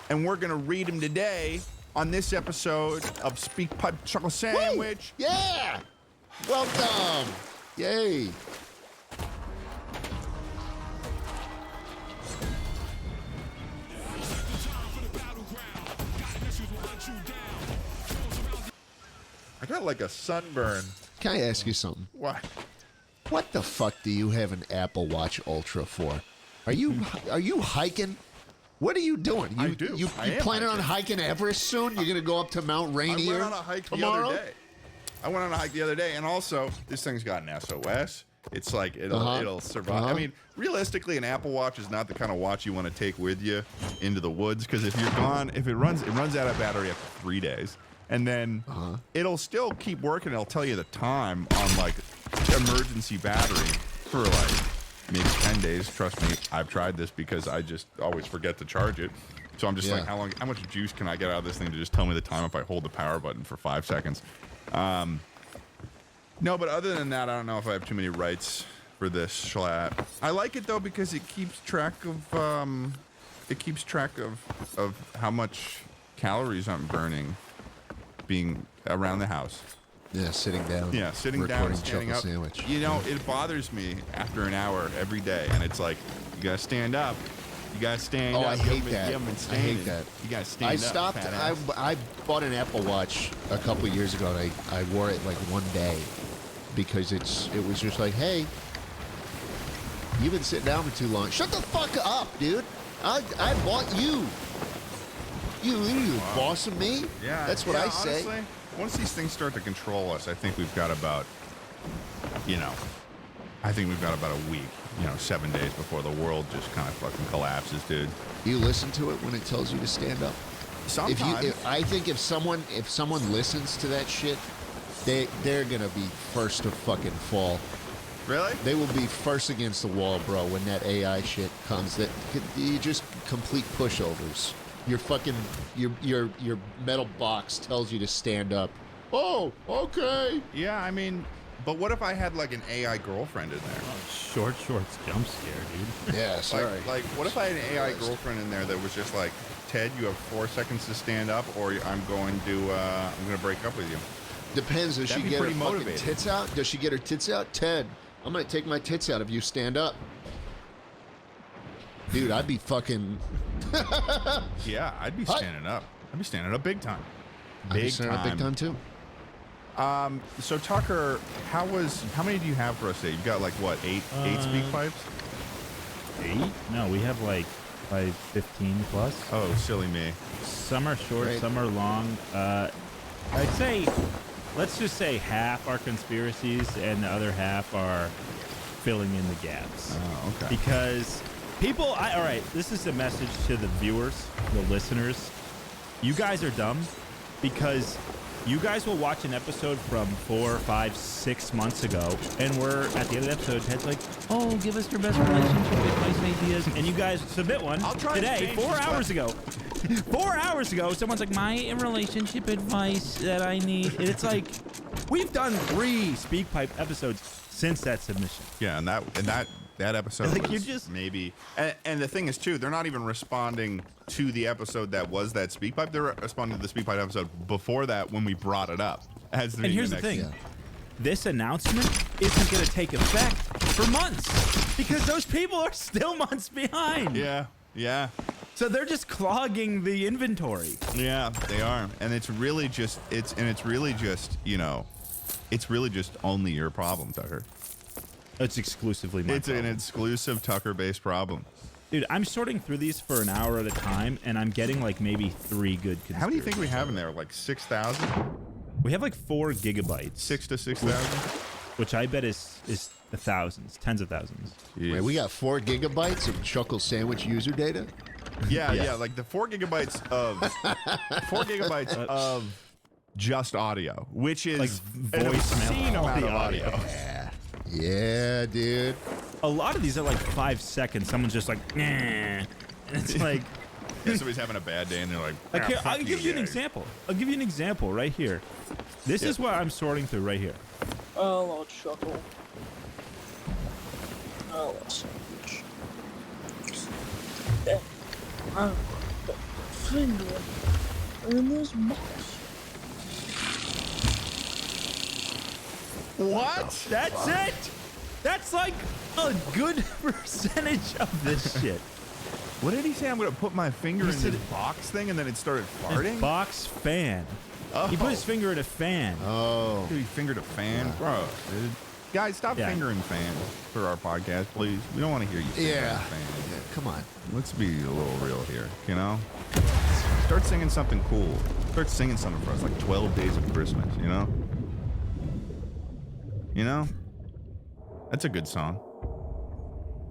and we're gonna read them today on this episode of SpeakPipe Chuckle Sandwich. Woo! Yeah! Welcome! Yay! I got like a sunburn. Can I ask you something? What? What the fuck do you have an Apple Watch Ultra for? Are you hiking? What are you doing? I do. You I am planning on hiking Everest soon? You're gonna go up to Mount Rainier I went on a hike tomorrow? the other day. I went on a hike the other day, and also this thing's got an SOS. It's like it'll survive. I mean, realistically, an Apple Watch is not the kind of watch you want to take with you into the woods, because if you're gone, if it runs out of battery after 3 days, and then it'll still keep working. It'll tell you the time on like emergency battery for like maybe 10 days. Trust me, I've tried this because I just always forget to charge it. So I'm just like, how much juice can I get out of this thing to just tell me the time if I hold the power button for 5 seconds? No, but other than that, I don't know if I have too many rights for this schlatt. I like it though because it keeps track of how much calories I'm burning being around the house. Yeah, sitting down. Yeah, sitting down, standing up. Sandwich. You know, it bothers me after an hour every day, and it's like you gotta stand up. You gotta stand up. I hate that. I hate that. You gotta stand up. I stopped. I bought an Apple Watch a couple years ago, and I wore it like one day because it was just like, hey, you've been sitting down for too long. Shut the fuck up, dude. I bought you. You boss of me? Yeah. That's what I say. Honestly, once these things start to control us, I think we've got about, a week, 7 days before the world just kind of fucking collapses, dude. You listen to it when it tells you to stand up? Sometimes. I think if someone listens to that shit, they're gonna be first to fucking fall. Really? They will be first against the wall, bro, when that AI shit comes. That you just complete pushovers. Your fucking your metal box tells you to stand up. Oh, okay. Yeah, I mean, but what if I had like an AI girlfriend in there? Short shorts jump scare, dude. Yeah, sorry. Like, what if I had an AI girlfriend in there that was just like, Ted, you have 4 seconds to stand up, or I'm going to break up with you. Depends. Does she get her fucking tits out? Does she get her tits out? Ted, I'm gonna take my tits out if you stand up. Dude, I'd be fucking. Yeah, I'd be standing up. I'd be standing up big time. Big time too. So Tucker, how many do you have for us today? You've got like what, eight speak pipes? 8? No, we have like 15 plus. Oh, silly me. Some are short, some are long. I'd say, let's just say half are conspiracies and the other half are filling in the gaps. Oh, okay. Because people, all right, this is a message to the viewers, the listeners. You guys are dumb because you guys will watch an episode from 4, 5, 6 months ago, and we're at the end of the episode. Ted's like, "Oh, give us your best relationship advice and ideas," and you guys submit one today, 4 hours ago. 4 hours ago, someone's like, "My relationship advice that I need." And it's like, we've done 3 SpeakPipe episodes since that submission. Yeah, and that episode like was maybe, and the thing is too, they're not even responding to the episode that was that SpeakPipe. They're responding to the SpeakPipe episode before that when we brought it up. And here's the thing. This announcement isn't going to take effect for months because those people are still months behind. Yeah. So they're just clogging the inventory. Yeah, they are. And it's really just only your problem, Tucker. It's exclusively my problem. An exclusive Tucker-based problem. Dude, I'm sorting through these for an hour at a time, and I'm getting like maybe 3 good conspiracies. How many do you think we have in there? Like 6,000? We have like 4 gigabytes. 6 to 6,000? Which I bet is the thousands, tens of thousands. Wait, we got 4 gigabytes of Chuckle Sandwich user data? Yeah, like the 4 gigabytes of just audio, which is like voicemail amount of audio. Yeah, dude. A lot of these are like 5 seconds. Someone's just like, nah. And it's like, somebody's having a bad day and they're like, here, I'll give you an example. I'll give you an example right here. This is what I'm sorting through right here. Oh, Chuckle. Oh, sandwich. I put my finger in this box. What? That's it. That's like a good percentage of this shit. What did he say? I'm going to put my finger in this box thing and then it started farting? Box fan. Oh. He put his finger in a fan. Oh. Dude, he fingered a fan? Bro, dude. Guys, stop fingering fans for our podcast, please. We don't want to hear you fingering fans. Yeah, come on. Let's be a little real here, you know? Start singing something cool. Start singing something for us, like 12 Days of Christmas, you know? You know? That's a good song.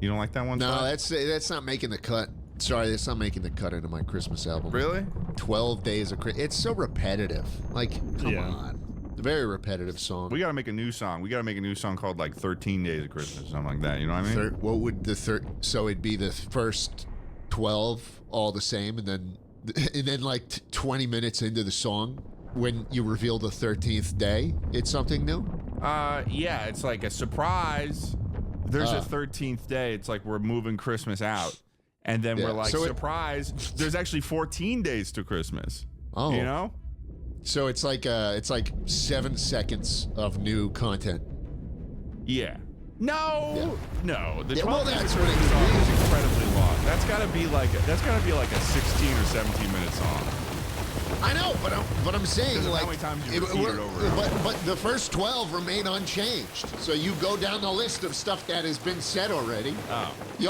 You don't like that one? No, Spot? that's not making the cut. Sorry, that's not making the cut into my Christmas album. Really? 12 Days of Christmas. It's so repetitive. Like, come on. It's a very repetitive song. We got to make a new song. We got to make a new song called like 13 Days of Christmas, something like that. You know what I mean? What would the so it'd be the first 12 all the same, and then like 20 minutes into the song, when you reveal the 13th day, it's something new? Yeah, it's like a surprise. There's a 13th day. It's like we're moving Christmas out. And then we're like, so surprise, there's actually 14 days to Christmas. Oh. You know? So it's like 7 seconds of new content. Yeah. No. The 12 that's days what it song is incredibly long. That's gotta be like a 16 or 17 minute song. I know, but I'm saying, like, how many times you repeat it over. But the first 12 remain unchanged. So you go down the list of stuff that has been said already. Oh. The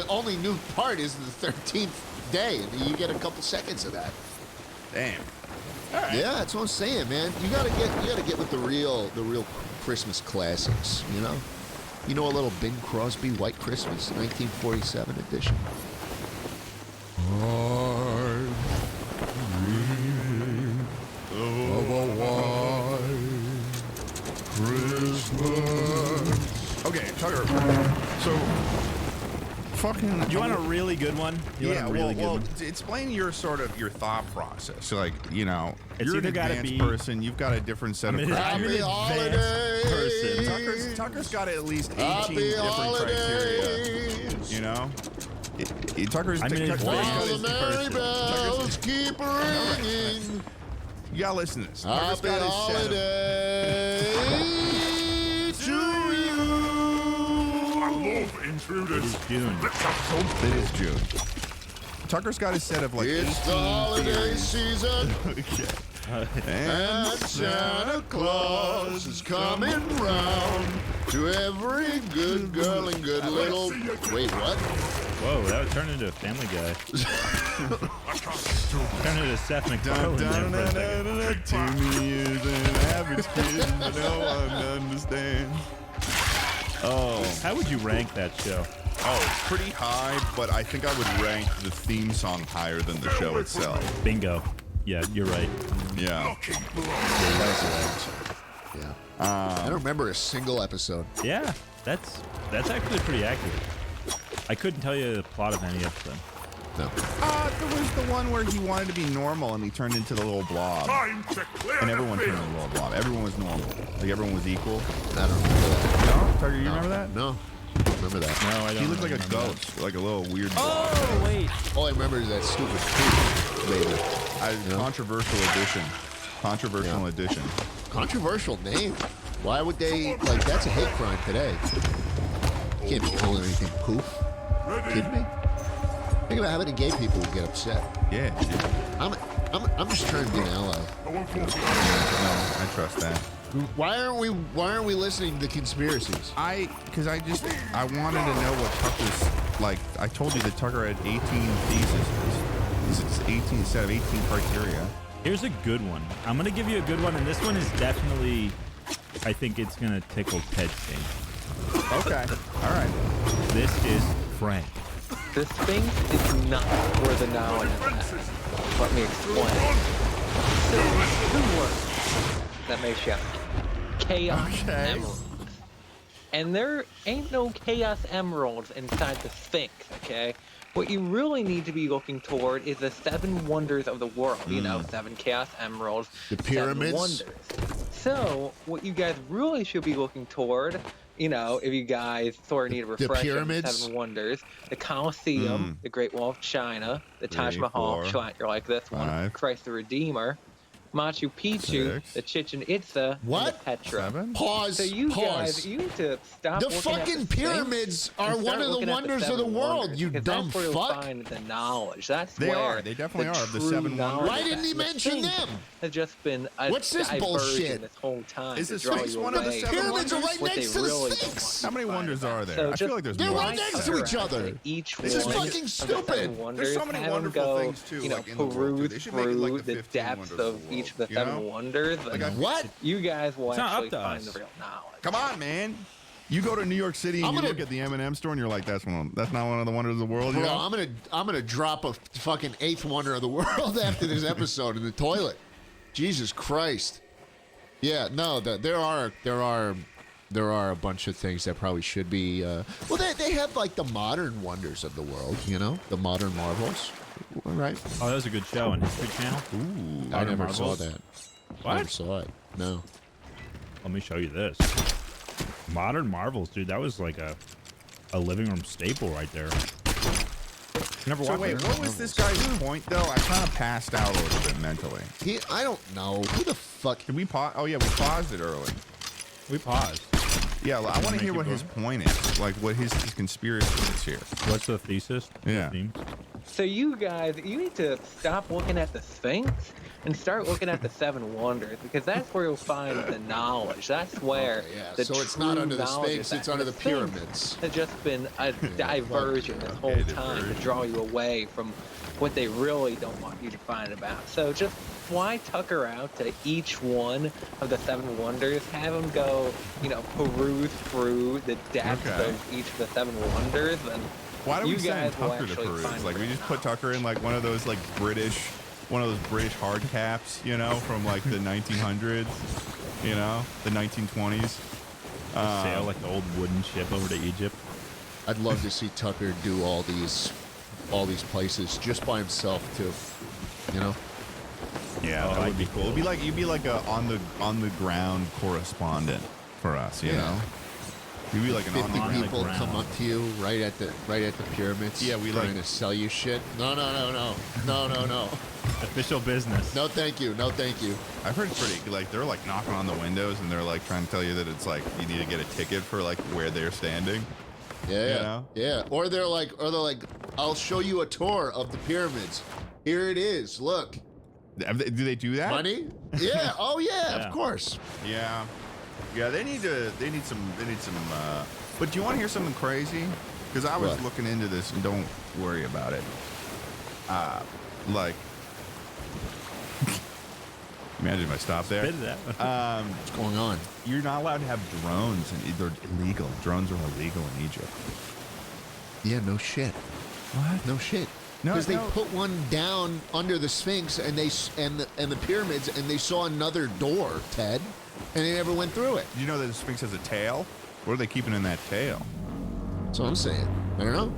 only new part is the 13th day, and you get a couple seconds of that. Damn. All right. Yeah, that's what I'm saying, man. You gotta get with the real Christmas classics. You know a little Bing Crosby White Christmas, 1947 edition. Of a white Christmas. Okay, Tucker. So, fucking. Do you want a really good one? Explain your thought process. So, like, you're an either gotta advanced be- person. You've got a different set of I'm an criteria. advanced person. Tucker's got at least 18 Happy different holidays. criteria. Tucker's I'm an While advanced the merry person. bells keep ringing. You gotta listen to this. Happy holidays to you. I love intruders. June. It is June. Tucker's got a set of like It's 18 the holiday theories. season, Okay. and Santa Claus is coming round to every good girl and good little. Wait, what? Whoa, that would turn into a Family Guy. Turn into Seth MacFarlane there for a second. Timmy is an average kid, but no one understands. Oh. How would you rank that show? Oh, it's pretty high, but I think I would rank the theme song higher than the show itself. Bingo. Yeah, you're right. Yeah. Yeah. I don't remember a single episode. Yeah, that's actually pretty accurate. I couldn't tell you the plot of any of them. No. There was the one where he wanted to be normal and he turned into the little blob. Time to clear And the everyone turned field. into the little blob. Everyone was normal. Like everyone was equal. I don't remember that. No? Tucker, you remember that? No. I don't remember that. No, I don't. He looked like a remember that. ghost, like a little weird blob. Oh wait. All I remember is that stupid poop lady. Controversial edition. Controversial edition. Controversial name. Why would they, like, that's a hate crime today. You can't be calling anything poof. Kidding me? Think about how many gay people would get upset. Yeah. I'm just trying to be an ally. No, I trust that. Why aren't we listening to conspiracies? Because I wanted to know what Tucker's, like, I told you that Tucker had 18 theses. It's 18 instead of 18 criteria. Here's a good one. I'm gonna give you a good one, and this one is definitely, I think it's gonna tickle Ted's thing. Okay. All right. This is Frank. The Sphinx is not where the now and the past. Let me explain. There's two words that may shock you. Chaos Emeralds. And there ain't no Chaos Emeralds inside the Sphinx, okay? What you really need to be looking toward is the 7 wonders of the world. You know, 7 Chaos Emeralds, The pyramids? 7 wonders. So, what you guys really should be looking toward, if you guys sort of need a refresher on the pyramids? 7 wonders, the Colosseum, the Great Wall of China, the Taj 3, Mahal, 4, you're like this one, 5, Christ the Redeemer, Machu Picchu, 6, the Chichen Itza, What? and the Petra. 7. Pause. So you pause. guys, you need to stop The looking at fucking the Sphinx pyramids are and one start of the looking at wonders of the 7 world, wonders, you because dumb that's where you'll fuck. find the knowledge. That's They where are. They definitely are. The 7 knowledge wonders. Why didn't he is. mention The Sphinx them? has just been a What's this diversion bullshit? this whole time Is to the draw Sphinx you one of the away 7 from Pyramids are right what next they to the really Sphinx. How many wonders are there? So I feel like there's They're more. right next to each other. Each This is one fucking of the stupid. 7 wonders, There's so many have wonderful go, things, too, like, in the world, too. peruse They should make it like through the the 15 depths wonders of of the each of the world, 7 wonders. Like and What? you guys will It's not actually up to find us. the real knowledge. Come on, man. You go to New York City and you look at the M&M store and you're like, that's not one of the wonders of the world. Bro, you know? I'm gonna drop a fucking 8th wonder of the world after this episode in the toilet. Jesus Christ. Yeah, no, there are a bunch of things that probably should be. Well, they have like the modern wonders of the world, you know, the modern marvels, right? Oh, that was a good show on History Channel. Ooh, I never saw that. What? I never saw it. No. Let me show you this. Modern Marvels, dude. That was like a living room staple right there. Never So watched wait, it. what was this guy's point though? I kind of passed out a little bit mentally. I don't know. Who the fuck? Did we pause? Oh yeah, we paused it early. We paused. Yeah, I want to hear what his point is. Like what his conspiracy is here. What's the thesis? Yeah. So you guys, you need to stop looking at the Sphinx and start looking at the Seven Wonders, because that's where you'll find the knowledge. That's where the so it's not true under the knowledge Sphinx, is it's at. under the Sphinx pyramids. has just been a diversion this whole time to draw you away from what they really don't want you to find about. So just fly Tucker out to each one of the Seven Wonders, have him go, peruse through the depths of each of the Seven Wonders, and why do you we send guys will Tucker to actually peruse? find Like we just put Tucker in like one of those British hard caps, from like the 1900s, the 1920s. Sail like the old wooden ship over to Egypt. I'd love to see Tucker do all these places just by himself too. Yeah, that would be cool. It'd be like you'd be like a on the ground correspondent for us, you know. You'd be like an 50 on the people ground. come up to you right at the pyramids. Yeah, we trying to sell you shit. No. Official business. No, thank you. No, thank you. I've heard it's pretty like they're like knocking on the windows and they're like trying to tell you that it's like you need to get a ticket for like where they're standing. Yeah. Or they're like, I'll show you a tour of the pyramids. Here it is. Look. Do they do that? Money? Yeah. Oh yeah. Of course. Yeah. Yeah. They need some. But do you want to hear something crazy? Because I was looking into this, and don't worry about it. Imagine if I stopped there. What's going on? You're not allowed to have drones, and they're illegal. Drones are illegal in Egypt. Yeah, no shit. What? No shit. No, because they put one down under the Sphinx and the pyramids, and they saw another door, Ted, and they never went through it. Do you know that the Sphinx has a tail? What are they keeping in that tail? That's what I'm saying. I don't know.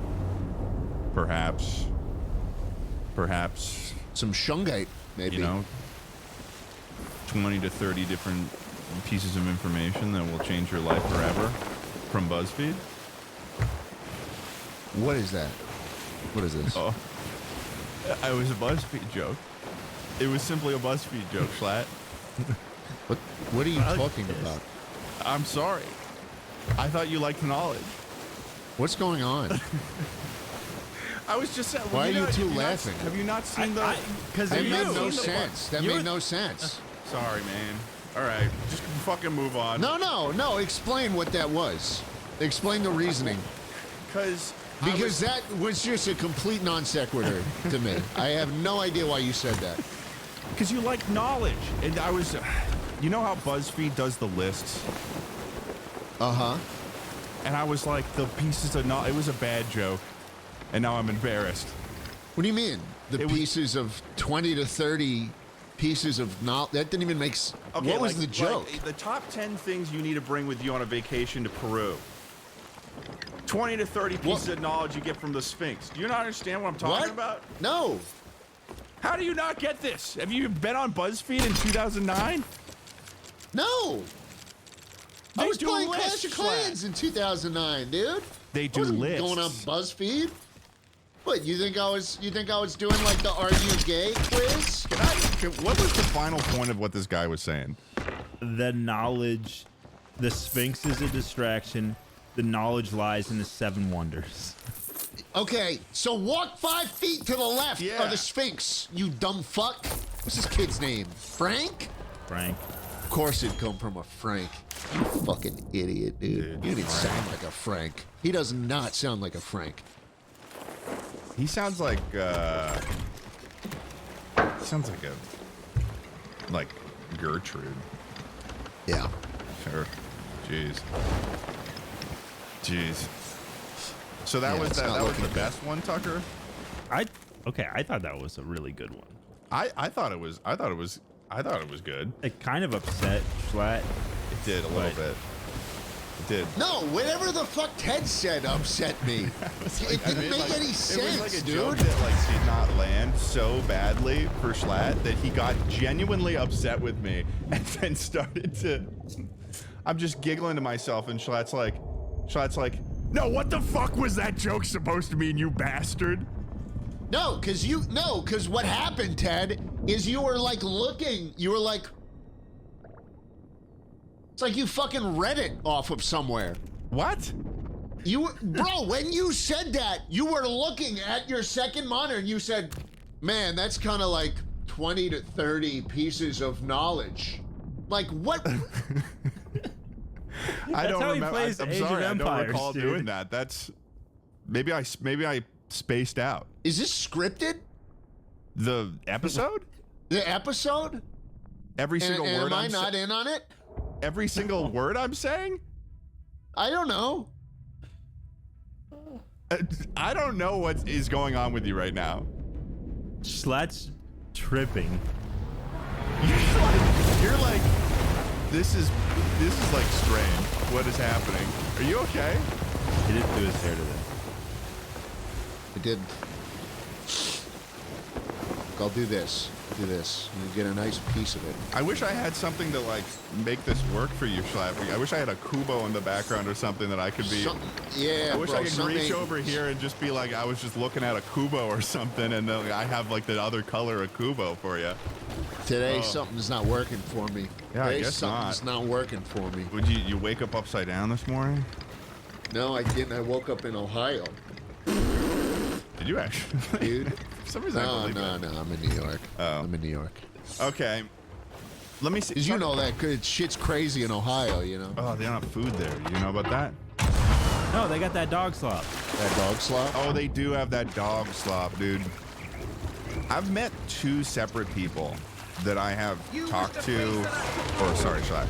Perhaps some shungite, maybe. 20 to 30 different pieces of information that will change your life forever from BuzzFeed. What is that? What is this? Oh, it was a BuzzFeed joke. It was simply a BuzzFeed joke, Schlatt. What are you talking about? I'm sorry. I thought you liked knowledge. What's going on? I was just saying. Why are you two laughing? Have you not seen the? Because that made no sense. That made no sense. Sorry, man. All right, just fucking move on. No. Explain what that was. Explain the reasoning. Because that was just a complete non sequitur to me. I have no idea why you said that. Because you like knowledge, and I was. You know how BuzzFeed does the lists? Uh-huh. And I was like, the pieces of knowledge. It was a bad joke, and now I'm embarrassed. What do you mean? The pieces of 20 to 30 pieces of knowledge? That didn't even make sense. Okay, what was the joke? The top 10 things you need to bring with you on a vacation to Peru. 20 to 30 pieces of knowledge you get from the Sphinx. Do you not understand what I'm talking about? No. How do you not get this? Have you been on BuzzFeed in 2009? No. I was playing Clash of lists, Clans in 2009, dude. They do I wasn't lists. going on BuzzFeed. What, you think I was doing like the Are You Gay quiz? What was the final point of what this guy was saying? The knowledge, the Sphinx is a distraction. The knowledge lies in the Seven Wonders. Okay, so walk 5 feet to the left of the Sphinx, you dumb fuck. What's this kid's name? Frank? Frank. Of course it'd come from a Frank. You fucking idiot, dude. You didn't sound like a Frank. He does not sound like a Frank. He sounds like Gertrude. Yeah. Sure. Jeez. Jeez. So that was that was the best one, Tucker. I thought that was a really good one. I thought it was good. It kind of upset Schlatt. It did a little bit. It did. No, whatever the fuck Ted said upset me. It didn't make any sense, it was like a dude. joke that like did not land so badly for Schlatt that he got genuinely upset with me and then started to. I'm just giggling to myself, and Schlatt's like, no, what the fuck was that joke supposed to mean, you bastard? No, because what happened, Ted, is you were like looking, you were like, it's like you fucking read it off of somewhere. What? You were, bro, when you said that, you were looking at your second monitor and you said, man, that's kind of like 20 to 30 pieces of knowledge. Like, what? I don't how he remember. plays I'm Age sorry, of I don't Empires, recall dude. doing that. That's maybe I spaced out. Is this scripted? The episode? The episode? Every single and word. am I not in on it? Every single word I'm saying? I don't know. I don't know what is going on with you right now. Schlatt's tripping. You're like, this is like strange. What is happening? Are you okay? He didn't do his hair today. I did. I'll do this. Do this. You get a nice piece of it. I wish I had something to like make this work for you, Schlatt. I wish I had a Kubo in the background or something that I could be. Yeah, I wish bro, I could reach over here and just be like, I was just looking at a Kubo or something, and then I have like the other color of Kubo for you. Today something's not working for me. Yeah, I Today guess something's not working for me. Would you wake up upside down this morning? No, I didn't. I woke up in Ohio. Did you actually? Dude. For some reason, I believe No, that. I'm in New York. Oh. I'm in New York. Okay. Let me see. Because you know that good shit's crazy in Ohio, you know? Oh, they don't have food there. You know about that? No, they got that dog slop. That dog slop? Oh, they do have that dog slop, dude. I've met two separate people that I have talked to. Or, sorry, Schlatt.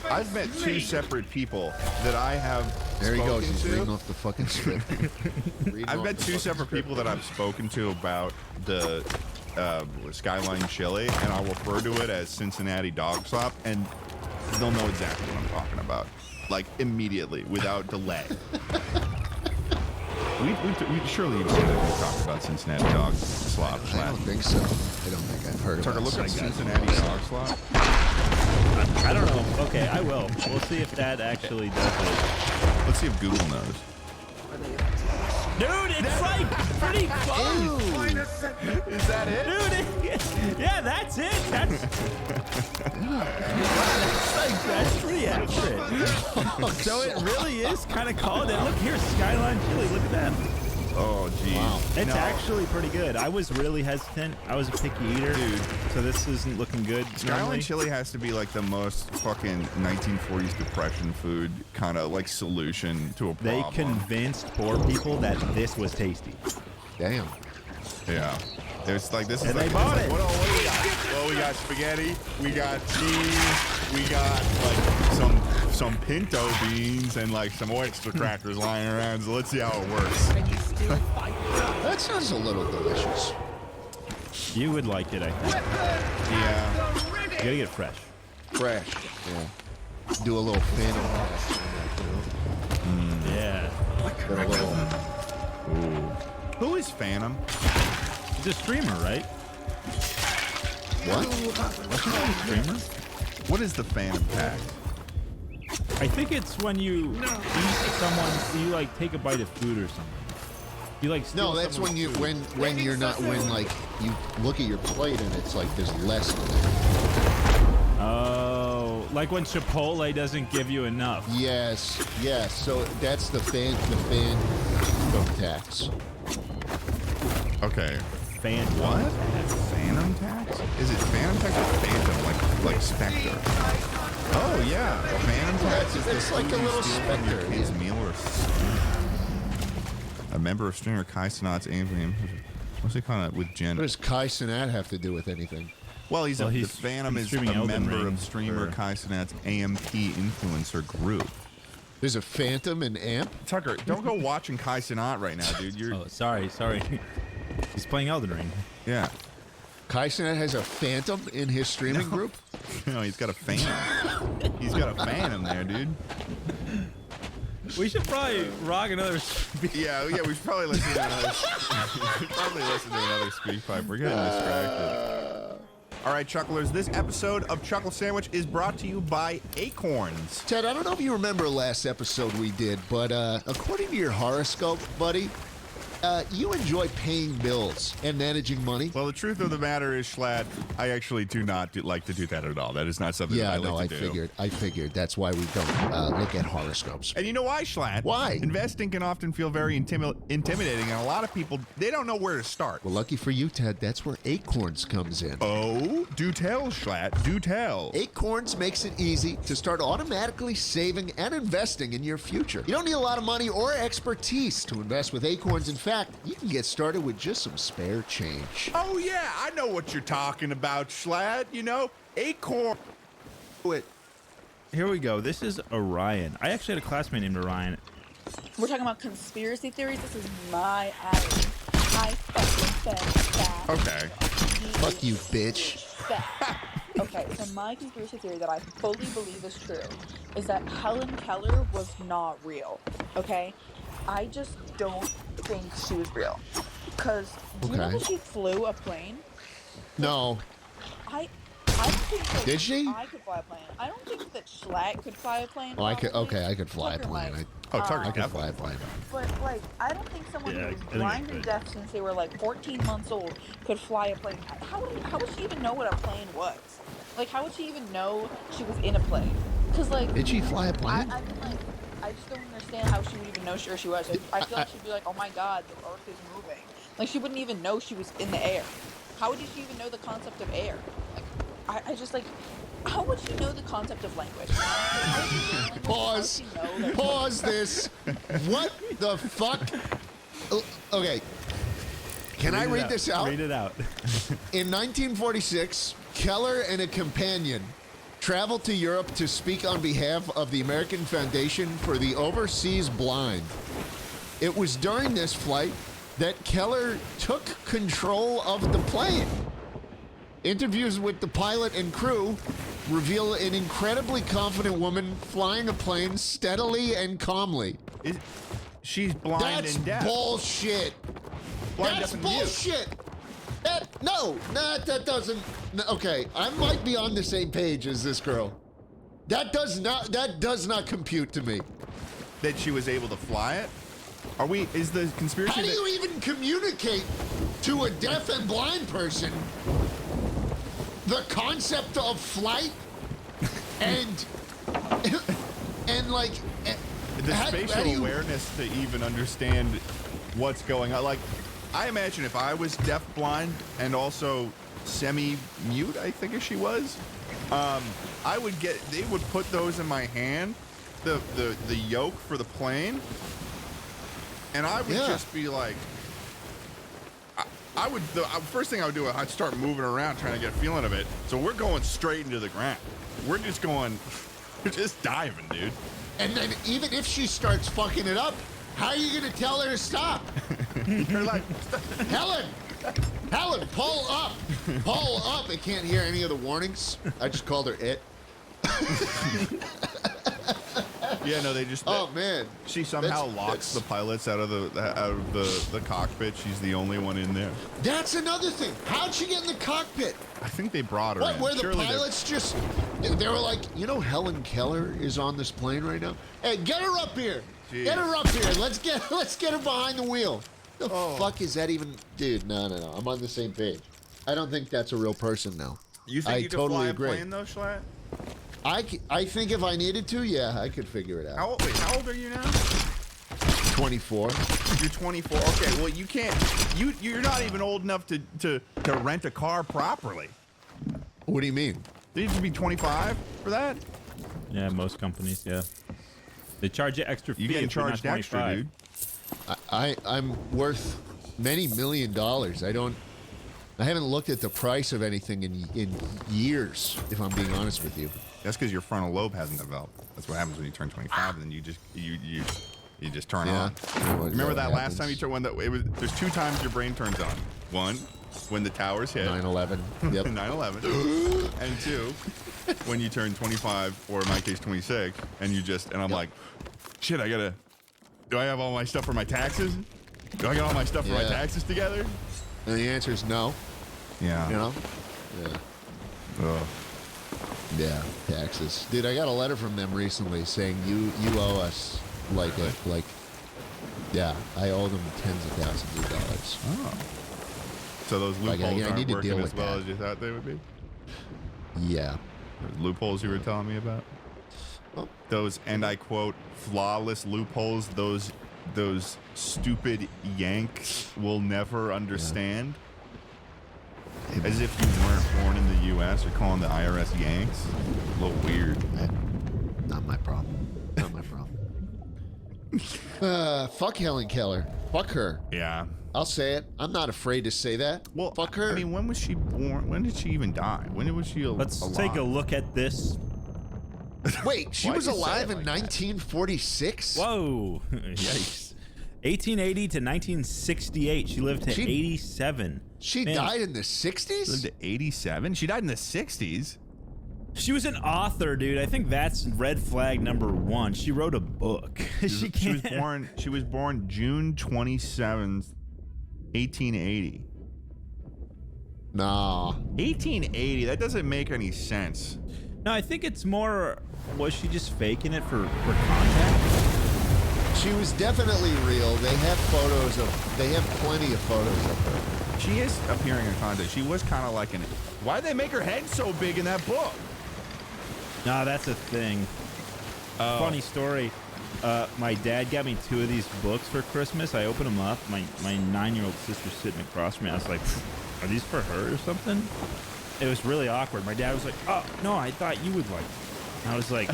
I've met two separate people that I have There he goes. spoken He's to. reading off the fucking script. I've met two separate people that I've spoken to about the Skyline Chili, and I'll refer to it as Cincinnati Dog Slop, and they'll know exactly what I'm talking about, like immediately, without delay. we surely you've seen that we talked about Cincinnati Dog Slop. I don't think so. I don't think I've heard Tucker, of look it. at Cincinnati Dog Slop. I don't know. Okay, I will. We'll see if that actually does it. Let's see if Google knows. Dude, it's like pretty close. Is that it? Dude, yeah, that's it. That's pretty accurate. So it really is kind of called it. Look here, Skyline Chili. Look at that. Oh, geez. Wow. It's actually pretty good. I was really hesitant. I was a picky eater, dude. So this isn't looking good. Skyline normally. Chili has to be like the most fucking 1940s depression food kind of like solution to a problem. They convinced poor people that this was tasty. Damn. Yeah. There's like this is And like, they bought it. What do we got? Well, we got spaghetti, we got cheese, we got like some pinto beans and like some oyster crackers lying around. So let's see how it works. That sounds a little delicious. You would like it, I think. Yeah. You gotta get fresh. Fresh. Yeah. Do a little phantom test on that, Yeah. Get a little. Ooh. Who is Phantom? He's a streamer, right? What? What's your name, streamer? What is the Phantom pack? I think it's when you eat someone, you like take a bite of food or something. You like steal No, that's when someone's you food. when you're not when like you look at your plate and it's like there's less in it. Oh, like when Chipotle doesn't give you enough. Yes, yes. So that's the phantom tax. Okay. Phantom. What? Phantom tax? Is it Phantom tax or Phantom? Like Spectre? Oh yeah, Phantom tax is It's like a little Spectre. Kid's meal or a member of Stringer Kai Sinat's aim. What's it kind of with Jen? What does Kai Cenat have to do with anything? Well, the Phantom is a streaming Elden member Ring of streamer for- Kai Sinat's AMP influencer group. There's a Phantom and Amp. Tucker, don't go watching Kai Cenat right now, dude. You're Oh, sorry. He's playing Elden Ring. yeah. Kai Cenat has a Phantom in his streaming group. No, he's got a fan. He's got a fan in there, dude. We should probably rock another. Yeah, we should probably listen to another. Speak pipe. We're getting distracted. All right, Chucklers, this episode of Chuckle Sandwich is brought to you by Acorns. Ted, I don't know if you remember last episode we did, but according to your horoscope, buddy, you enjoy paying bills and managing money. Well, the truth of the matter is, Schlatt, I actually do not like to do that at all. That is not something that I like to do. I figured. That's why we don't look at horoscopes. And you know why, Schlatt? Why? Investing can often feel very intimidating, and a lot of people, they don't know where to start. Well, lucky for you, Ted, that's where Acorns comes in. Oh, do tell, Schlatt, do tell. Acorns makes it easy to start automatically saving and investing in your future. You don't need a lot of money or expertise to invest with Acorns. In fact, you can get started with just some spare change. Oh, yeah, I know what you're talking about, Schlatt. You know, Acorn. Here we go. This is Orion. I actually had a classmate named Orion. We're talking about conspiracy theories. This is my alley. I fucking said that. Okay. Fuck you, bitch. Okay, so my conspiracy theory that I fully believe is true is that Helen Keller was not real. Okay? I just don't think she was real. Because do you know that she flew a plane? No. I don't think that Did she? I could fly a plane. I don't think that Schlatt could fly a plane. Oh, I could. probably. Okay, I could fly a Tucker plane. might. Tucker, I could fly a plane. But like, I don't think someone Yeah, who was I think blind I and could. deaf since they were like 14 months old could fly a plane. How would she even know what a plane was? Like, how would she even know she was in a plane? Because like, Did she fly a plane? I mean, like, I just don't understand how she would even know where she was. I feel like she'd be like, oh my god, the earth is moving. Like, she wouldn't even know she was in the air. How would she even know the concept of air? Like, I just like, how would she know the concept of language? Pause. Pause this. What the fuck? Okay. Can I read this out? Read it out. In 1946, Keller and a companion traveled to Europe to speak on behalf of the American Foundation for the Overseas Blind. It was during this flight that Keller took control of the plane. Interviews with the pilot and crew reveal an incredibly confident woman flying a plane steadily and calmly. She's blind and deaf. That's bullshit. Blind, That's deaf, and mute. bullshit. That doesn't. Okay, I might be on the same page as this girl. That does not compute to me. That she was able to fly it? Are we? Is the conspiracy? How do you even communicate to a deaf and blind person the concept of flight and like the spatial awareness to even understand what's going on? Like, I imagine if I was deaf, blind, and also semi-mute, I think she was, I would get. They would put those in my hand, the yoke for the plane, and I would just be like. I would. The first thing I would do, I'd start moving around, trying to get a feeling of it. So we're going straight into the ground. We're just going. We're just diving, dude. And then even if she starts fucking it up, how are you gonna tell her to stop? You're like, Helen, pull up, pull up. I can't hear any of the warnings. I just called her it. Yeah, no, they just. Oh man, she somehow locks the pilots out of the cockpit. She's the only one in there. That's another thing. How'd she get in the cockpit? I think they brought her What? in. Where the Surely pilots just? They were like, you know, Helen Keller is on this plane right now. Hey, get her up here. Jeez. Get her up here. Let's get her behind the wheel. The fuck is that even, dude? No. I'm on the same page. I don't think that's a real person now. You think you totally could fly agree. a plane though, Schlatt? I think if I needed to, yeah, I could figure it out. How old are you now? 24. You're 24. Okay, well you can't. You're not even old enough to rent a car properly. What do you mean? You need to be 25 for that. Yeah, most companies, yeah. They charge you extra fee. You getting if you're not charged extra, 25. dude. I'm worth many $1 million. I don't. I haven't looked at the price of anything in years, if I'm being honest with you. That's because your frontal lobe hasn't developed. That's what happens when you turn 25, and then you just turn on. Remember that last time you turned one? There's 2 times your brain turns on. 1, when the towers hit. 9/11. Yep. 9/11. And 2, when you turn 25, or in my case 26, and I'm like, shit, do I have all my stuff for my taxes? Do I got all my stuff for my taxes together? And the answer is no. Yeah. You know? Yeah. Ugh. Yeah, taxes. Dude, I got a letter from them recently saying you owe us yeah, I owe them tens of thousands of dollars. Oh. So those loopholes I aren't need to working deal as with well that. as you thought they would be? Yeah. Those loopholes you were telling me about? Oh. Those, and I quote, flawless loopholes those stupid Yanks will never understand. Yeah. As if you weren't born in the U.S. You're calling the IRS Yanks. A little weird. Not my problem. Not my problem. Fuck Helen Keller. Fuck her. Yeah. I'll say it. I'm not afraid to say that. Well, fuck her. I mean, when was she born? When did she even die? When was she alive? Let's take a look at this. Wait, she was alive in 1946? Whoa. Yikes. 1880 to 1968. She lived to 87. She died in the 60s? Lived to 87? She died in the 60s? She was an author, dude. I think that's red flag number 1. She wrote a book. She was born June 27th, 1880. Nah. 1880? That doesn't make any sense. No, I think it's more, was she just faking it for contact? She was definitely real. They have plenty of photos of her. She is appearing in content. She was kind of like why'd they make her head so big in that book? No, that's a thing. Funny story. My dad got me 2 of these books for Christmas. I opened them up. My 9-year-old sister sitting across from me. I was like, are these for her or something? It was really awkward. My dad was like, oh, no, I thought you would like them. I was like,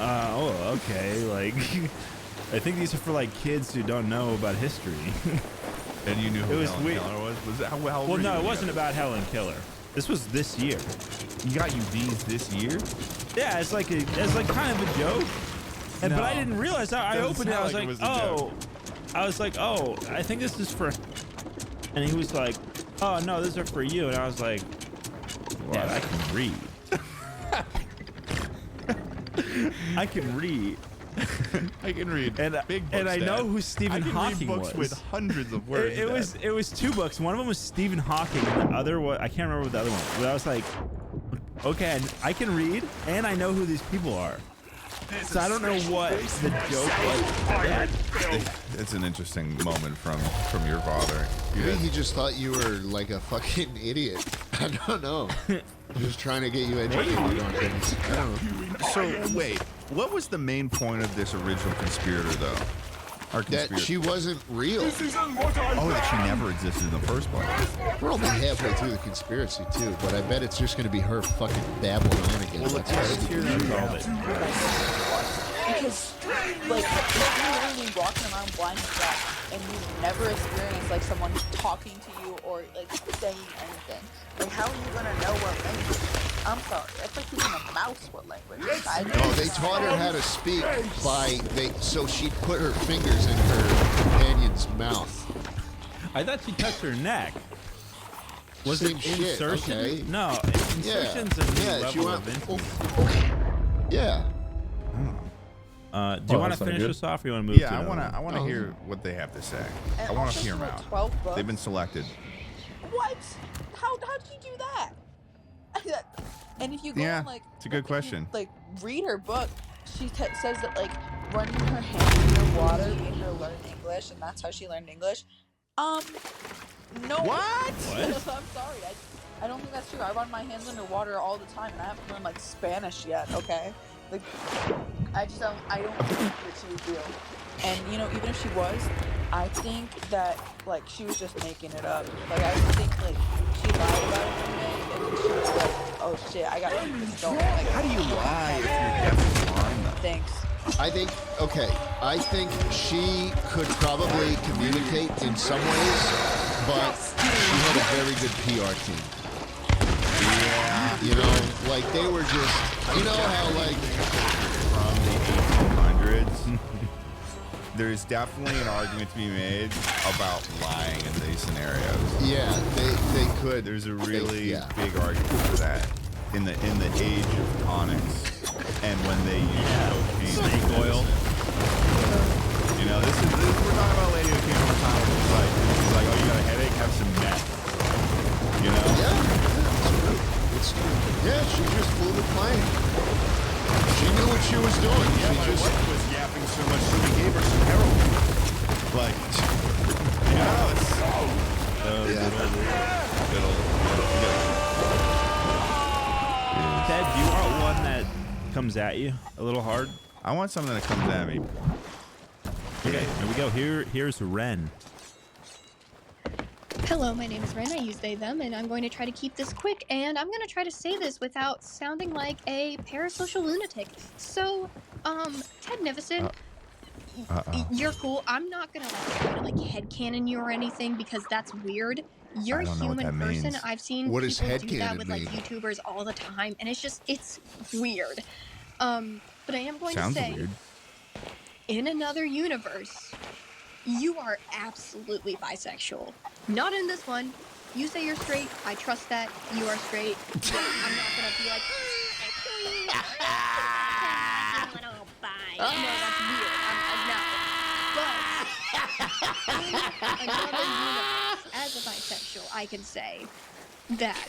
oh, okay. Like, I think these are for like kids who don't know about history. And you knew who Helen Keller was? Was that how well, no, it wasn't about Helen Keller. This was this year. You got you these this year? Yeah, it's like kind of a joke. But I didn't realize. I opened it. I was like, oh, I think this is for. And he was like, oh no, these are for you. And I was like, Dad, I can read. I can read. I can read and big books, and I know Dad. who Stephen Hawking books was. with hundreds of words. It was 2 books. One of them was Stephen Hawking, and the other was I can't remember what the other one. But I was like, okay, I can read, and I know who these people are. So I don't know what the joke was. Dad. It's an interesting moment from your father. Maybe he just thought you were like a fucking idiot. I don't know. Just trying to get you educated on things. I don't know. So wait, what was the main point of this original conspirator, though? That she wasn't real. Oh, that she never existed in the first place. We're only halfway through the conspiracy too, but I bet it's just going to be her fucking babbling on again. Well, let's hear that. Because, like, you're literally walking around blind as that, and you've never experienced, like, someone talking to you or, like, saying anything. Like, how are you gonna know what language? I'm sorry, that's like teaching a mouse what language. No, they taught her how to speak so she'd put her fingers in her companion's mouth. I thought she touched her neck. Was Same it shit, insertion? okay. No, insertion's a new level of intimacy. Yeah. Do you want to finish this off, or you want to move? Yeah, to I want to hear what they have to say. And I want to also hear them she out. wrote 12 books. They've been selected. What? How did you do that? And if you go and, like, it's a good question. Like, read her book, she says that, like, running her hands in her water made her learn English, and that's how she learned English. No. What? I'm sorry. I don't think that's true. I run my hands underwater all the time, and I haven't learned, like, Spanish yet, okay? Like, I don't think that she was real. And, you know, even if she was, I think that, like, she was just making it up. Like, I think, like, she lied about it one day, and then she was like, oh shit, I gotta keep this going. Like, How do you lie if you're definitely lying, though? Thanks. I think, okay, I think she could probably communicate in some ways, but she had a very good PR team. Yeah. You know, like they were just, you know how like from the 1800s, there's definitely an argument to be made about lying in these scenarios. Yeah, they could. There's a really big argument for that in the age of tonics. And when they use snake oil, you know, this is we're talking about a lady who came from a time where she's like, oh, you got a headache, have some meth. You know? Yeah, it's true. Yeah, she just flew the plane. She knew what she was doing. Yeah, my wife was yapping so much, so we gave her some heroin. Like, you know, it's Ted, do you want one that comes at you a little hard? I want something that comes at me. Okay, here we go. Here's Ren. Hello, my name is Ren. I use they, them, and I'm going to try to keep this quick, and I'm going to try to say this without sounding like a parasocial lunatic. So, Ted Nivison, you're cool. I'm not going to try to headcanon you or anything because that's weird. You're a human person. Means. I've seen what people do that with mean? YouTubers all the time, and it's weird. But I am going Sounds to say, weird. In another universe, you are absolutely bisexual. Not in this one. You say you're straight. I trust that. You are straight. Yeah, I'm not gonna be like, little bi. No, that's weird. No. But in another universe, as a bisexual, I can say that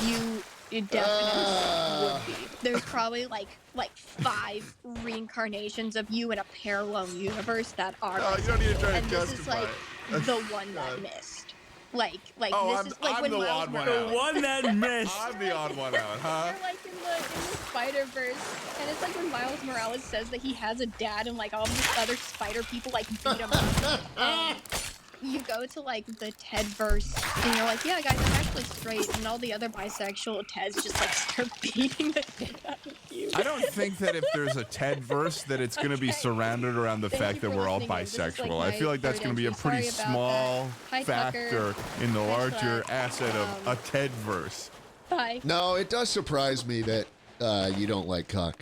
you definitely would be. There's probably like 5 reincarnations of you in a parallel universe that are you don't need to try to and this justify is the one that missed. This is like I'm when the Miles odd one Morales. out. The one that missed. I'm the odd one out, huh? They're like in the Spider-Verse, and it's like when Miles Morales says that he has a dad and like all these other spider people like beat him up. You go to like the Ted-verse and you're like, yeah guys, I'm actually straight, and all the other bisexual Teds just like start beating the shit out of you. I don't think that if there's a Ted verse that it's going to be surrounded around the fact that we're all bisexual. I feel like that's going to be a pretty small factor in the larger asset of a Ted verse. Bye. No, it does surprise me that you don't like cock.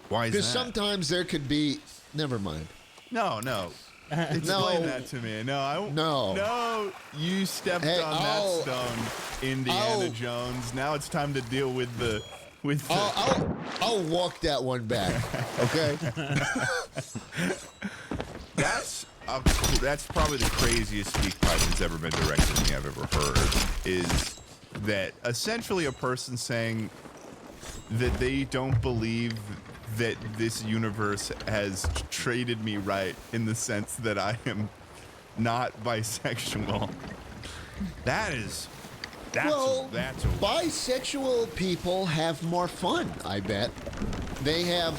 Why is that? Because sometimes there could be. Never mind. No. Explain that to me. No, you stepped on that stone, Indiana Jones. Now it's time to deal with the. I'll walk that one back. Okay. That's probably the craziest speak pipe that's ever been directed at me I've ever heard. Is that essentially a person saying that they don't believe that this universe has treated me right in the sense that I am not bisexual. That's bisexual people have more fun, I bet. They have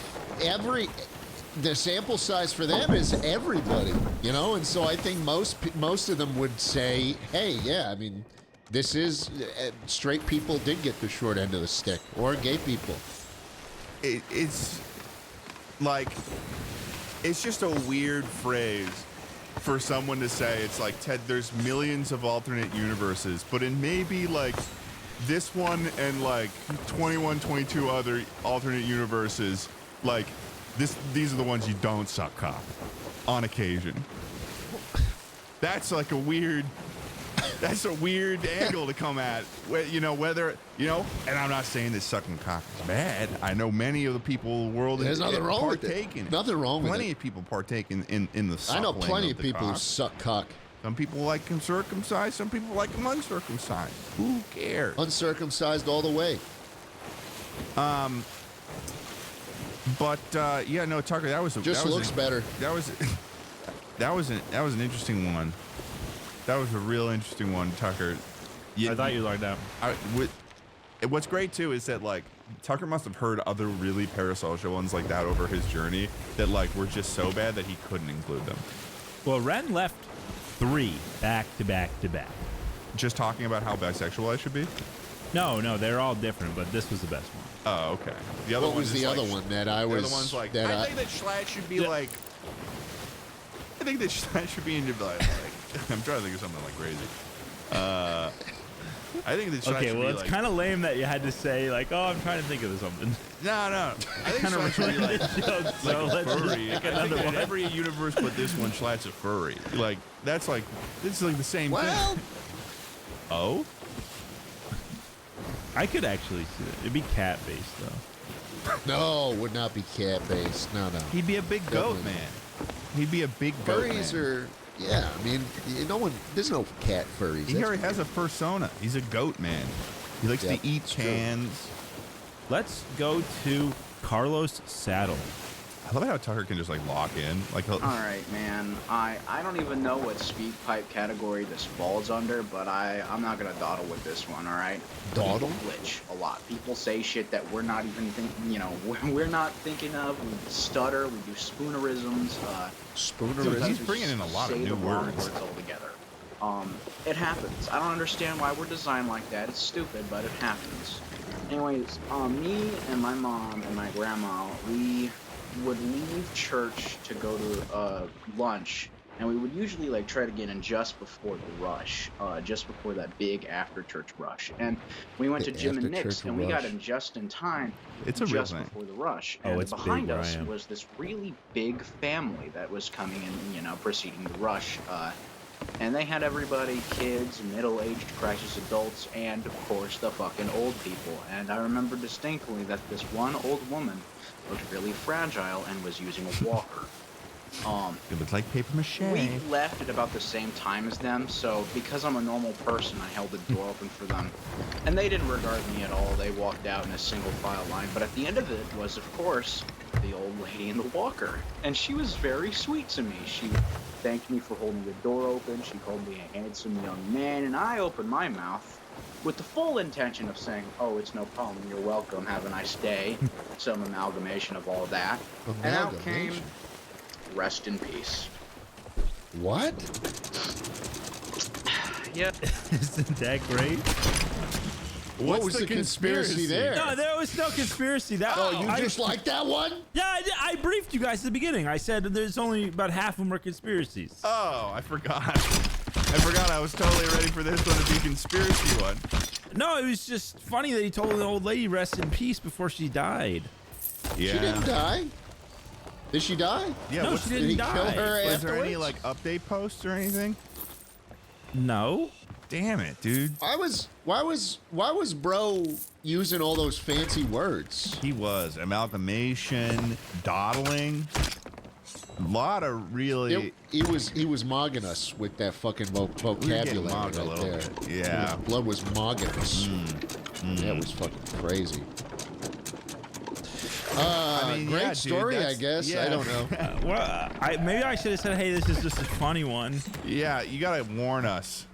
the sample size for them is everybody, you know? And so I think most of them would say, hey, yeah, I mean, this is, straight people did get the short end of the stick, or gay people. It's like, it's just a weird phrase for someone to say. It's like, Ted, there's millions of alternate universes, but in maybe like this one and like 21, 22 other alternate universes, like these are the ones you don't suck cock on occasion. That's like a weird angle to come at. You know, whether, you know, and I'm not saying that sucking cock is bad. I know many of the people in the world There's nothing wrong with it. Nothing wrong with it. Plenty of people partake in the suckling. I know plenty of people cock. who suck cock. Some people like them circumcised. Some people like them uncircumcised. Who cares? Uncircumcised all the way. But yeah, no, Tucker, that was better. That was an interesting one. That was a real interesting one, Tucker. I thought you liked that. What's great too is that like Tucker must have heard other really parasocial ones like that over his journey that like were just so bad that he couldn't include them. Well, Ren left 3 back to back to back. Just talking about how bisexual I should be? No, they're all different, but this was the best one. Oh, okay. The other What was the other one that I was? The ones like that I think that Schlatt should be like. I think that Schlatt should be in like. I'm trying to think of something like crazy. I think that Schlatt Okay, should well, be it's like. kind of lame that you had to say like, "Oh, I'm trying to think of something." No. I think Kind of Schlatt should be ruined like, the joke, like so a let's just furry. pick I another think one. in every universe but this one, Schlatt's a furry. Like that's like this is like the same Well, thing. Oh. I could actually see it. It'd be cat based though. no, would not be cat based. No. He'd be a big goat Definitely. man. He'd be a big goat Furries man. are. Yeah, I mean, no one. There's no cat furries. He already has a persona. He's a goat man. He likes Yep, to eat it's true. cans. Let's go to Carlos Saddle. I love how Tucker can just like lock in. Like he'll, All right, man. I don't even know what speed pipe category this falls under, but I'm not gonna dawdle with this one. All right. Dawdle? People glitch a lot. People say shit that we're not even thinking. You know, we're not thinking of. We stutter. We do spoonerisms. Spoonerisms. He's bringing in a lot of say new the wrong words. altogether. It happens. I don't understand why we're designed like that. It's stupid, but it happens. Anyways, me and my mom and my grandma, we would leave church to go to lunch, and we would usually like try to get in just before the rush, just before that big after church rush. And we went to Jim and Nick's, and we got in just in time. It's a real just thing. before the rush. Oh, And it's big behind where I us am. was this really big family that was coming in, you know, preceding the rush. And they had everybody, kids, middle-aged, crisis adults, and of course the fucking old people. And I remember distinctly that this one old woman looked really fragile and was using a walker. It looked like paper mache. We left at about the same time as them, so because I'm a normal person, I held the door open for them. And they didn't regard me at all. They walked out in a single file line. But at the end of it was, of course, the old lady in the walker. And she was very sweet to me. She thanked me for holding the door open. She called me a handsome young man. And I opened my mouth with the full intention of saying, oh, it's no problem. You're welcome. Have a nice day. Some amalgamation of all that. And out came... Amalgamation? Rest in peace. What? Yeah. Isn't that great? What was the conspiracy there? No, there was no conspiracy. Oh, you just like that one? Yeah, I briefed you guys at the beginning. I said there's only about half of them are conspiracies. Oh, I forgot. I was totally ready for this one to be a conspiracy one. No, it was just funny that he told the old lady rest in peace before she died. Yeah. She didn't die. Did she die? Yeah, No, what's- she didn't Did he die. kill her Was there any afterwards? like update posts or anything? No. Damn it, dude. Why was bro using all those fancy words? He was amalgamation, dawdling. A lot of really. He was mogging us with that fucking vocabulary mogged a right little there. bit, yeah. His blood was mogging us. That was fucking crazy. Great yeah, story, dude, I guess. I don't know. Well, maybe I should have said, hey, this is just a funny one. Yeah, you gotta warn us.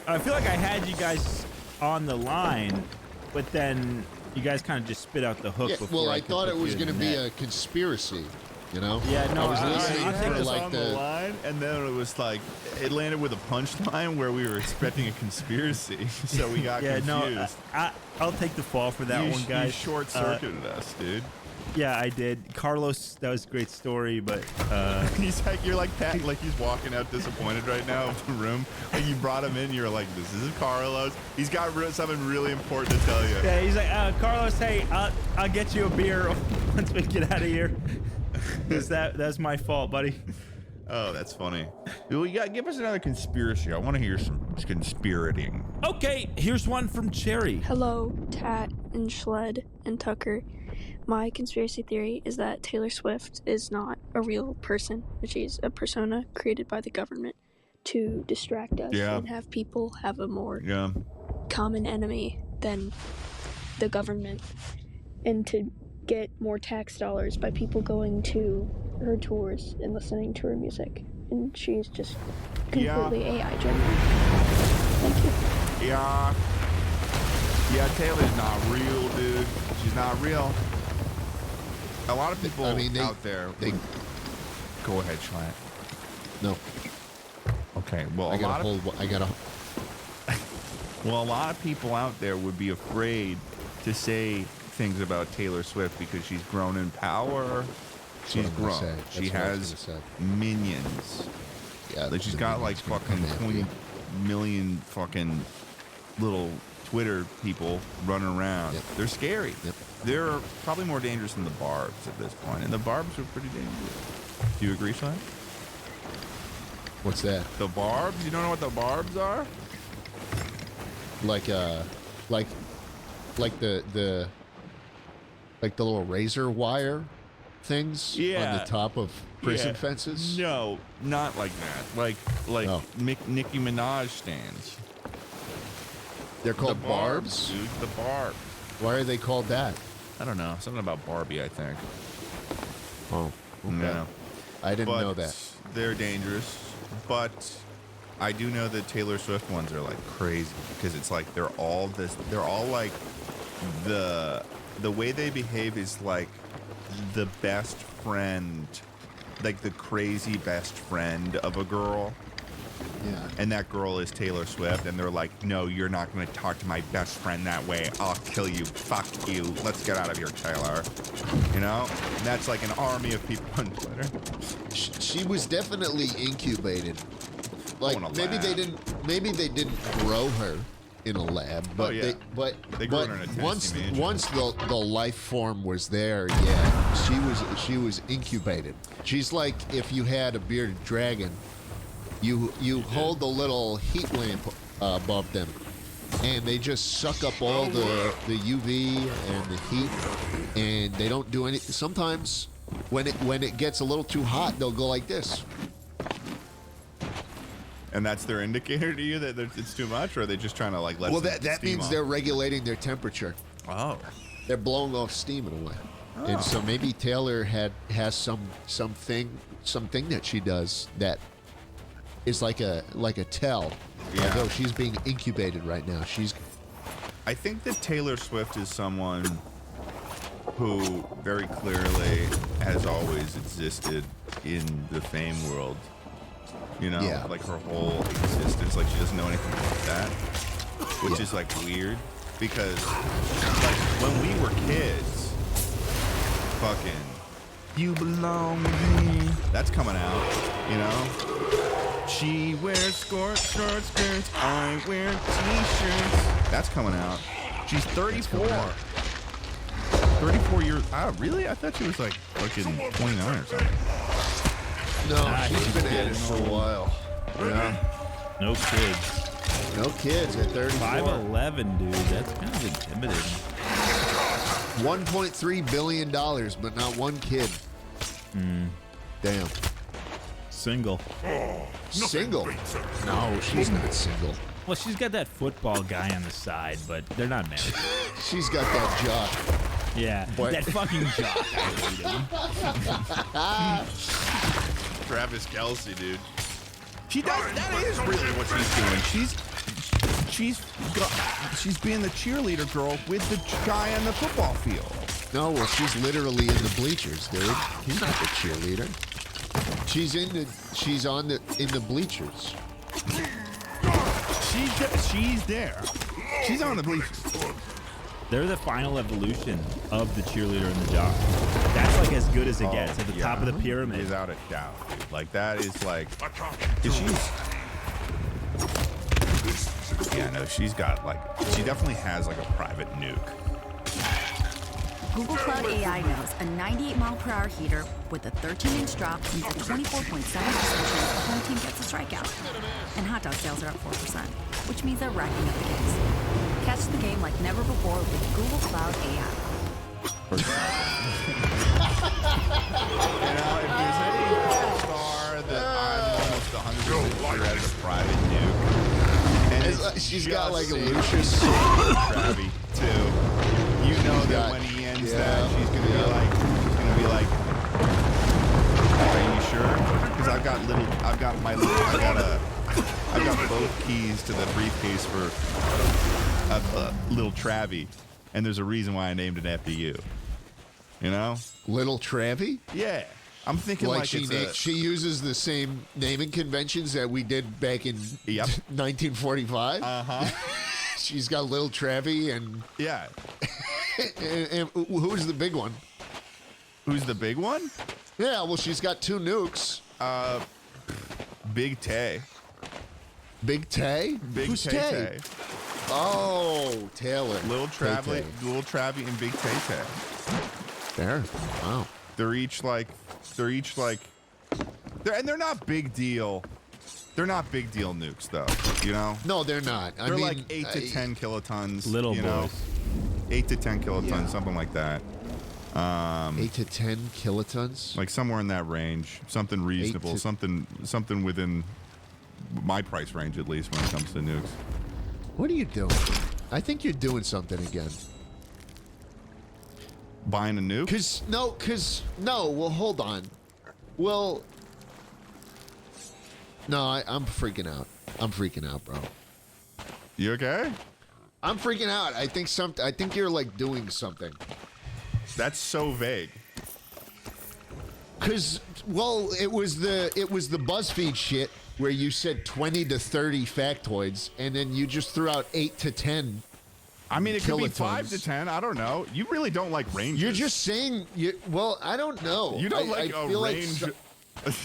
I feel like I had you guys on the line, but then you guys kind of just spit out the hook Yeah, before well, I I could thought put it was you going to in the be net. a conspiracy, you know? Yeah, no, I was I listening think for it's like on the line, and then it was like it landed with a punchline where we were expecting a conspiracy, so we got Yeah, confused. no, I'll take the fall for that one, guys. You short-circuited us, dude. Yeah, I did. Carlos, that was a great story, but He's like, you're like Pat, like he's walking out disappointed right now of the room. Like you brought him in, you're like, this is Carlos. He's got something really important to tell you. yeah, he's like, Carlos, hey, I'll get you a beer once we get out of here. Because that's my fault, buddy. Oh, that's funny. Well, you gotta give us another conspiracy. I want to hear some conspirating. Okay, here's one from Cherry. Hello, Tat and Schled and Tucker. My conspiracy theory is that Taylor Swift is not a real person. She's a persona created by the government to distract us and have people have a more common enemy than the government, and to get more tax dollars by people going to her tours and listening to her music. And she's just completely AI generated. Thank you. Yeah, Taylor's not real, dude. She's not real. A lot of people out there. Go ahead, Schlatt. No. Okay. Well, I gotta Well, a lot of people out there would be afraid to say things about Taylor Swift because she's grown in power. She's grown. She has minions. Yeah, like she's got like fucking 20 million fucking little Twitter people running around. They're scary. They're probably more dangerous than the Barbs at this point, and the Barbs are pretty dangerous. Do you agree, Sean? What's that? The Barbs? You don't know what the Barbs are? Like the little razor wire things on the top of prison fences? No, not like that. Like Nicki Minaj stands. They're called The barbs? Dude, the Barb. Why are they called that? I don't know. Something about Barbie, I think. Oh, okay. Yeah. I didn't know that. They're dangerous, but I do know that Taylor Swift ones are like crazy because it's like they're all like the way they behave is like the best friend, like the crazy best friend of a girl. Yeah. And that girl is Taylor Swift, and they're like, no, you're not going to talk to my best friend that way. I'll kill you. Fuck you. Let's get out of here, Taylor. You know? And that's like an army of people on Twitter. She was definitely incubated. Like maybe they didn't grow her in a lab, but they grew her in a once Tennessee once the life form was there, she was incubated. She's like if you had a bearded dragon. You hold the little heat lamp above them, and they just suck up all the UV and the heat, and they don't do anything. Sometimes when it gets a little too hot, they'll go like this. And that's their indicator to you that it's too much, or are they just trying to like let? Well, that means off? they're regulating their temperature. Oh, they're blowing off steam in a way. Oh. And so maybe Taylor has something that she does that is like a tell. Yeah. Like, oh, she's being incubated right now. I think that Taylor Swift is someone who very clearly has always existed in the fame world. You know, like her whole existence, like she doesn't know anything about that, which is like weird because like when we were kids, fucking "You Belong with Me," that's coming out, you know. She wears short skirts, I wear t-shirts. That's coming out. She's 34. 34 years. Oh, really? I thought she was like fucking 29 or something. No, she's been at it for a while. Yeah. No kids. No kids at 34. 5'11", dude. That's kind of intimidating. $1.3 billion, but not one kid. Damn. Single. Single? No, she's not single. Well, she's got that football guy on the side, but they're not married. She's got that jock. Yeah, that fucking jock. I hate him. Travis Kelce, dude. She does. That is really what she's doing. She's being the cheerleader girl with the guy on the football field. No, well, she's literally in the bleachers, dude. He's not the cheerleader. She's in the bleachers. She's there. She's on the bleachers. They're the final evolution of the cheerleader and the jock. That's like as good as it gets at the top of the pyramid. Without a doubt, dude. Like that is like, she's got like, she definitely has like a private nuke. Google Cloud AI knows a 98-mile-per-hour heater with a 13-inch drop means a 24.7% chance the home team gets a strikeout. And hot dog sales are up 4%, which means they're racking up the games. Catch the game like never before with Google Cloud AI. You know, if there's any star that I'm almost 100% sure has a private nuke, and she's got like a Lucius Travi too. You know that when he ends that, she's gonna be like, are you sure? Because I've got both keys to the briefcase for little Travi, and there's a reason why I named it after you. You know, Little Travi? Yeah, I'm thinking like she uses the same naming conventions that we did back in 1945. she's got little Travie and yeah. and who's the big one? Who's the big one? Yeah, well, she's got 2 nukes. Big Tay. Big Tay? Big Who's Tay? Oh, Taylor. Little Travie, and Big Tay Tay. There. Wow. They're each like, they're not big deal. They're not big deal nukes though. You know? No, they're not. They're like 8 to 10 kilotons. Little you boys. know? 8 to 10 kilotons, something like that. 8 to 10 kilotons. Like somewhere in that range. Something reasonable. Something within my price range at least when it comes to nukes. What are you doing? I think you're doing something again. Buying a nuke? No, well, hold on. Well, no, I'm freaking out. I'm freaking out, bro. You okay? I'm freaking out. I think you're like doing something. That's so vague. Cause, well, it was the BuzzFeed shit where you said 20 to 30 factoids, and then you just threw out 8 to 10. I mean, it could be kilotons. 5 to 10. I don't know. You really don't like ranges. You're just saying. Well, I don't know. You don't like a feel range. Like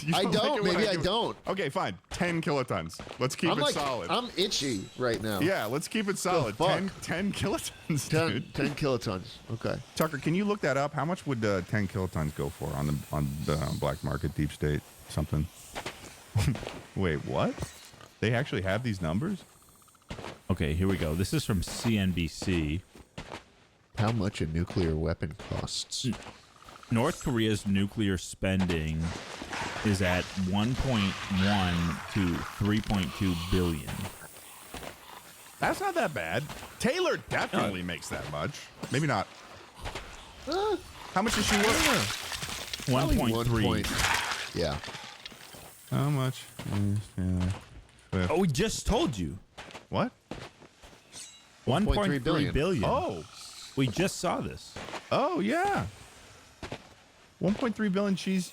You I like don't. it when Maybe I do it. don't. Okay, fine. 10 kilotons. Let's keep it solid. I'm itchy right now. Yeah, let's keep it solid. The fuck? 10 kilotons, 10 dude. 10 kilotons. Okay. Tucker, can you look that up? How much would 10 kilotons go for on the black market, deep state, something? Wait, what? They actually have these numbers? Okay, here we go. This is from CNBC. How much a nuclear weapon costs? North Korea's nuclear spending is at 1.1 to 3.2 billion. That's not that bad. Taylor definitely makes that much. Maybe not. How much is she worth? 1.3. Yeah. How much? Oh, we just told you. What? 1.3 billion. billion. Oh. We just saw this. Oh, yeah. 1.3 billion. She's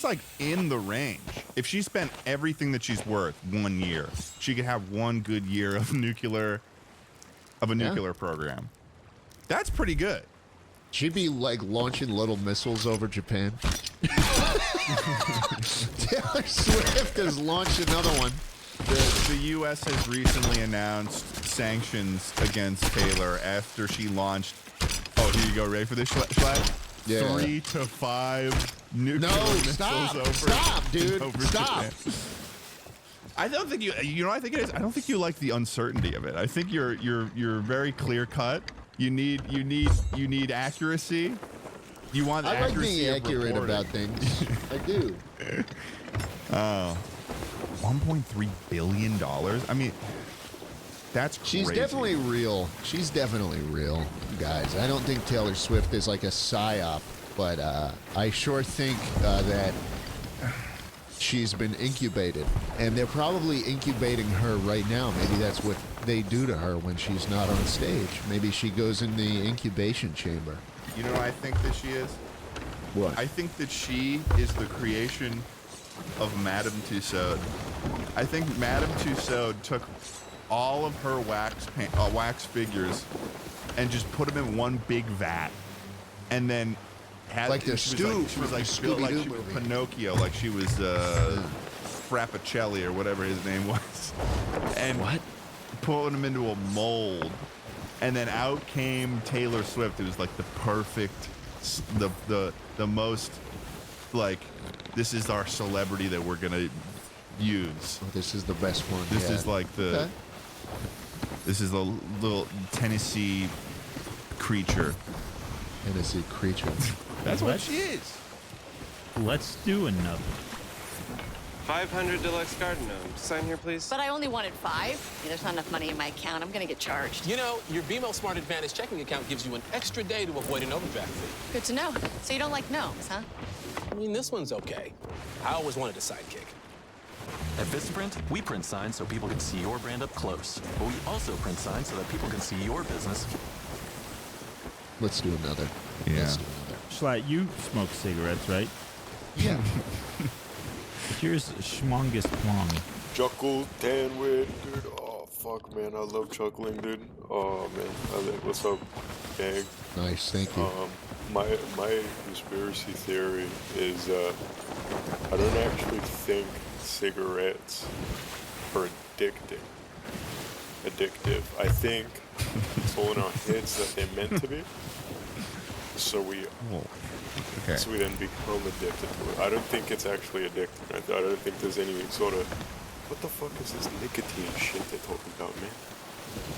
like in the range. If she spent everything that she's worth 1 year, she could have 1 good year of nuclear program. That's pretty good. She'd be like launching little missiles over Japan. Taylor Swift has launched another one. The U.S. has recently announced sanctions against Taylor after she launched. Oh, here you go. Ready for this, Schlatt? Yeah. 3 to 5 nuclear missiles Stop, dude. Stop. Japan. I don't think you know what I think it is? I don't think you like the uncertainty of it. I think you're very clear cut. You need accuracy. You want I like accuracy being of accurate reporting. about things. I do. Oh. $1.3 billion? I mean, that's crazy. She's definitely real. She's definitely real, guys. I don't think Taylor Swift is like a psyop, but I sure think that she's been incubated. And they're probably incubating her right now. Maybe that's what they do to her when she's not on stage. Maybe she goes in the incubation chamber. You know what I think that she is? What? I think that she is the creation of Madame Tussauds. I think Madame Tussauds took all of her wax figures and just put them in one big vat, and then had Like the stew She was from like the built like Scooby-Doo she was movie. Pinocchio, like she was Frappicelli or whatever his name was, and pulling them into a mold, and then out came Taylor Swift. It was like the perfect, the most like, this is our celebrity that we're gonna use. Oh, this is the best one. This yeah. is like the. Okay. This is a little Tennessee creature. Tennessee creature. That's what she is. Let's do another. 500 deluxe garden gnomes. Sign here, please. But I only wanted 5. There's not enough money in my account. I'm gonna get charged. You know, your BMO Smart Advantage checking account gives you an extra day to avoid an overdraft fee. Good to know. So you don't like gnomes, huh? I mean, this one's okay. I always wanted a sidekick. At Vistaprint, we print signs so people can see your brand up close. But we also print signs so that people can see your business. Let's do another. Yeah. Let's do another. Schlatt, you smoke cigarettes, right? Yeah. Here's Schmongus Plong. Chuckles, tan red, good off. fuck, man, I love chuckling, dude. Oh, man. What's up, gang? Nice, thank you. My conspiracy theory is, I don't actually think cigarettes are addictive. I think it's all in our heads that they're meant to be. So we then become addicted to it. I don't think it's actually addictive. I don't think there's any sort of, what the fuck is this nicotine shit they're talking about, man?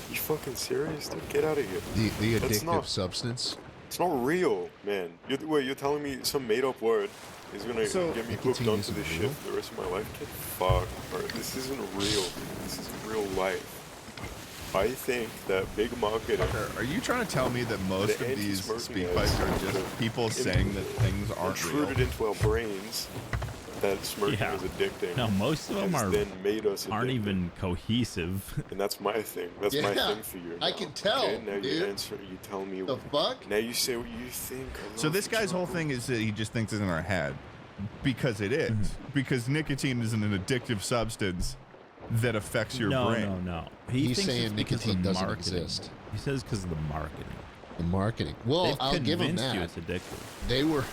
You fucking serious, dude? Get out of here. The That's addictive substance? It's not real, man. You're telling me some made-up word is gonna get me hooked onto this shit for the rest of my life? Get fucked, bro. This isn't real. This isn't real life. I think that big marketing... Are you trying to tell me that most of these speak bites are just people saying that things aren't real? Intruded into our brains that smirking is addicting. No, most of them has are then made us aren't addicted. even cohesive. And that's my thing. That's my thing for you. I can tell, Okay, now dude. you answer. You tell me. The fuck? Now you say what you think. So this guy's whole thing is that he just thinks it's in our head. Because it is. Because nicotine is an addictive substance that affects your brain. No. He's thinks saying it's because of nicotine the doesn't marketing. exist. He says because of the marketing. The marketing. Well, They've I'll give him convinced that. you it's addictive. They were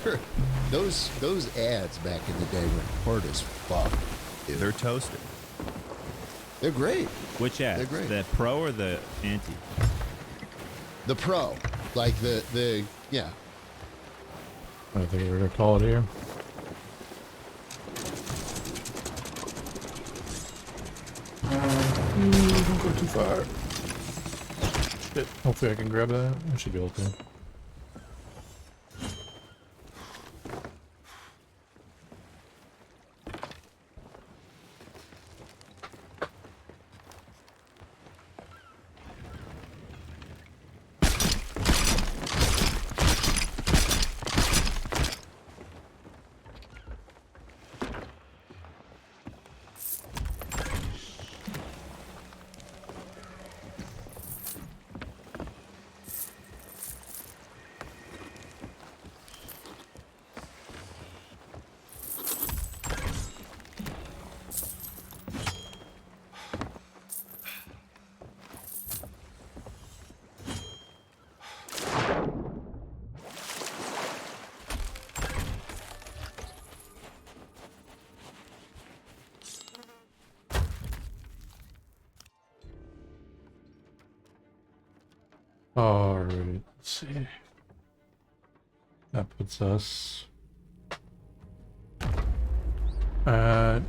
those ads back in the day were hard as fuck. Dude. They're toasted. They're great. Which ad? They're great. The pro or the anti? The pro, like the yeah. I think we're gonna call it here. Don't go too far. Shit, hopefully I can grab that. I should be able to. Alright, let's see. That puts us at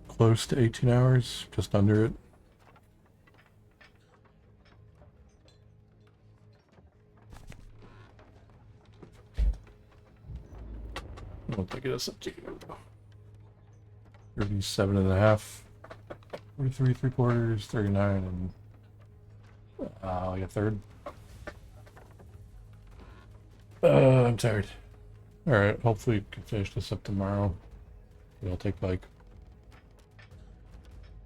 close to 18 hours, just under it. What did I get us up to? 37.5, 43 3/4, 39, and like a third. I'm tired. Alright, hopefully we can finish this up tomorrow. It'll take like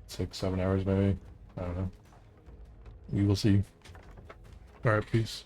6-7 hours maybe. I don't know. We will see. Alright, peace.